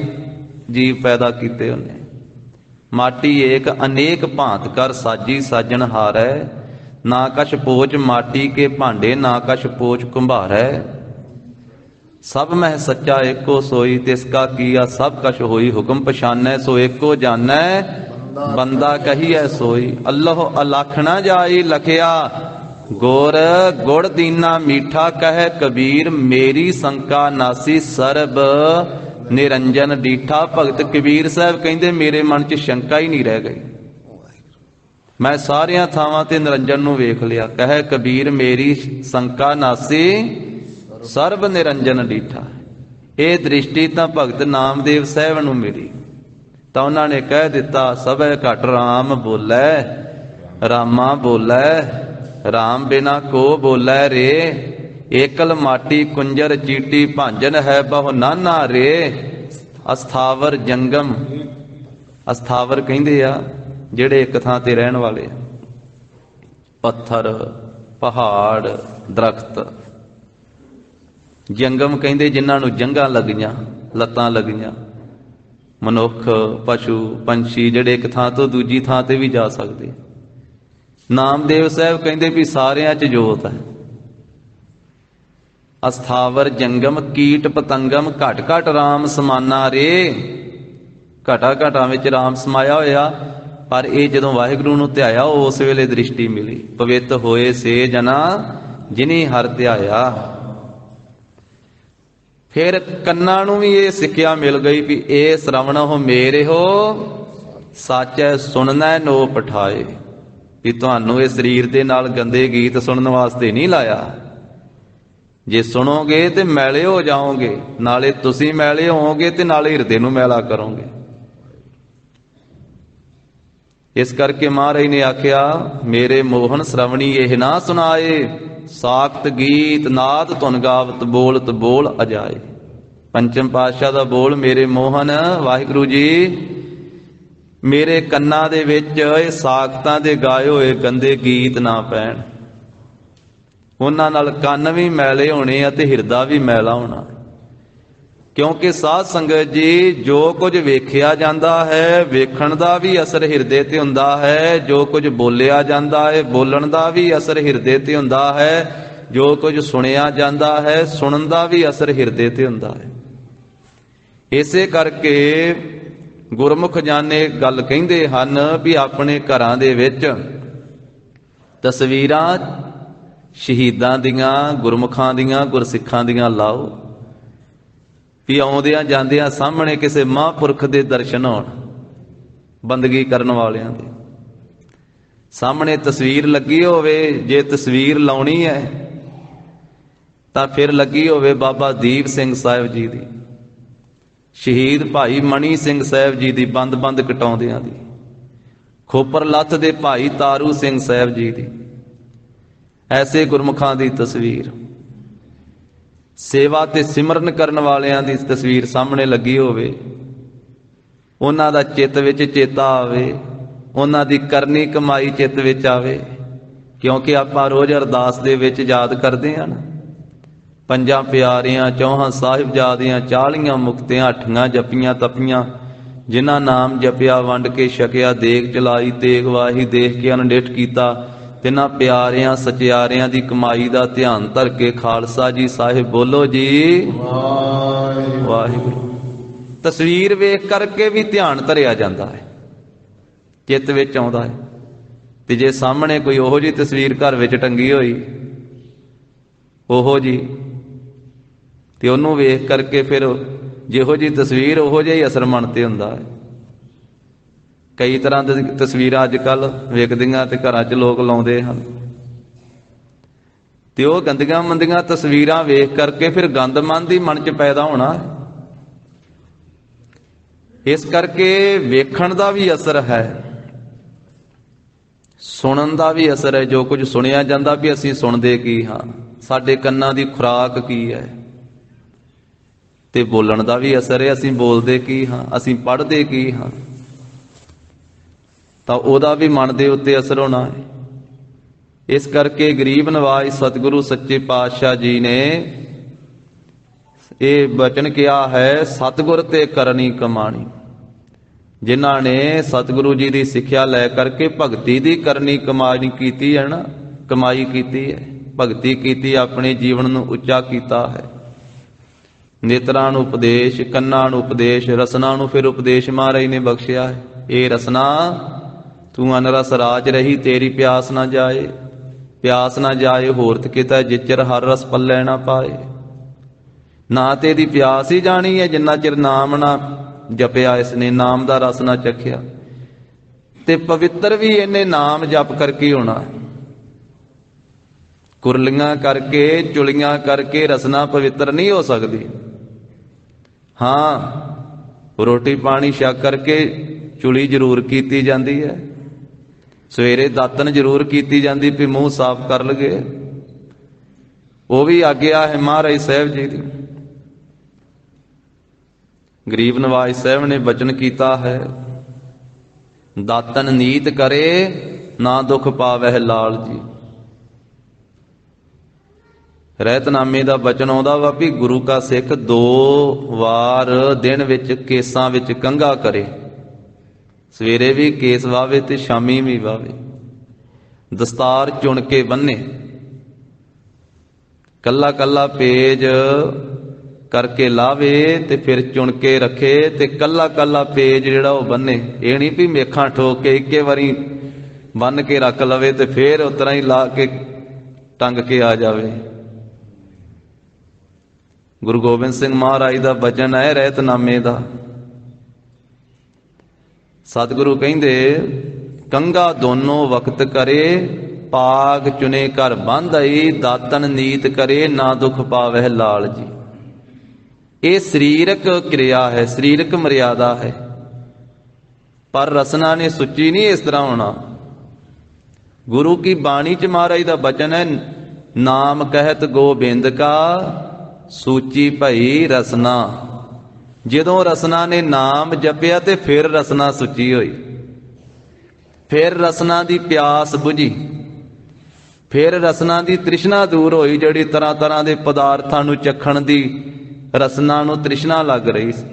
ਜੀਵ ਪੈਦਾ ਕੀਤੇ ਉਹਨੇ। ਮਾਟੀ ਏਕ ਅਨੇਕ ਭਾਂਤ ਕਰ, ਸਾਜੀ ਸਾਜਣ ਹਾਰੈ। ਨਾ ਕਛ ਪੋਚ ਮਾਟੀ ਕੇ ਭਾਂਡੇ, ਨਾ ਕਛ ਪੋਚ ਕੁੰਭਾਰੈ। ਸਭ ਮਹਿ ਸੱਚਾ ਏਕੋ सोई, तिसका किया सब कछ होई। हुक्म पछानै सो एको जानै, बंदा कहिए सोई। अल्लाह अलख न जाई लखिया, गोर गुड़ दीना मीठा कह कबीर। मेरी शंका नासी सरब निरंजन डीठा। भगत कबीर साहब कहते मेरे मन च शंका ही नहीं रह गई, मैं सारिया थावां ते निरंजन नूं वेख लिया। कह कबीर मेरी शंका नासी ਸਰਬ ਨਿਰੰਜਨ ਡੀਠਾ। ਇਹ ਦ੍ਰਿਸ਼ਟੀ ਤਾਂ ਭਗਤ ਨਾਮਦੇਵ ਸਾਹਿਬ ਨੂੰ ਮਿਲੀ ਤਾਂ ਉਹਨਾਂ ਨੇ ਕਹਿ ਦਿੱਤਾ, ਸਭੈ ਘਟ ਰਾਮ ਬੋਲੇ, ਰਾਮਾ ਬੋਲੇ, ਰਾਮ ਬਿਨਾ ਕੋ ਬੋਲੇ ਰੇ। ਏਕਲ ਮਾਟੀ ਕੁੰਜਰ ਚੀਟੀ, ਭਾਂਜਨ ਹੈ ਬਹੁ ਨਾਨਾ ਰੇ। ਅਸਥਾਵਰ ਜੰਗਮ, ਅਸਥਾਵਰ ਕਹਿੰਦੇ ਆ ਜਿਹੜੇ ਇੱਕ ਥਾਂ ਤੇ ਰਹਿਣ ਵਾਲੇ ਆ। ਪੱਥਰ, ਪਹਾੜ, ਦਰਖਤ। ਜੰਗਮ ਕਹਿੰਦੇ ਜਿਨ੍ਹਾਂ ਨੂੰ ਜੰਗਾਂ ਲੱਗੀਆਂ, ਲੱਤਾਂ ਲੱਗੀਆਂ। ਮਨੁੱਖ, ਪਸ਼ੂ, ਪੰਛੀ ਜਿਹੜੇ ਇੱਕ ਥਾਂ ਤੋਂ ਦੂਜੀ ਥਾਂ ਤੇ ਵੀ ਜਾ ਸਕਦੇ। ਨਾਮਦੇਵ ਸਾਹਿਬ ਕਹਿੰਦੇ ਵੀ ਸਾਰਿਆਂ 'ਚ ਜੋਤ ਹੈ। ਅਸਥਾਵਰ ਜੰਗਮ ਕੀਟ ਪਤੰਗਮ, ਘਟ ਘਟ ਰਾਮ ਸਮਾਨਾ ਰੇ। ਘਟਾ ਘਟਾਂ ਵਿੱਚ ਰਾਮ ਸਮਾਇਆ ਹੋਇਆ। ਪਰ ਇਹ ਜਦੋਂ ਵਾਹਿਗੁਰੂ ਨੂੰ ਧਿਆਇਆ ਉਸ ਵੇਲੇ ਦ੍ਰਿਸ਼ਟੀ ਮਿਲੀ। ਪਵਿੱਤ ਹੋਏ ਸੇ ਜਨਾ ਜਿਨੀ ਹਰ ਧਿਆਇਆ। ਫਿਰ ਕੰਨਾਂ ਨੂੰ ਵੀ ਇਹ ਸਿੱਖਿਆ ਮਿਲ ਗਈ ਵੀ ਇਹ ਸ਼ਰਵਣ ਹੋ ਮੇਰੇ ਹੋ, ਸਾਚੈ ਸੁਣਨਾ ਨੋ ਪਠਾਏ। ਵੀ ਤੁਹਾਨੂੰ ਇਹ ਸਰੀਰ ਦੇ ਨਾਲ ਗੰਦੇ ਗੀਤ ਸੁਣਨ ਵਾਸਤੇ ਨਹੀਂ ਲਾਇਆ। ਜੇ ਸੁਣੋਗੇ ਤੇ ਮੈਲੇ ਹੋ ਜਾਓਗੇ, ਨਾਲੇ ਤੁਸੀਂ ਮੈਲੇ ਹੋਵੋਗੇ ਤੇ ਨਾਲੇ ਹਿਰਦੇ ਨੂੰ ਮੈਲਾ ਕਰੋਗੇ। ਇਸ ਕਰਕੇ ਮਹਾਰਾਜ ਨੇ ਆਖਿਆ, ਮੇਰੇ ਮੋਹਨ ਸ਼ਰਵਣੀ ਇਹ ਨਾ ਸੁਣਾਏ। ਸਾਖਤ ਗੀਤ ਨਾਦ ਧੁਨ ਗਾਵਤ, ਬੋਲਤ ਬੋਲ ਅਜਾਏ। ਪੰਚਮ ਪਾਤਸ਼ਾਹ ਦਾ ਬੋਲ, ਮੇਰੇ ਮੋਹਨ ਵਾਹਿਗੁਰੂ ਜੀ ਮੇਰੇ ਕੰਨਾਂ ਦੇ ਵਿੱਚ ਇਹ ਸਾਖਤਾਂ ਦੇ ਗਾਏ ਹੋਏ ਗੰਦੇ ਗੀਤ ਨਾ ਪੈਣ। ਉਹਨਾਂ ਨਾਲ ਕੰਨ ਵੀ ਮੈਲੇ ਹੋਣੇ ਆ ਤੇ ਹਿਰਦਾ ਵੀ ਮੈਲਾ ਹੋਣਾ। ਕਿਉਂਕਿ ਸਾਧ ਸੰਗਤ ਜੀ ਜੋ ਕੁਝ ਵੇਖਿਆ ਜਾਂਦਾ ਹੈ, ਵੇਖਣ ਦਾ ਵੀ ਅਸਰ ਹਿਰਦੇ ਤੇ ਹੁੰਦਾ ਹੈ। ਜੋ ਕੁਝ ਬੋਲਿਆ ਜਾਂਦਾ ਹੈ, ਬੋਲਣ ਦਾ ਵੀ ਅਸਰ ਹਿਰਦੇ ਤੇ ਹੁੰਦਾ ਹੈ। ਜੋ ਕੁਝ ਸੁਣਿਆ ਜਾਂਦਾ ਹੈ, ਸੁਣਨ ਦਾ ਵੀ ਅਸਰ ਹਿਰਦੇ ਤੇ ਹੁੰਦਾ ਹੈ। ਇਸੇ ਕਰਕੇ ਗੁਰਮੁਖ ਜਾਨੇ ਗੱਲ ਕਹਿੰਦੇ ਹਨ ਵੀ ਆਪਣੇ ਘਰਾਂ ਦੇ ਵਿੱਚ ਤਸਵੀਰਾਂ ਸ਼ਹੀਦਾਂ ਦੀਆਂ, ਗੁਰਮੁਖਾਂ ਦੀਆਂ, ਗੁਰਸਿੱਖਾਂ ਦੀਆਂ ਲਾਓ ਵੀ ਆਉਂਦਿਆਂ ਜਾਂਦਿਆਂ ਸਾਹਮਣੇ ਕਿਸੇ ਮਹਾਂਪੁਰਖ ਦੇ ਦਰਸ਼ਨ ਹੋਣ। ਬੰਦਗੀ ਕਰਨ ਵਾਲਿਆਂ ਦੇ ਸਾਹਮਣੇ ਤਸਵੀਰ ਲੱਗੀ ਹੋਵੇ। ਜੇ ਤਸਵੀਰ ਲਾਉਣੀ ਹੈ ਤਾਂ ਫਿਰ ਲੱਗੀ ਹੋਵੇ ਬਾਬਾ ਦੀਪ ਸਿੰਘ ਸਾਹਿਬ ਜੀ ਦੀ, ਸ਼ਹੀਦ ਭਾਈ ਮਣੀ ਸਿੰਘ ਸਾਹਿਬ ਜੀ ਦੀ ਬੰਦ ਬੰਦ ਕਟਾਉਂਦਿਆਂ ਦੀ, ਖੋਪਰ ਲੱਥ ਦੇ ਭਾਈ ਤਾਰੂ ਸਿੰਘ ਸਾਹਿਬ ਜੀ ਦੀ। ਐਸੇ ਗੁਰਮੁਖਾਂ ਦੀ ਤਸਵੀਰ, ਸੇਵਾ ਤੇ ਸਿਮਰਨ ਕਰਨ ਵਾਲਿਆਂ ਦੀ ਤਸਵੀਰ ਸਾਹਮਣੇ ਲੱਗੀ ਹੋਵੇ। ਉਹਨਾਂ ਦਾ ਚਿੱਤ ਵਿੱਚ ਚੇਤਾ ਆਵੇ, ਉਹਨਾਂ ਦੀ ਕਰਨੀ ਕਮਾਈ ਚਿੱਤ ਵਿੱਚ ਆਵੇ। ਕਿਉਂਕਿ ਆਪਾਂ ਰੋਜ਼ ਅਰਦਾਸ ਦੇ ਵਿੱਚ ਯਾਦ ਕਰਦੇ ਹਾਂ ਨਾ, ਪੰਜਾਂ ਪਿਆਰਿਆਂ, ਚੌਹਾਂ ਸਾਹਿਬਜ਼ਾਦਿਆਂ, 40 ਮੁਕਤਿਆਂ, 8 ਜਪੀਆਂ ਤਪੀਆਂ, ਜਿਨ੍ਹਾਂ ਨਾਮ ਜਪਿਆ ਵੰਡ ਕੇ ਛਕਿਆ, ਦੇਗ ਚਲਾਈ ਤੇਗ ਵਾਹੀ, ਦੇਖ ਕੇ ਅਨਡਿਠ ਕੀਤਾ। ਤਿੰਨਾਂ ਪਿਆਰਿਆਂ ਸਚਿਆਰਿਆਂ ਦੀ ਕਮਾਈ ਦਾ ਧਿਆਨ ਧਰ ਕੇ ਖਾਲਸਾ ਜੀ ਸਾਹਿਬ ਬੋਲੋ ਜੀ ਵਾਹਿਗੁਰੂ। ਤਸਵੀਰ ਵੇਖ ਕਰਕੇ ਵੀ ਧਿਆਨ ਧਰਿਆ ਜਾਂਦਾ ਹੈ, ਚਿੱਤ ਵਿੱਚ ਆਉਂਦਾ ਹੈ। ਤੇ ਜੇ ਸਾਹਮਣੇ ਕੋਈ ਉਹੋ ਜਿਹੀ ਤਸਵੀਰ ਘਰ ਵਿੱਚ ਟੰਗੀ ਹੋਈ ਉਹੋ ਜੀ, ਤੇ ਉਹਨੂੰ ਵੇਖ ਕਰਕੇ ਫਿਰ ਜਿਹੋ ਜਿਹੀ ਤਸਵੀਰ ਉਹੋ ਜਿਹਾ ਹੀ ਅਸਰ ਮਨ ਤੇ ਹੁੰਦਾ ਹੈ। ਕਈ ਤਰ੍ਹਾਂ ਦੀ ਤਸਵੀਰਾਂ ਅੱਜ ਕੱਲ੍ਹ ਵਿਕਦੀਆਂ ਤੇ ਘਰਾਂ 'ਚ ਲੋਕ ਲਾਉਂਦੇ ਹਨ, ਤੇ ਉਹ ਗੰਦੀਆਂ ਮੰਦੀਆਂ ਤਸਵੀਰਾਂ ਵੇਖ ਕਰਕੇ ਫਿਰ ਗੰਦ ਮਨ ਦੀ ਮਨ 'ਚ ਪੈਦਾ ਹੋਣਾ ਹੈ। ਇਸ ਕਰਕੇ ਵੇਖਣ ਦਾ ਵੀ ਅਸਰ ਹੈ, ਸੁਣਨ ਦਾ ਵੀ ਅਸਰ ਹੈ। ਜੋ ਕੁਝ ਸੁਣਿਆ ਜਾਂਦਾ ਵੀ ਅਸੀਂ ਸੁਣਦੇ ਕੀ ਹਾਂ, ਸਾਡੇ ਕੰਨਾਂ ਦੀ ਖੁਰਾਕ ਕੀ ਹੈ, ਤੇ ਬੋਲਣ ਦਾ ਵੀ ਅਸਰ ਹੈ, ਅਸੀਂ ਬੋਲਦੇ ਕੀ ਹਾਂ, ਅਸੀਂ ਪੜ੍ਹਦੇ ਕੀ ਹਾਂ, ਤਾਂ ਉਹਦਾ ਵੀ ਮਨ ਦੇ ਉੱਤੇ ਅਸਰ ਹੋਣਾ ਹੈ। ਇਸ ਕਰਕੇ ਗਰੀਬ ਨਵਾਜ ਸਤਿਗੁਰੂ ਸੱਚੇ ਪਾਤਸ਼ਾਹ ਜੀ ਨੇ ਇਹ ਬਚਨ ਕਿਹਾ ਹੈ, ਸਤਿਗੁਰ ਤੇ ਕਰਨੀ ਕਮਾਣੀ। ਜਿਨ੍ਹਾਂ ਨੇ ਸਤਿਗੁਰੂ ਜੀ ਦੀ ਸਿੱਖਿਆ ਲੈ ਕਰਕੇ ਭਗਤੀ ਦੀ ਕਰਨੀ ਕਮਾਈ ਕੀਤੀ ਹੈ ਨਾ, ਕਮਾਈ ਕੀਤੀ ਹੈ, ਭਗਤੀ ਕੀਤੀ, ਆਪਣੇ ਜੀਵਨ ਨੂੰ ਉੱਚਾ ਕੀਤਾ ਹੈ। ਨੇਤਰਾਂ ਨੂੰ ਉਪਦੇਸ਼, ਕੰਨਾਂ ਨੂੰ ਉਪਦੇਸ਼, ਰਸਨਾ ਨੂੰ ਫਿਰ ਉਪਦੇਸ਼ ਮਹਾਰਾਜ ਨੇ ਬਖਸ਼ਿਆ ਹੈ। ਇਹ ਰਸਨਾ ਤੂੰ ਅਨਰਸ ਰਾਜ ਰਹੀ, ਤੇਰੀ ਪਿਆਸ ਨਾ ਜਾਏ, ਪਿਆਸ ਨਾ ਜਾਏ ਹੋਰਤ ਕਿਤਾ, ਜਿਚਰ ਹਰ ਰਸ ਪੱਲੇ ਨਾ ਪਾਏ। ਨਾ ਤੇ ਇਹਦੀ ਪਿਆਸ ਹੀ ਜਾਣੀ ਹੈ ਜਿੰਨਾ ਚਿਰ ਨਾਮ ਨਾ ਜਪਿਆ, ਇਸਨੇ ਨਾਮ ਦਾ ਰਸ ਨਾ ਚਖਿਆ। ਤੇ ਪਵਿੱਤਰ ਵੀ ਇਹਨੇ ਨਾਮ ਜਪ ਕਰਕੇ ਹੋਣਾ। ਕੁਰਲੀਆਂ ਕਰਕੇ, ਚੁਲੀਆਂ ਕਰਕੇ ਰਸਨਾ ਪਵਿੱਤਰ ਨਹੀਂ ਹੋ ਸਕਦੀ। ਹਾਂ, ਰੋਟੀ ਪਾਣੀ ਛਕ ਕਰਕੇ ਚੁਲੀ ਜ਼ਰੂਰ ਕੀਤੀ ਜਾਂਦੀ ਹੈ, ਸਵੇਰੇ ਦਾਤਨ ਜ਼ਰੂਰ ਕੀਤੀ ਜਾਂਦੀ ਵੀ ਮੂੰਹ ਸਾਫ਼ ਕਰ ਲਗੇ, ਉਹ ਵੀ ਆਗਿਆ ਹੈ ਮਹਾਰਾਜ ਸਾਹਿਬ ਜੀ ਦੀ। ਗਰੀਬ ਨਵਾਜ ਸਾਹਿਬ ਨੇ ਬਚਨ ਕੀਤਾ ਹੈ, ਦਾਤਨ ਨੀਤ ਕਰੇ ਨਾ ਦੁੱਖ ਪਾਵਹਿ ਲਾਲ ਜੀ। ਰਹਿਤਨਾਮੇ ਦਾ ਬਚਨ ਆਉਂਦਾ ਵਾ ਵੀ ਗੁਰੂ ਕਾ ਸਿੱਖ 2 ਵਾਰ ਦਿਨ ਵਿੱਚ ਕੇਸਾਂ ਵਿੱਚ ਕੰਘਾ ਕਰੇ, ਸਵੇਰੇ ਵੀ ਕੇਸ ਵਾਵੇ ਤੇ ਸ਼ਾਮੀ ਵੀ ਵਾਵੇ, ਦਸਤਾਰ ਚੁਣ ਕੇ ਬੰਨੇ, ਕੱਲਾ ਕੱਲਾ ਪੇਜ ਕਰਕੇ ਲਾਵੇ ਤੇ ਫਿਰ ਚੁਣ ਕੇ ਰੱਖੇ, ਤੇ ਕੱਲਾ ਕੱਲਾ ਪੇਜ ਜਿਹੜਾ ਉਹ ਬੰਨੇ। ਇਹ ਨਹੀਂ ਵੀ ਮੇਖਾਂ ਠੋਕ ਕੇ ਇੱਕੇ ਵਾਰੀ ਬੰਨ ਕੇ ਰੱਖ ਲਵੇ ਤੇ ਫਿਰ ਉਸ ਤਰ੍ਹਾਂ ਹੀ ਲਾ ਕੇ ਟੰਗ ਕੇ ਆ ਜਾਵੇ। ਗੁਰੂ ਗੋਬਿੰਦ ਸਿੰਘ ਮਹਾਰਾਜ ਦਾ ਬਚਨ ਹੈ ਰਹਿਤਨਾਮੇ ਦਾ। ਸਤਿਗੁਰੂ ਕਹਿੰਦੇ, ਕੰਘਾ ਦੋਨੋਂ ਵਕਤ ਕਰੇ, ਪਾਗ ਚੁਨੇ ਘਰ ਬੰਧਈ, ਦਾਤਨ ਨੀਤ ਕਰੇ ਨਾ ਦੁੱਖ ਪਾਵਹਿ ਲਾਲ ਜੀ। ਇਹ ਸਰੀਰਕ ਕਿਰਿਆ ਹੈ, ਸਰੀਰਕ ਮਰਿਆਦਾ ਹੈ, ਪਰ ਰਸਨਾ ਨੇ ਸੁੱਚੀ ਨਹੀਂ ਇਸ ਤਰ੍ਹਾਂ ਹੋਣਾ। ਗੁਰੂ ਕੀ ਬਾਣੀ ਚ ਮਹਾਰਾਜ ਦਾ ਬਚਨ ਹੈ, ਨਾਮ ਕਹਿਤ ਗੋਬਿੰਦ ਕਾ ਸੂਚੀ ਭਈ ਰਸਨਾ। ਜਦੋਂ ਰਸਨਾ ਨੇ ਨਾਮ ਜਪਿਆ ਤੇ ਫਿਰ ਰਸਨਾ ਸੁੱਚੀ ਹੋਈ, ਫਿਰ ਰਸਨਾ ਦੀ ਪਿਆਸ ਬੁਝੀ, ਫਿਰ ਰਸਨਾ ਦੀ ਤ੍ਰਿਸ਼ਨਾ ਦੂਰ ਹੋਈ, ਜਿਹੜੀ ਤਰ੍ਹਾਂ ਤਰ੍ਹਾਂ ਦੇ ਪਦਾਰਥਾਂ ਨੂੰ ਚੱਖਣ ਦੀ ਰਸਨਾ ਨੂੰ ਤ੍ਰਿਸ਼ਨਾ ਲੱਗ ਰਹੀ ਸੀ।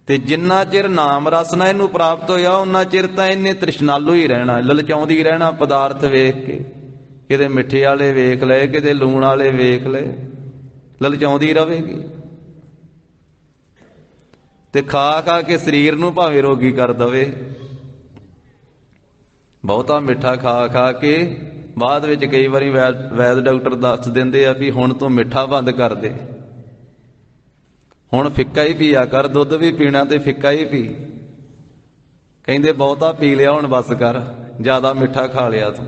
ਤੇ ਜਿੰਨਾ ਚਿਰ ਨਾਮ ਰਸਨਾ ਇਹਨੂੰ ਪ੍ਰਾਪਤ ਹੋਇਆ, ਉਹਨਾਂ ਚਿਰ ਤਾਂ ਇਹਨੇ ਤ੍ਰਿਸ਼ਨਾਲੂ ਹੀ ਰਹਿਣਾ, ਲਲਚਾਉਂਦੀ ਰਹਿਣਾ ਪਦਾਰਥ ਵੇਖ ਕੇ, ਕਿਤੇ ਮਿੱਠੇ ਵਾਲੇ ਵੇਖ ਲਏ, ਕਿਤੇ ਲੂਣ ਵਾਲੇ ਵੇਖ ਲਏ, ਲਲਚਾਉਂਦੀ ਰਹੇਗੀ। ਤੇ ਖਾ ਖਾ ਕੇ ਸਰੀਰ ਨੂੰ ਭਾਵੇਂ ਰੋਗੀ ਕਰ ਦਵੇ। ਬਹੁਤਾ ਮਿੱਠਾ ਖਾ ਖਾ ਕੇ ਬਾਅਦ ਵਿੱਚ ਕਈ ਵਾਰੀ ਵੈਦ ਡਾਕਟਰ ਦੱਸ ਦਿੰਦੇ ਆ ਵੀ ਹੁਣ ਤੂੰ ਮਿੱਠਾ ਬੰਦ ਕਰ ਦੇ, ਹੁਣ ਫਿੱਕਾ ਹੀ ਪੀਆ ਕਰ, ਦੁੱਧ ਵੀ ਪੀਣਾ ਤੇ ਫਿੱਕਾ ਹੀ ਪੀ। ਕਹਿੰਦੇ ਬਹੁਤਾ ਪੀ ਲਿਆ, ਹੁਣ ਬਸ ਕਰ, ਜ਼ਿਆਦਾ ਮਿੱਠਾ ਖਾ ਲਿਆ ਤੂੰ।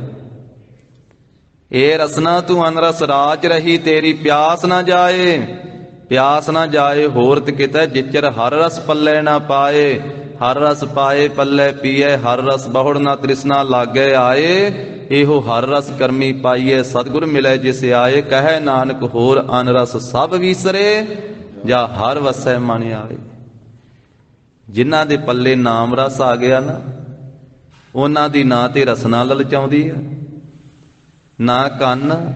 ਇਹ ਰਸਨਾ ਤੂੰ ਅਨਰਸ ਰਾਜ ਰਹੀ, ਤੇਰੀ ਪਿਆਸ ਨਾ ਜਾਏ, ਪਿਆਸ ਨਾ ਜਾਏ ਹੋਰਤ ਕਿਤੇ, ਜਿਚਰ ਹਰ ਰਸ ਪੱਲੇ ਨਾ ਪਾਏ। ਹਰ ਰਸ ਪਾਏ ਪੱਲੇ ਪੀਏ, ਹਰ ਰਸ ਬਹੁੜ ਨਾ ਤ੍ਰਿਸ਼ਨਾ ਲਾਗੇ ਆਏ। ਇਹੋ ਹਰ ਰਸ ਕਰਮੀ ਪਾਈਏ, ਸਤਿਗੁਰ ਮਿਲੇ ਜਿਸ ਆਏ। ਕਹੈ ਨਾਨਕ ਹੋਰ ਅਨਰਸ ਸਭ ਵੀਸਰੇ, ਜਾਂ ਹਰ ਵਸੈ ਮਨ ਆਏ। ਜਿਨ੍ਹਾਂ ਦੇ ਪੱਲੇ ਨਾਮ ਰਸ ਆ ਗਿਆ ਨਾ, ਉਹਨਾਂ ਦੀ ਨਾ ਤੇ ਰਸਨਾ ਲਲਚਾਉਂਦੀ ਹੈ, ਨਾ ਕੰਨ,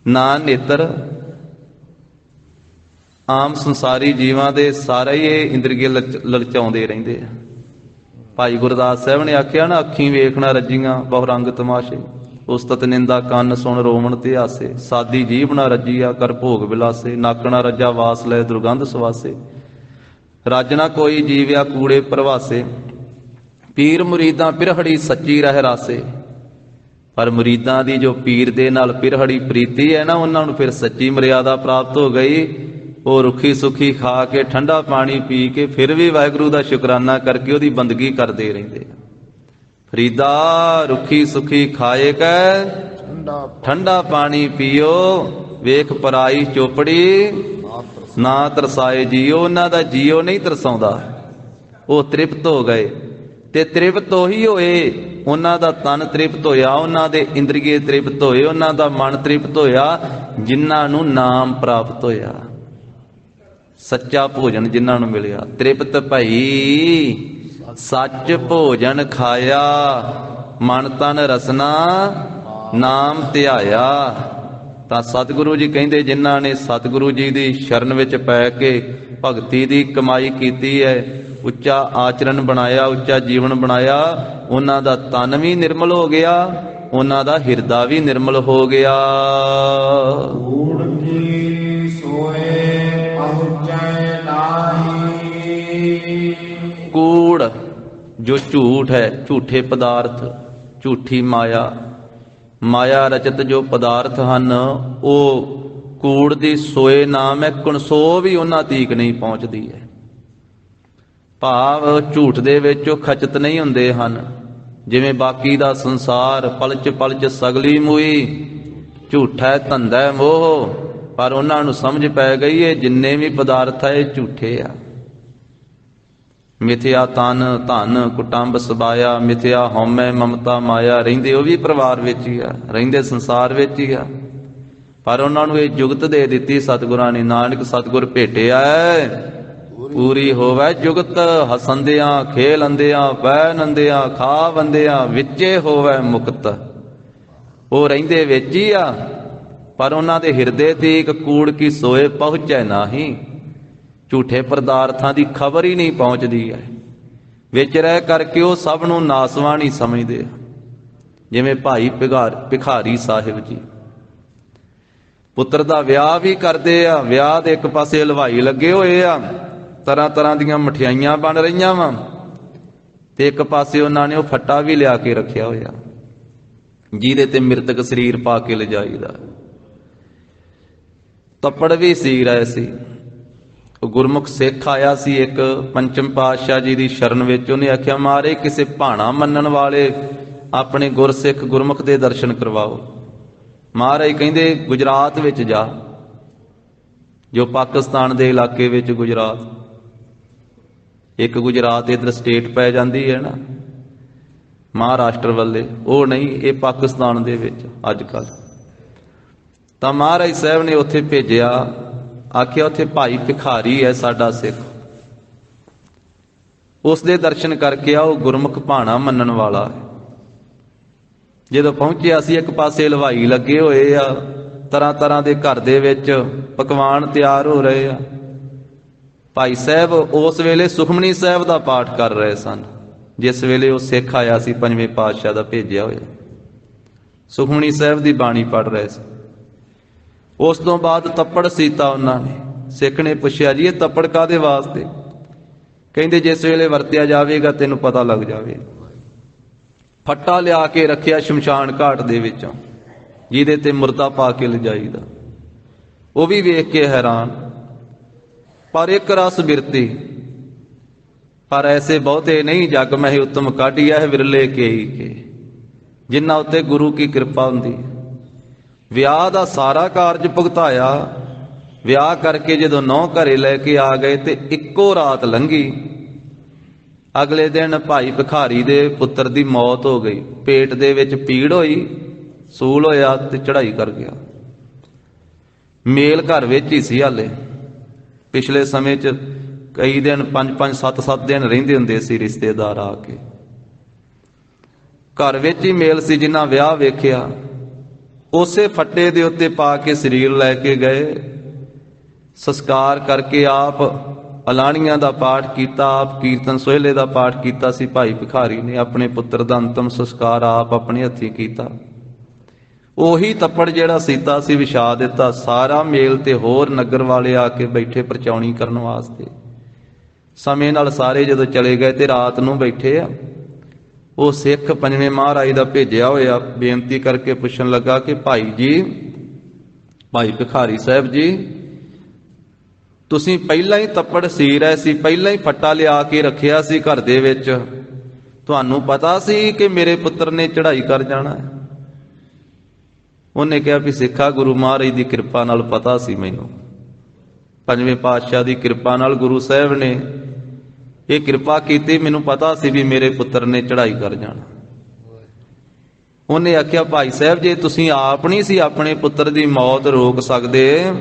ਨਾ ਨੇਤਰ। ਆਮ ਸੰਸਾਰੀ ਜੀਵਾਂ ਦੇ ਸਾਰੇ ਹੀ ਇਹ ਇੰਦਰੀਏ ਲਲਚਾਉਂਦੇ ਰਹਿੰਦੇ ਆ। ਭਾਈ ਗੁਰਦਾਸ ਸਾਹਿਬ ਨੇ ਆਖਿਆ ਨਾ, ਅੱਖੀਂ ਵੇਖਣਾ ਰੱਜੀਆਂ ਬਹੁ ਰੰਗ ਤਮਾਸ਼ੇ, ਉਸਤਤ ਨਿੰਦਾ ਕੰਨ ਸੁਣ ਰੋਵਣ ਤੇ ਹਾਸੇ। ਸਾਦੀ ਜੀਭ ਨਾ ਰੱਜੀਆ ਕਰ ਭੋਗ ਵਿਲਾਸੇ, ਨੱਕ ਨਾ ਰੱਜਾ ਵਾਸ ਲੈ ਦੁਰਗੰਧ ਸਵਾਸੇ। ਰੱਜ ਨਾ ਕੋਈ ਜੀਵਿਆ ਕੂੜੇ ਪ੍ਰਵਾਸੇ, ਪੀਰ ਮੁਰੀਦਾਂ ਪਿਰਹੜੀ ਸੱਚੀ ਰਹਿ ਰਾਸੇ। ਪਰ ਮੁਰੀਦਾਂ ਦੀ ਜੋ ਪੀਰ ਦੇ ਨਾਲ ਪਿਰਹੜੀ ਪ੍ਰੀਤੀ ਹੈ ਨਾ, ਉਹਨਾਂ ਨੂੰ ਫਿਰ ਸੱਚੀ ਮਰਿਆਦਾ ਪ੍ਰਾਪਤ ਹੋ ਗਈ। ਉਹ ਰੁੱਖੀ ਸੁੱਖੀ ਖਾ ਕੇ ਠੰਡਾ ਪਾਣੀ ਪੀ ਕੇ ਫਿਰ ਵੀ ਵਾਹਿਗੁਰੂ ਦਾ ਸ਼ੁਕਰਾਨਾ ਕਰਕੇ ਉਹਦੀ ਬੰਦਗੀ ਕਰਦੇ ਰਹਿੰਦੇ ਆ। ਫਰੀਦਾ ਰੁੱਖੀ ਸੁੱਖੀ ਖਾਏ ਕੈ ਠੰਡਾ ਪਾਣੀ ਪੀਓ, ਵੇਖ ਪਰਾਈ ਚੋਪੜੀ ਨਾ ਤਰਸਾਏ ਜੀਓ। ਉਹਨਾਂ ਦਾ ਜੀਓ ਨਹੀਂ ਤਰਸਾਉਂਦਾ, ਉਹ ਤ੍ਰਿਪਤ ਹੋ ਗਏ। ਤੇ ਤ੍ਰਿਪਤ ਉਹੀ ਹੋਏ, ਉਹਨਾਂ ਦਾ ਤਨ ਤ੍ਰਿਪਤ ਹੋਇਆ, ਉਹਨਾਂ ਦੇ ਇੰਦਰੀਏ ਤ੍ਰਿਪਤ ਹੋਏ, ਉਹਨਾਂ ਦਾ ਮਨ ਤ੍ਰਿਪਤ ਹੋਇਆ, ਜਿਨ੍ਹਾਂ ਨੂੰ ਨਾਮ ਪ੍ਰਾਪਤ ਹੋਇਆ, ਸੱਚਾ ਭੋਜਨ ਜਿਨ੍ਹਾਂ ਨੂੰ ਮਿਲਿਆ। ਤ੍ਰਿਪਤ ਭਈ ਸੱਚ ਭੋਜਨ ਖਾਇਆ, ਮਨ ਤਨ ਰਸਨਾ ਨਾਮ ਧਿਆਇਆ। ਤਾਂ ਸਤਿਗੁਰੂ ਜੀ ਕਹਿੰਦੇ ਜਿਨ੍ਹਾਂ ਨੇ ਸਤਿਗੁਰੂ ਜੀ ਦੀ ਸ਼ਰਨ ਵਿੱਚ ਪੈ ਕੇ ਭਗਤੀ ਦੀ ਕਮਾਈ ਕੀਤੀ ਹੈ, ਉੱਚਾ ਆਚਰਣ ਬਣਾਇਆ, ਉੱਚਾ ਜੀਵਨ ਬਣਾਇਆ, ਉਹਨਾਂ ਦਾ ਤਨ ਵੀ ਨਿਰਮਲ ਹੋ ਗਿਆ, ਉਹਨਾਂ ਦਾ ਹਿਰਦਾ ਵੀ ਨਿਰਮਲ ਹੋ ਗਿਆ। ਕੂੜ ਕੀ ਸੋਏ ਪਹੁੰਚੈ ਨਾਹੀ। ਕੂੜ ਜੋ ਝੂਠ ਹੈ, ਝੂਠੇ ਪਦਾਰਥ, ਝੂਠੀ ਮਾਇਆ, ਮਾਇਆ ਰਚਿਤ ਜੋ ਪਦਾਰਥ ਹਨ, ਉਹ ਕੂੜ ਦੀ ਸੋਏ ਨਾਮ ਹੈ, ਕਣਸੋ ਵੀ ਉਹਨਾਂ ਤੀਕ ਨਹੀਂ ਪਹੁੰਚਦੀ ਹੈ। ਭਾਵ ਝੂਠ ਦੇ ਵਿੱਚ ਉਹ ਖਚਿਤ ਨਹੀਂ ਹੁੰਦੇ ਹਨ। ਜਿਵੇਂ ਬਾਕੀ ਦਾ ਸੰਸਾਰ ਪਲਚ ਪਲਚ ਸਗਲੀ ਮੂਈ, ਝੂਠਾ ਧੰਦਾ ਮੋਹ, ਪਰ ਉਹਨਾਂ ਨੂੰ ਸਮਝ ਪੈ ਗਈ ਇਹ ਜਿੰਨੇ ਵੀ ਪਦਾਰਥ ਹੈ ਇਹ ਝੂਠੇ ਆ। ਮਿਥਿਆ ਤਨ ਧਨ ਕੁਟੰਬ ਸਬਾਇਆ, ਮਿਥਿਆ ਹਉਮੈ ਮਮਤਾ ਮਾਇਆ, ਰਹਿੰਦੇ ਉਹ ਵੀ ਪਰਿਵਾਰ ਵਿੱਚ ਹੀ ਆ, ਰਹਿੰਦੇ ਸੰਸਾਰ ਵਿੱਚ ਹੀ ਆ, ਪਰ ਉਹਨਾਂ ਨੂੰ ਇਹ ਜੁਗਤ ਦੇ ਦਿੱਤੀ ਸਤਿਗੁਰਾਂ ਨੇ। ਨਾਨਕ ਸਤਿਗੁਰ ਭੇਟਿਆ ਪੂਰੀ ਹੋਵੇ ਜੁਗਤ, ਹਸੰਦਿਆਂ ਖੇਲੰਦਿਆਂ ਬਹਿਨੰਦਿਆਂ ਖਾਵੰਦਿਆਂ, ਵਿੱਚੇ ਹੋਵੇ ਮੁਕਤ। ਉਹ ਰਹਿੰਦੇ ਵਿੱਚ ਹੀ ਆ, ਪਰ ਉਹਨਾਂ ਦੇ ਹਿਰਦੇ ਤੇ ਇੱਕ ਕੂੜ ਕੀ ਸੋਏ ਪਹੁੰਚੈ ਨਾਹੀ। ਝੂਠੇ ਪਦਾਰਥਾਂ ਦੀ ਖਬਰ ਹੀ ਨਹੀਂ ਪਹੁੰਚਦੀ ਹੈ। ਵਿੱਚ ਰਹਿ ਕਰਕੇ ਉਹ ਸਭ ਨੂੰ ਨਾਸਵਾਨ ਹੀ ਸਮਝਦੇ ਆ। ਜਿਵੇਂ ਭਾਈ ਭਿਖਾਰੀ ਸਾਹਿਬ ਜੀ ਪੁੱਤਰ ਦਾ ਵਿਆਹ ਵੀ ਕਰਦੇ ਆ, ਵਿਆਹ ਦੇ ਇੱਕ ਪਾਸੇ ਹਲਵਾਈ ਲੱਗੇ ਹੋਏ ਆ, ਤਰ੍ਹਾਂ ਤਰ੍ਹਾਂ ਦੀਆਂ ਮਠਿਆਈਆਂ ਬਣ ਰਹੀਆਂ ਵਾ, ਤੇ ਇੱਕ ਪਾਸੇ ਉਹਨਾਂ ਨੇ ਉਹ ਫੱਟਾ ਵੀ ਲਿਆ ਕੇ ਰੱਖਿਆ ਹੋਇਆ ਜਿਹਦੇ ਤੇ ਮ੍ਰਿਤਕ ਸਰੀਰ ਪਾ ਕੇ ਲਿਜਾਈਦਾ। ਤੱਪੜ ਵੀ ਸੀ ਰਹੇ ਸੀ। ਉਹ ਗੁਰਮੁਖ ਸਿੱਖ ਆਇਆ ਸੀ ਇੱਕ ਪੰਚਮ ਪਾਤਸ਼ਾਹ ਜੀ ਦੀ ਸ਼ਰਨ ਵਿੱਚ। ਉਹਨੇ ਆਖਿਆ ਮਹਾਰਾਜ ਕਿਸੇ ਭਾਣਾ ਮੰਨਣ ਵਾਲੇ ਆਪਣੇ ਗੁਰਸਿੱਖ ਗੁਰਮੁਖ ਦੇ ਦਰਸ਼ਨ ਕਰਵਾਓ। ਮਹਾਰਾਜ ਕਹਿੰਦੇ ਗੁਜਰਾਤ ਵਿੱਚ ਜਾ, ਜੋ ਪਾਕਿਸਤਾਨ ਦੇ ਇਲਾਕੇ ਵਿੱਚ ਗੁਜਰਾਤ, ਇੱਕ ਗੁਜਰਾਤ ਇਧਰ ਸਟੇਟ ਪੈ ਜਾਂਦੀ ਹੈ ਨਾ ਮਹਾਰਾਸ਼ਟਰ ਵੱਲੇ, ਉਹ ਨਹੀਂ, ਇਹ ਪਾਕਿਸਤਾਨ ਦੇ ਵਿੱਚ ਅੱਜ ਕੱਲ। ਤਾਂ ਮਹਾਰਾਜ ਸਾਹਿਬ ਨੇ ਉੱਥੇ ਭੇਜਿਆ, ਆਖਿਆ ਉੱਥੇ ਭਾਈ ਭਿਖਾਰੀ ਹੈ ਸਾਡਾ ਸਿੱਖ, ਉਸ ਦੇ ਦਰਸ਼ਨ ਕਰਕੇ ਆ, ਉਹ ਗੁਰਮੁਖ ਭਾਣਾ ਮੰਨਣ ਵਾਲਾ ਹੈ। ਜਦੋਂ ਪਹੁੰਚਿਆ ਸੀ, ਇੱਕ ਪਾਸੇ ਹਲਵਾਈ ਲੱਗੇ ਹੋਏ ਆ, ਤਰ੍ਹਾਂ ਤਰ੍ਹਾਂ ਦੇ ਘਰ ਦੇ ਵਿੱਚ ਪਕਵਾਨ ਤਿਆਰ ਹੋ ਰਹੇ ਆ। ਭਾਈ ਸਾਹਿਬ ਉਸ ਵੇਲੇ ਸੁਖਮਨੀ ਸਾਹਿਬ ਦਾ ਪਾਠ ਕਰ ਰਹੇ ਸਨ, ਜਿਸ ਵੇਲੇ ਉਹ ਸਿੱਖ ਆਇਆ ਸੀ ਪੰਜਵੇਂ ਪਾਤਸ਼ਾਹ ਦਾ ਭੇਜਿਆ ਹੋਇਆ। ਸੁਖਮਨੀ ਸਾਹਿਬ ਦੀ ਬਾਣੀ ਪੜ੍ਹ ਰਹੇ ਸੀ। ਉਸ ਤੋਂ ਬਾਅਦ ਤੱਪੜ ਸੀਤਾ ਉਹਨਾਂ ਨੇ। ਸਿੱਖ ਨੇ ਪੁੱਛਿਆ ਜੀ ਇਹ ਤੱਪੜ ਕਾਹਦੇ ਵਾਸਤੇ? ਕਹਿੰਦੇ ਜਿਸ ਵੇਲੇ ਵਰਤਿਆ ਜਾਵੇਗਾ ਤੈਨੂੰ ਪਤਾ ਲੱਗ ਜਾਵੇ। ਫੱਟਾ ਲਿਆ ਕੇ ਰੱਖਿਆ ਸ਼ਮਸ਼ਾਨ ਘਾਟ ਦੇ ਵਿੱਚੋਂ, ਜਿਹਦੇ ਤੇ ਮੁਰਦਾ ਪਾ ਕੇ ਲਿਜਾਈਦਾ। ਉਹ ਵੀ ਵੇਖ ਕੇ ਹੈਰਾਨ, ਪਰ ਇੱਕ ਰਸ ਬਿਰਤੀ, ਪਰ ਐਸੇ ਬਹੁਤੇ ਨਹੀਂ ਜਗ ਮਹਿ ਉਤਮ ਕਾਢੀਆ ਹੈ ਵਿਰਲੇ ਕੇਈ ਕੇ, ਜਿਨ੍ਹਾਂ ਉੱਤੇ ਗੁਰੂ ਕੀ ਕਿਰਪਾ ਹੁੰਦੀ। ਵਿਆਹ ਦਾ ਸਾਰਾ ਕਾਰਜ ਭੁਗਤਾਇਆ। ਵਿਆਹ ਕਰਕੇ ਜਦੋਂ ਨਹੁੰ ਘਰੇ ਲੈ ਕੇ ਆ ਗਏ ਤੇ ਇੱਕੋ ਰਾਤ ਲੰਘੀ। ਅਗਲੇ ਦਿਨ ਭਾਈ ਭਿਖਾਰੀ ਦੇ ਪੁੱਤਰ ਦੀ ਮੌਤ ਹੋ ਗਈ। ਪੇਟ ਦੇ ਵਿੱਚ ਪੀੜ ਹੋਈ, ਸੂਲ ਹੋਇਆ ਤੇ ਚੜ੍ਹਾਈ ਕਰ ਗਿਆ। ਮੇਲ ਘਰ ਵਿੱਚ ਹੀ ਸੀ। ਹਾਲੇ ਪਿਛਲੇ ਸਮੇਂ 'ਚ ਕਈ ਦਿਨ 5-5 7-7 ਦਿਨ ਰਹਿੰਦੇ ਹੁੰਦੇ ਸੀ ਰਿਸ਼ਤੇਦਾਰ ਆ ਕੇ। ਘਰ ਵਿੱਚ ਹੀ ਮੇਲ ਸੀ। ਜਿਨ੍ਹਾਂ ਵਿਆਹ ਵੇਖਿਆ ਉਸੇ ਫੱਟੇ ਦੇ ਉੱਤੇ ਪਾ ਕੇ ਸਰੀਰ ਲੈ ਕੇ ਗਏ। ਸੰਸਕਾਰ ਕਰਕੇ ਆਪ ਅਲਾਣੀਆਂ ਦਾ ਪਾਠ ਕੀਤਾ, ਆਪ ਕੀਰਤਨ ਸੋਹਿਲੇ ਦਾ ਪਾਠ ਕੀਤਾ ਸੀ। ਭਾਈ ਭਿਖਾਰੀ ਨੇ ਆਪਣੇ ਪੁੱਤਰ ਦਾ ਅੰਤਮ ਸੰਸਕਾਰ ਆਪ ਆਪਣੇ ਹੱਥੀਂ ਕੀਤਾ। ਉਹੀ ਤੱਪੜ ਜਿਹੜਾ ਸੀਤਾ ਸੀ ਵਿਛਾ ਦਿੱਤਾ। ਸਾਰਾ ਮੇਲ ਤੇ ਹੋਰ ਨਗਰ ਵਾਲੇ ਆ ਕੇ ਬੈਠੇ ਪਰਚਾਉਣੀ ਕਰਨ ਵਾਸਤੇ। ਸਮੇਂ ਨਾਲ ਸਾਰੇ ਜਦੋਂ ਚਲੇ ਗਏ ਤੇ ਰਾਤ ਨੂੰ ਬੈਠੇ ਆ। ਉਹ ਸਿੱਖ ਪੰਜਵੇਂ ਮਹਾਰਾਜ ਦਾ ਭੇਜਿਆ ਹੋਇਆ ਬੇਨਤੀ ਕਰਕੇ ਪੁੱਛਣ ਲੱਗਾ ਕਿ ਭਾਈ ਜੀ, ਭਾਈ ਭਿਖਾਰੀ ਸਾਹਿਬ ਜੀ, ਤੁਸੀਂ ਪਹਿਲਾਂ ਹੀ ਤੱਪੜ ਸੀ ਰਹੇ ਸੀ, ਪਹਿਲਾਂ ਹੀ ਫੱਟਾ ਲਿਆ ਕੇ ਰੱਖਿਆ ਸੀ ਘਰ ਦੇ ਵਿੱਚ। ਤੁਹਾਨੂੰ ਪਤਾ ਸੀ ਕਿ ਮੇਰੇ ਪੁੱਤਰ ਨੇ ਚੜ੍ਹਾਈ ਕਰ ਜਾਣਾ ਹੈ। ਉਹਨੇ ਕਿਹਾ ਵੀ ਸਿੱਖਾ, ਗੁਰੂ ਮਹਾਰਾਜ ਦੀ ਕਿਰਪਾ ਨਾਲ ਪਤਾ ਸੀ ਮੈਨੂੰ, ਪੰਜਵੇਂ ਪਾਤਸ਼ਾਹ ਦੀ ਕਿਰਪਾ ਨਾਲ ਗੁਰੂ ਸਾਹਿਬ ਨੇ ਇਹ ਕਿਰਪਾ ਕੀਤੀ, ਮੈਨੂੰ ਪਤਾ ਸੀ ਵੀ ਮੇਰੇ ਪੁੱਤਰ ਨੇ ਚੜ੍ਹਾਈ ਕਰ ਜਾਣਾ। ਉਹਨੇ ਆਖਿਆ, ਭਾਈ ਸਾਹਿਬ ਜੇ ਤੁਸੀਂ ਆਪ ਨਹੀਂ ਸੀ ਆਪਣੇ ਪੁੱਤਰ ਦੀ ਮੌਤ ਰੋਕ ਸਕਦੇ,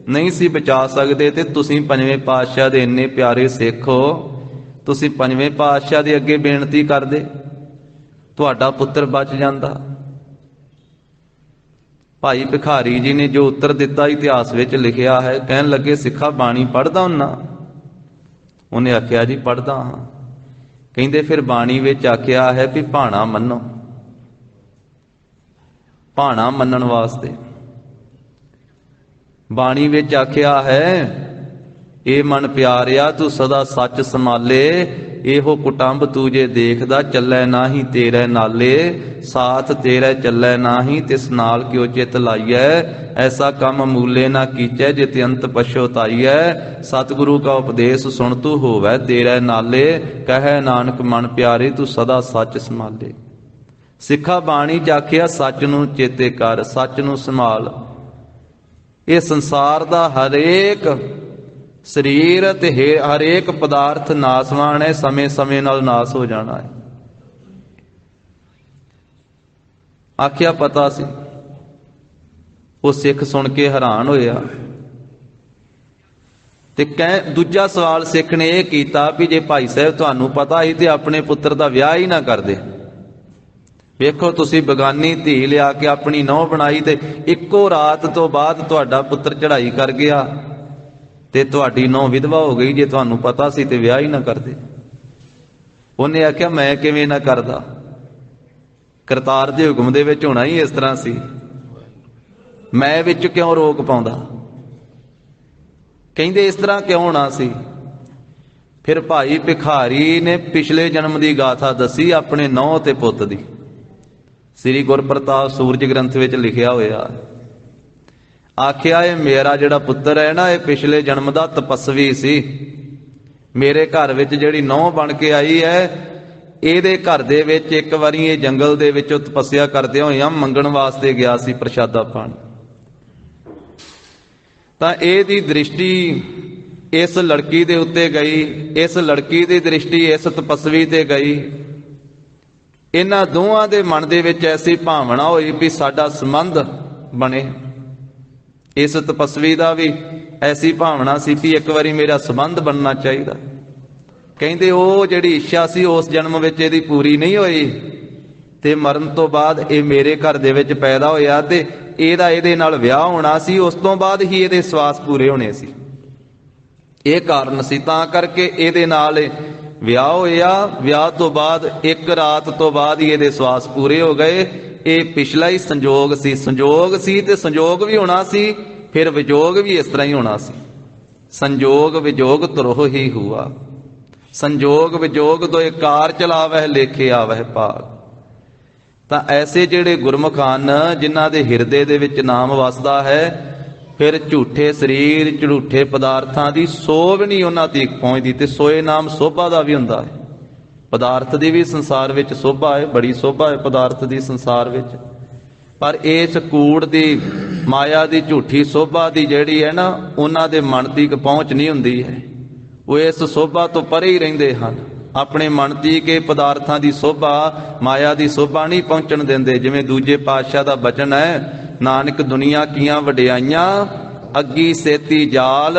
ਨਹੀਂ ਸੀ ਬਚਾ ਸਕਦੇ, ਤੇ ਤੁਸੀਂ ਪੰਜਵੇਂ ਪਾਤਸ਼ਾਹ ਦੇ ਇੰਨੇ ਪਿਆਰੇ ਸਿੱਖ ਹੋ, ਤੁਸੀਂ ਪੰਜਵੇਂ ਪਾਤਸ਼ਾਹ ਦੇ ਅੱਗੇ ਬੇਨਤੀ ਕਰਦੇ, ਤੁਹਾਡਾ ਪੁੱਤਰ ਬਚ ਜਾਂਦਾ। ਭਾਈ ਭਿਖਾਰੀ ਜੀ ਨੇ ਜੋ ਉੱਤਰ ਦਿੱਤਾ ਇਤਿਹਾਸ ਵਿੱਚ ਲਿਖਿਆ ਹੈ, ਕਹਿਣ ਲੱਗੇ, ਸਿੱਖਾ ਬਾਣੀ ਪੜ੍ਹਦਾ ਹੁੰਨਾ? ਉਹਨੇ ਆਖਿਆ, ਜੀ ਪੜ੍ਹਦਾ ਹਾਂ। ਕਹਿੰਦੇ, ਫਿਰ ਬਾਣੀ ਵਿੱਚ ਆਖਿਆ ਹੈ ਵੀ ਭਾਣਾ ਮੰਨੋ। ਭਾਣਾ ਮੰਨਣ ਵਾਸਤੇ ਬਾਣੀ ਵਿੱਚ ਆਖਿਆ ਹੈ, ਇਹ ਮਨ ਪਿਆਰਿਆ ਤੂੰ ਸਦਾ ਸੱਚ ਸੰਭਾਲੇ, ਇਹੋ ਕੁਟੰਬ ਤੂੰ ਜੇ ਦੇਖਦਾ, ਚੱਲੈ ਨਾਹੀ ਤੇਰੇ ਨਾਲੇ, ਸਾਥ ਤੇਰੇ ਚੱਲੈ ਨਾਹੀ, ਤਿਸ ਨਾਲ ਕਿਉ ਚਿਤ ਲਾਈਐ, ਐਸਾ ਕੰਮ ਮੂਲੇ ਨਾ ਕੀਚੈ, ਜਿਤ ਅੰਤ ਪਛੋਤਾਈਐ, ਸਤਿਗੁਰੂ ਕਾ ਉਪਦੇਸ਼ ਸੁਣ ਤੂੰ ਹੋਵੈ ਤੇਰੇ ਨਾਲੇ, ਕਹੈ ਨਾਨਕ ਮਨ ਪਿਆਰੇ ਤੂੰ ਸਦਾ ਸੱਚ ਸੰਭਾਲੇ। ਸਿੱਖਾ ਬਾਣੀ ਚ ਆਖਿਆ, ਸੱਚ ਨੂੰ ਚੇਤੇ ਕਰ, ਸੱਚ ਨੂੰ ਸੰਭਾਲ। ਇਹ ਸੰਸਾਰ ਦਾ ਹਰੇਕ ਸਰੀਰ ਤੇ ਹਰੇਕ ਪਦਾਰਥ ਨਾਸਵਾਨ ਹੈ, ਸਮੇਂ ਸਮੇਂ ਨਾਲ ਨਾਸ ਹੋ ਜਾਣਾ ਹੈ। ਆਖਿਆ ਪਤਾ ਸੀ। ਉਹ ਸਿੱਖ ਸੁਣ ਕੇ ਹੈਰਾਨ ਹੋਇਆ ਤੇ ਦੂਜਾ ਸਵਾਲ ਸਿੱਖ ਨੇ ਇਹ ਕੀਤਾ ਵੀ ਜੇ ਭਾਈ ਸਾਹਿਬ ਤੁਹਾਨੂੰ ਪਤਾ ਸੀ ਤੇ ਆਪਣੇ ਪੁੱਤਰ ਦਾ ਵਿਆਹ ਹੀ ਨਾ ਕਰਦੇ। ਵੇਖੋ, ਤੁਸੀਂ ਬਗਾਨੀ ਧੀ ਲਿਆ ਕੇ ਆਪਣੀ ਨਹੁੰ ਬਣਾਈ ਤੇ ਇੱਕੋ ਰਾਤ ਤੋਂ ਬਾਅਦ ਤੁਹਾਡਾ ਪੁੱਤਰ ਚੜ੍ਹਾਈ ਕਰ ਗਿਆ ਤੇ ਤੁਹਾਡੀ ਨਹੁੰ ਵਿਧਵਾ ਹੋ ਗਈ। ਜੇ ਤੁਹਾਨੂੰ ਪਤਾ ਸੀ ਤੇ ਵਿਆਹ ਹੀ ਨਾ ਕਰਦੇ। ਉਹਨੇ ਆਖਿਆ, ਮੈਂ ਕਿਵੇਂ ਨਾ ਕਰਦਾ, ਕਰਤਾਰ ਦੇ ਹੁਕਮ ਦੇ ਵਿੱਚ ਹੋਣਾ ਹੀ ਇਸ ਤਰ੍ਹਾਂ ਸੀ, ਮੈਂ ਵਿੱਚ ਕਿਉਂ ਰੋਕ ਪਾਉਂਦਾ। ਕਹਿੰਦੇ, ਇਸ ਤਰ੍ਹਾਂ ਕਿਉਂ ਹੋਣਾ ਸੀ। ਫਿਰ ਭਾਈ ਭਿਖਾਰੀ ਨੇ ਪਿਛਲੇ ਜਨਮ ਦੀ ਗਾਥਾ ਦੱਸੀ ਆਪਣੇ ਨਹੁੰ ਤੇ ਪੁੱਤ ਦੀ। ਸ੍ਰੀ ਗੁਰਪ੍ਰਤਾਪ ਸੂਰਜ ਗ੍ਰੰਥ ਵਿੱਚ ਲਿਖਿਆ ਹੋਇਆ। ਆਖਿਆ, ਇਹ ਮੇਰਾ ਜਿਹੜਾ ਪੁੱਤਰ ਹੈ ਨਾ, ਇਹ ਪਿਛਲੇ ਜਨਮ ਦਾ ਤਪਸਵੀ ਸੀ। ਮੇਰੇ ਘਰ ਵਿੱਚ ਜਿਹੜੀ ਨਹੁੰ ਬਣ ਕੇ ਆਈ ਹੈ, ਇਹਦੇ ਘਰ ਦੇ ਵਿੱਚ ਇੱਕ ਵਾਰੀ ਇਹ ਜੰਗਲ ਦੇ ਵਿੱਚੋਂ ਤਪੱਸਿਆ ਕਰਦੇ ਹੋਇਆ ਮੰਗਣ ਵਾਸਤੇ ਗਿਆ ਸੀ ਪ੍ਰਸ਼ਾਦਾ ਪਾਣੀ। ਤਾਂ ਇਹਦੀ ਦ੍ਰਿਸ਼ਟੀ ਇਸ ਲੜਕੀ ਦੇ ਉੱਤੇ ਗਈ, ਇਸ ਲੜਕੀ ਦੀ ਦ੍ਰਿਸ਼ਟੀ ਇਸ ਤਪਸਵੀ ਤੇ ਗਈ। ਇਹਨਾਂ ਦੋਵਾਂ ਦੇ ਮਨ ਦੇ ਵਿੱਚ ਐਸੀ ਭਾਵਨਾ ਹੋਈ ਵੀ ਸਾਡਾ ਸੰਬੰਧ ਬਣੇ। ਇਸ ਤਪਸਵੀ ਦਾ ਵੀ ਐਸੀ ਭਾਵਨਾ ਸੀ ਵੀ ਇੱਕ ਵਾਰੀ ਮੇਰਾ ਸੰਬੰਧ ਬਣਨਾ ਚਾਹੀਦਾ। ਕਹਿੰਦੇ, ਉਹ ਜਿਹੜੀ ਇੱਛਾ ਸੀ ਉਸ ਜਨਮ ਵਿੱਚ ਇਹਦੀ ਪੂਰੀ ਨਹੀਂ ਹੋਈ ਤੇ ਮਰਨ ਤੋਂ ਬਾਅਦ ਇਹ ਮੇਰੇ ਘਰ ਦੇ ਵਿੱਚ ਪੈਦਾ ਹੋਇਆ ਤੇ ਇਹਦਾ ਇਹਦੇ ਨਾਲ ਵਿਆਹ ਹੋਣਾ ਸੀ। ਉਸ ਤੋਂ ਬਾਅਦ ਹੀ ਇਹਦੇ ਸਵਾਸ ਪੂਰੇ ਹੋਣੇ ਸੀ। ਇਹ ਕਾਰਨ ਸੀ, ਤਾਂ ਕਰਕੇ ਇਹਦੇ ਨਾਲ ਵਿਆਹ ਹੋਇਆ। ਵਿਆਹ ਤੋਂ ਬਾਅਦ ਇੱਕ ਰਾਤ ਤੋਂ ਬਾਅਦ ਹੀ ਇਹਦੇ ਸਵਾਸ ਪੂਰੇ ਹੋ ਗਏ। ਇਹ ਪਿਛਲਾ ਹੀ ਸੰਜੋਗ ਸੀ। ਸੰਜੋਗ ਸੀ ਤੇ ਸੰਜੋਗ ਵੀ ਹੋਣਾ ਸੀ, ਫਿਰ ਵਿਜੋਗ ਵੀ ਇਸ ਤਰ੍ਹਾਂ ਹੀ ਹੋਣਾ ਸੀ। ਸੰਜੋਗ ਵਿਜੋਗ ਤੁਰਹੁ ਹੀ ਹੁਆ, ਸੰਜੋਗ ਵਿਜੋਗ ਦੋਇ ਕਾਰ ਚਲਾਵਹਿ, ਲੇਖੇ ਆਵਹਿ ਭਾਗ। ਤਾਂ ਐਸੇ ਜਿਹੜੇ ਗੁਰਮੁਖ ਹਨ ਜਿਨ੍ਹਾਂ ਦੇ ਹਿਰਦੇ ਦੇ ਵਿੱਚ ਨਾਮ ਵਸਦਾ ਹੈ, ਫਿਰ ਝੂਠੇ ਸਰੀਰ ਝੂਠੇ ਪਦਾਰਥਾਂ ਦੀ ਸੋਭ ਨਹੀਂ ਉਹਨਾਂ ਤੀਕ ਪਹੁੰਚਦੀ। ਤੇ ਸੋਏ ਨਾਮ ਸੋਭਾ ਦਾ ਵੀ ਹੁੰਦਾ ਹੈ। ਪਦਾਰਥ ਦੀ ਵੀ ਸੰਸਾਰ ਵਿੱਚ ਸੋਭਾ ਹੈ, ਬੜੀ ਸੋਭਾ ਹੈ ਪਦਾਰਥ ਦੀ ਸੰਸਾਰ ਵਿੱਚ, ਪਰ ਇਸ ਕੂੜ ਦੀ ਮਾਇਆ ਦੀ ਝੂਠੀ ਸੋਭਾ ਦੀ ਜਿਹੜੀ ਹੈ ਨਾ, ਉਹਨਾਂ ਦੇ ਮਨ ਤੀਕ ਪਹੁੰਚ ਨਹੀਂ ਹੁੰਦੀ ਹੈ। ਉਹ ਇਸ ਸੋਭਾ ਤੋਂ ਪਰੇ ਹੀ ਰਹਿੰਦੇ ਹਨ। ਆਪਣੇ ਮਨ ਤੀਕ ਇਹ ਪਦਾਰਥਾਂ ਦੀ ਸੋਭਾ, ਮਾਇਆ ਦੀ ਸੋਭਾ ਨਹੀਂ ਪਹੁੰਚਣ ਦਿੰਦੇ। ਜਿਵੇਂ ਦੂਜੇ ਪਾਤਸ਼ਾਹ ਦਾ ਬਚਨ ਹੈ, ਨਾਨਕ ਦੁਨੀਆ ਕੀਆਂ ਵਡਿਆਈਆਂ, ਅੱਗੀ ਸੇਤੀ ਜਾਲ,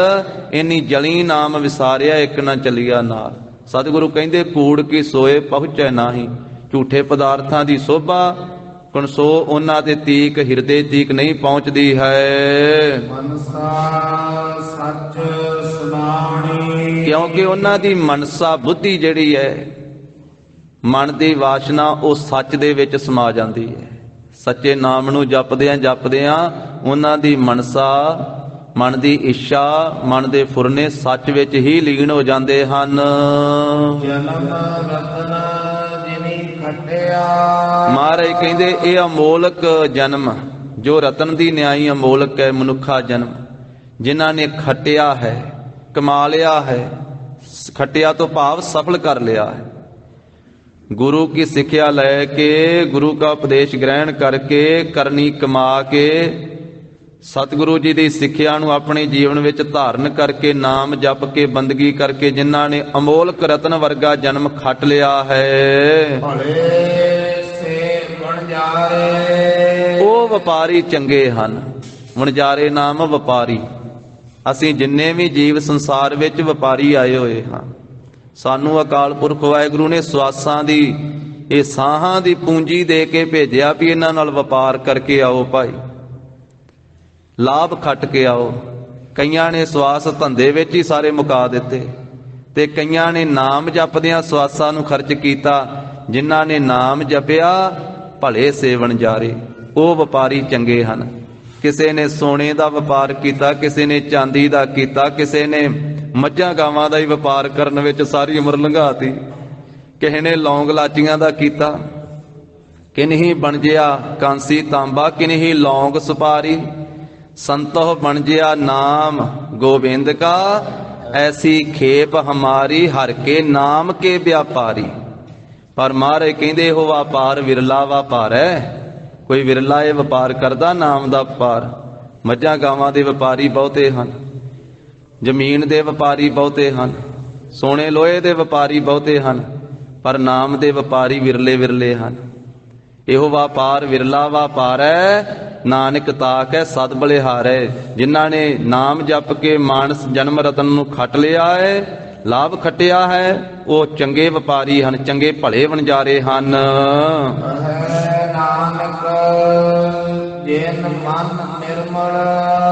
ਇੰਨੀ ਜਲੀ ਨਾਮ ਵਿਸਾਰਿਆ, ਇੱਕ ਨਾ ਚਲਿਆ ਨਾਲ। ਸਤਿਗੁਰੂ ਕਹਿੰਦੇ, ਕੂੜ ਕੀ ਸੋਏ ਪਹੁੰਚੈ ਨਾਹੀ। ਝੂਠੇ ਪਦਾਰਥਾਂ ਦੀ ਸੋਭਾ ਕਣਸੋ ਉਹਨਾਂ ਦੇ ਤੀਕ, ਹਿਰਦੇ ਤੀਕ ਨਹੀਂ ਪਹੁੰਚਦੀ ਹੈ। ਮਨਸਾ ਸੱਚ ਸਮਾਣੀ, ਕਿਉਂਕਿ ਉਹਨਾਂ ਦੀ ਮਨਸਾ ਬੁੱਧੀ ਜਿਹੜੀ ਹੈ, ਮਨ ਦੀ ਵਾਸ਼ਨਾ, ਉਹ ਸੱਚ ਦੇ ਵਿੱਚ ਸਮਾ ਜਾਂਦੀ ਹੈ। ਸੱਚੇ ਨਾਮ ਨੂੰ ਜਪਦਿਆਂ ਜਪਦਿਆਂ ਉਹਨਾਂ ਦੀ ਮਨਸਾ, ਮਨ ਦੀ ਇੱਛਾ, ਮਨ ਦੇ ਫੁਰਨੇ ਸੱਚ ਵਿੱਚ ਹੀ ਲੀਨ ਹੋ ਜਾਂਦੇ ਹਨ। ਜਨਮ ਰਤਨ ਜਿਨੀ ਖਟਿਆ, ਮਹਾਰਾਜ ਕਹਿੰਦੇ, ਇਹ ਅਮੋਲਕ ਜਨਮ, ਜੋ ਰਤਨ ਦੀ ਨਿਆਈ ਅਮੋਲਕ ਹੈ, ਮਨੁੱਖਾ ਜਨਮ, ਜਿਨ੍ਹਾਂ ਨੇ ਖਟਿਆ ਹੈ। ਕਮਾ ਲਿਆ ਹੈ। ਖੱਟਿਆ ਤੋਂ ਭਾਵ ਸਫਲ ਕਰ ਲਿਆ ਹੈ। गुरु की सिक्ख्या लेके, गुरु का उपदेश ग्रहण करके, करनी कमा के, सतगुरु जी की सिक्ख्या नूं अपने जीवन विच धारण करके, नाम जप के, बंदगी करके, जिन्हां ने अमोलक रतन वर्गा जन्म खट लिया है, ਭਲੇ ਸੇ ਵਣਜਾਰੇ ਉਹ ਵਪਾਰੀ ਚੰਗੇ ਹਨ। ਵਣਜਾਰੇ ਨਾਮ ਵਪਾਰੀ। ਅਸੀਂ ਜਿੰਨੇ ਵੀ ਜੀਵ ਸੰਸਾਰ ਵਿੱਚ ਵਪਾਰੀ ਆਏ ਹੋਏ ਹਾਂ। ਸਾਨੂੰ ਅਕਾਲ ਪੁਰਖ ਵਾਹਿਗੁਰੂ ਨੇ ਸਵਾਸਾਂ ਦੀ, ਇਹ ਸਾਹਾਂ ਦੀ ਪੂੰਜੀ ਦੇ ਕੇ ਭੇਜਿਆ ਵੀ ਇਹਨਾਂ ਨਾਲ ਵਪਾਰ ਕਰਕੇ ਆਓ ਭਾਈ, ਲਾਭ ਖੱਟ ਕੇ ਆਓ। ਕਈਆਂ ਨੇ ਸਵਾਸ ਧੰਦੇ ਵਿੱਚ ਹੀ ਸਾਰੇ ਮੁਕਾ ਦਿੱਤੇ ਤੇ ਕਈਆਂ ਨੇ ਨਾਮ ਜਪਦਿਆਂ ਸਵਾਸਾਂ ਨੂੰ ਖਰਚ ਕੀਤਾ। ਜਿਨ੍ਹਾਂ ਨੇ ਨਾਮ ਜਪਿਆ ਭਲੇ ਸੇ ਵਣਜਾਰੇ, ਉਹ ਵਪਾਰੀ ਚੰਗੇ ਹਨ। ਕਿਸੇ ਨੇ ਸੋਨੇ ਦਾ ਵਪਾਰ ਕੀਤਾ, ਕਿਸੇ ਨੇ ਚਾਂਦੀ ਦਾ ਕੀਤਾ, ਕਿਸੇ ਨੇ ਮੱਝਾਂ ਗਾਵਾਂ ਦਾ ਹੀ ਵਪਾਰ ਕਰਨ ਵਿੱਚ ਸਾਰੀ ਉਮਰ ਲੰਘਾਤੀ, ਕਿਸੇ ਨੇ ਲੌਂਗ ਲਾਚੀਆਂ ਦਾ ਕੀਤਾ, ਕਿਨਹੀ ਬਣਜਿਆ ਕਾਂਸੀ ਤਾਂਬਾ, ਕਿਨਹੀ ਲੌਂਗ ਸੁਪਾਰੀ। ਸੰਤੋਹ ਬਣਜਿਆ ਨਾਮ ਗੋਬਿੰਦ ਕਾ, ਐਸੀ ਖੇਪ ਹਮਾਰੀ ਹਰ ਕੇ ਨਾਮ ਕੇ ਵਿਆਪਾਰੀ। ਪਰ ਮਹਾਰਾਜ ਕਹਿੰਦੇ ਇਹੋ ਵਪਾਰ ਵਿਰਲਾ ਵਪਾਰ ਹੈ। ਕੋਈ ਵਿਰਲਾ ਇਹ ਵਪਾਰ ਕਰਦਾ ਨਾਮ ਦਾ ਵਪਾਰ। ਮੱਝਾਂ ਗਾਵਾਂ ਦੇ ਵਪਾਰੀ ਬਹੁਤੇ ਹਨ, ਜ਼ਮੀਨ ਦੇ ਵਪਾਰੀ ਬਹੁਤੇ ਹਨ, ਸੋਨੇ ਲੋਹੇ ਦੇ ਵਪਾਰੀ ਬਹੁਤੇ ਹਨ, ਪਰ ਨਾਮ ਦੇ ਵਪਾਰੀ ਵਿਰਲੇ ਵਿਰਲੇ ਹਨ। ਇਹੋ ਵਪਾਰ ਵਿਰਲਾ ਵਪਾਰ ਹੈ। ਨਾਨਕ ਤਾਕੈ ਸਦ ਬਲਿਹਾਰੈ। ਜਿਨ੍ਹਾਂ ਨੇ ਨਾਮ ਜਪ ਕੇ ਮਾਨਸ ਜਨਮ ਰਤਨ ਨੂੰ ਖੱਟ ਲਿਆ ਹੈ, ਲਾਭ ਖੱਟਿਆ ਹੈ, ਉਹ ਚੰਗੇ ਵਪਾਰੀ ਹਨ, ਚੰਗੇ ਭਲੇ ਵਣਜਾਰੇ ਹਨ। ਨਾਨਕ ਜਿਨ ਮਨ ਨਿਰਮਲ।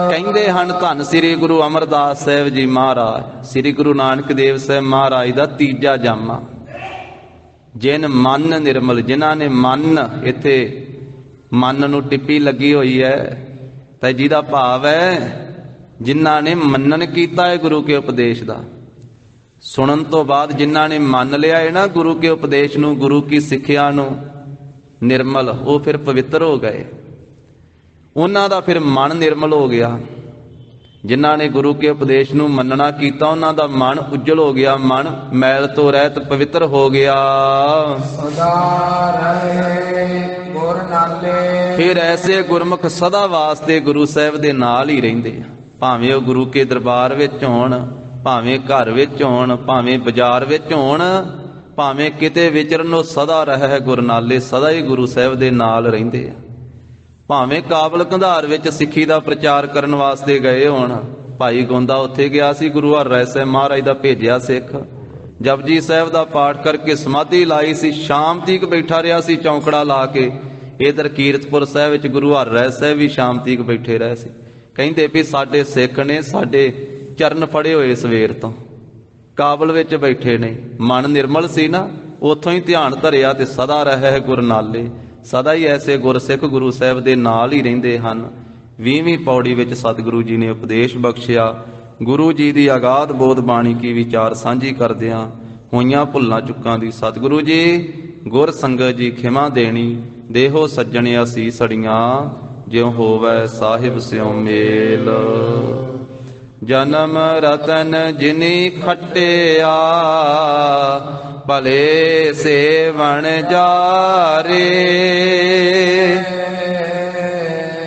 ਕਹਿੰਦੇ ਹਨ ਧੰਨ ਸ੍ਰੀ ਗੁਰੂ ਅਮਰਦਾਸ ਸਾਹਿਬ ਜੀ ਮਹਾਰਾਜ, ਸ੍ਰੀ ਗੁਰੂ ਨਾਨਕ ਦੇਵ ਸਾਹਿਬ ਮਹਾਰਾਜ ਦਾ ਤੀਜਾ ਜਾਮਾ। ਜਿਨ ਮਨ ਨਿਰਮਲ, ਜਿਨ੍ਹਾਂ ਨੇ ਮਨ, ਇੱਥੇ ਮਨ ਨੂੰ ਟਿੱਪੀ ਲੱਗੀ ਹੋਈ ਹੈ ਤਾਂ ਜਿਹਦਾ ਭਾਵ ਹੈ ਜਿਨ੍ਹਾਂ ਨੇ ਮੰਨਣ ਕੀਤਾ ਹੈ ਗੁਰੂ ਕੇ ਉਪਦੇਸ਼ ਦਾ। ਸੁਣਨ ਤੋਂ ਬਾਅਦ ਜਿਨ੍ਹਾਂ ਨੇ ਮੰਨ ਲਿਆ ਹੈ ਨਾ ਗੁਰੂ ਕੇ ਉਪਦੇਸ਼ ਨੂੰ, ਗੁਰੂ ਕੀ ਸਿੱਖਿਆ ਨੂੰ, ਨਿਰਮਲ, ਉਹ ਫਿਰ ਪਵਿੱਤਰ ਹੋ ਗਏ। ਉਹਨਾਂ ਦਾ ਫਿਰ ਮਨ ਨਿਰਮਲ ਹੋ ਗਿਆ। ਜਿਨ੍ਹਾਂ ਨੇ ਗੁਰੂ ਕੇ ਉਪਦੇਸ਼ ਨੂੰ ਮੰਨਣਾ ਕੀਤਾ, ਉਹਨਾਂ ਦਾ ਮਨ ਉਜਲ ਹੋ ਗਿਆ, ਮਨ ਮੈਲ ਤੋਂ ਰਹਿਤ ਪਵਿੱਤਰ ਹੋ ਗਿਆ। ਸਦਾ ਰਹੇ ਗੁਰ ਨਾਲੇ। ਫਿਰ ਐਸੇ ਗੁਰਮੁਖ ਸਦਾ ਵਾਸਤੇ ਗੁਰੂ ਸਾਹਿਬ ਦੇ ਨਾਲ ਹੀ ਰਹਿੰਦੇ ਆ। ਭਾਵੇਂ ਉਹ ਗੁਰੂ ਕੇ ਦਰਬਾਰ ਵਿੱਚ ਹੋਣ, ਭਾਵੇਂ ਘਰ ਵਿੱਚ ਹੋਣ, ਭਾਵੇਂ ਬਾਜ਼ਾਰ ਵਿੱਚ ਹੋਣ, ਭਾਵੇਂ ਕਿਤੇ ਵਿਚਰਨ, ਉਹ ਸਦਾ ਰਹੇ ਗੁਰ ਨਾਲੇ, ਸਦਾ ਹੀ ਗੁਰੂ ਸਾਹਿਬ ਦੇ ਨਾਲ ਰਹਿੰਦੇ ਆ। ਭਾਵੇਂ ਕਾਬਲ ਕੰਧਾਰ ਵਿੱਚ ਸਿੱਖੀ ਦਾ ਪ੍ਰਚਾਰ ਕਰਨ ਵਾਸਤੇ ਗਏ ਹੋਣ। ਭਾਈ ਗੋਂਦਾ ਉੱਥੇ ਗਿਆ ਸੀ, ਗੁਰੂ ਹਰਿਰਾਏ ਸਾਹਿਬ ਮਹਾਰਾਜ ਦਾ ਭੇਜਿਆ ਸਿੱਖ। ਜਪਜੀ ਸਾਹਿਬ ਦਾ ਪਾਠ ਕਰਕੇ ਸਮਾਧੀ ਲਾਈ ਸੀ, ਸ਼ਾਮ ਤੀਕ ਬੈਠਾ ਰਿਹਾ ਸੀ ਚੌਂਕੜਾ ਲਾ ਕੇ। ਇਧਰ ਕੀਰਤਪੁਰ ਸਾਹਿਬ ਵਿੱਚ ਗੁਰੂ ਹਰਿਰਾਏ ਸਾਹਿਬ ਵੀ ਸ਼ਾਮ ਤੀਕ ਬੈਠੇ ਰਹੇ ਸੀ। ਕਹਿੰਦੇ ਵੀ ਸਾਡੇ ਸਿੱਖ ਨੇ ਸਾਡੇ ਚਰਨ ਫੜੇ ਹੋਏ ਸਵੇਰ ਤੋਂ, ਕਾਬਲ ਵਿੱਚ ਬੈਠੇ ਨੇ। ਮਨ ਨਿਰਮਲ ਸੀ ਨਾ, ਉੱਥੋਂ ਹੀ ਧਿਆਨ ਧਰਿਆ ਤੇ ਸਦਾ ਰਹੇ ਗੁਰ ਨਾਲੇ। ਸਦਾ ਹੀ ਐਸੇ ਗੁਰਸਿੱਖ ਗੁਰੂ ਸਾਹਿਬ ਦੇ ਨਾਲ ਹੀ ਰਹਿੰਦੇ ਹਨ। 20ਵੀਂ ਪੌੜੀ ਵਿੱਚ ਸਤਿਗੁਰੂ ਜੀ ਨੇ ਉਪਦੇਸ਼ ਬਖਸ਼ਿਆ। ਗੁਰੂ ਜੀ ਦੀ ਅਗਾਧ ਬੋਧ ਬਾਣੀ ਕੀ ਵਿਚਾਰ ਸਾਂਝੀ ਕਰਦਿਆਂ ਹੋਈਆਂ ਭੁੱਲਾਂ ਚੁੱਕਾਂ ਦੀ ਸਤਿਗੁਰੂ ਜੀ ਗੁਰ ਸੰਗਤ ਜੀ ਖਿਮਾ ਦੇਣੀ। ਦੇਹੋ ਸੱਜਣ ਅਸੀਸ ਅੜੀਆਂ, ਜਿਉ ਹੋਵੈ ਸਾਹਿਬ ਸਿਉ ਮੇਲ। ਜਨਮ ਰਤਨ ਜਿਨੀ ਖੱਟਿਆ, ਭਲੇ ਸੇ ਵਣਜਾਰੇ।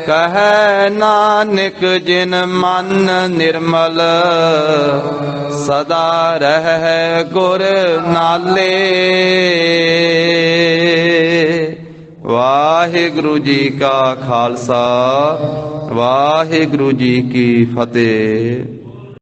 ਕਹੈ ਨਾਨਕ ਜਿਨ ਮਨ ਨਿਰਮਲ, ਸਦਾ ਰਹਿ ਗੁਰ ਨਾਲੇ। ਵਾਹਿਗੁਰੂ ਜੀ ਕਾ ਖਾਲਸਾ, ਵਾਹਿਗੁਰੂ ਜੀ ਕੀ ਫਤਿਹ।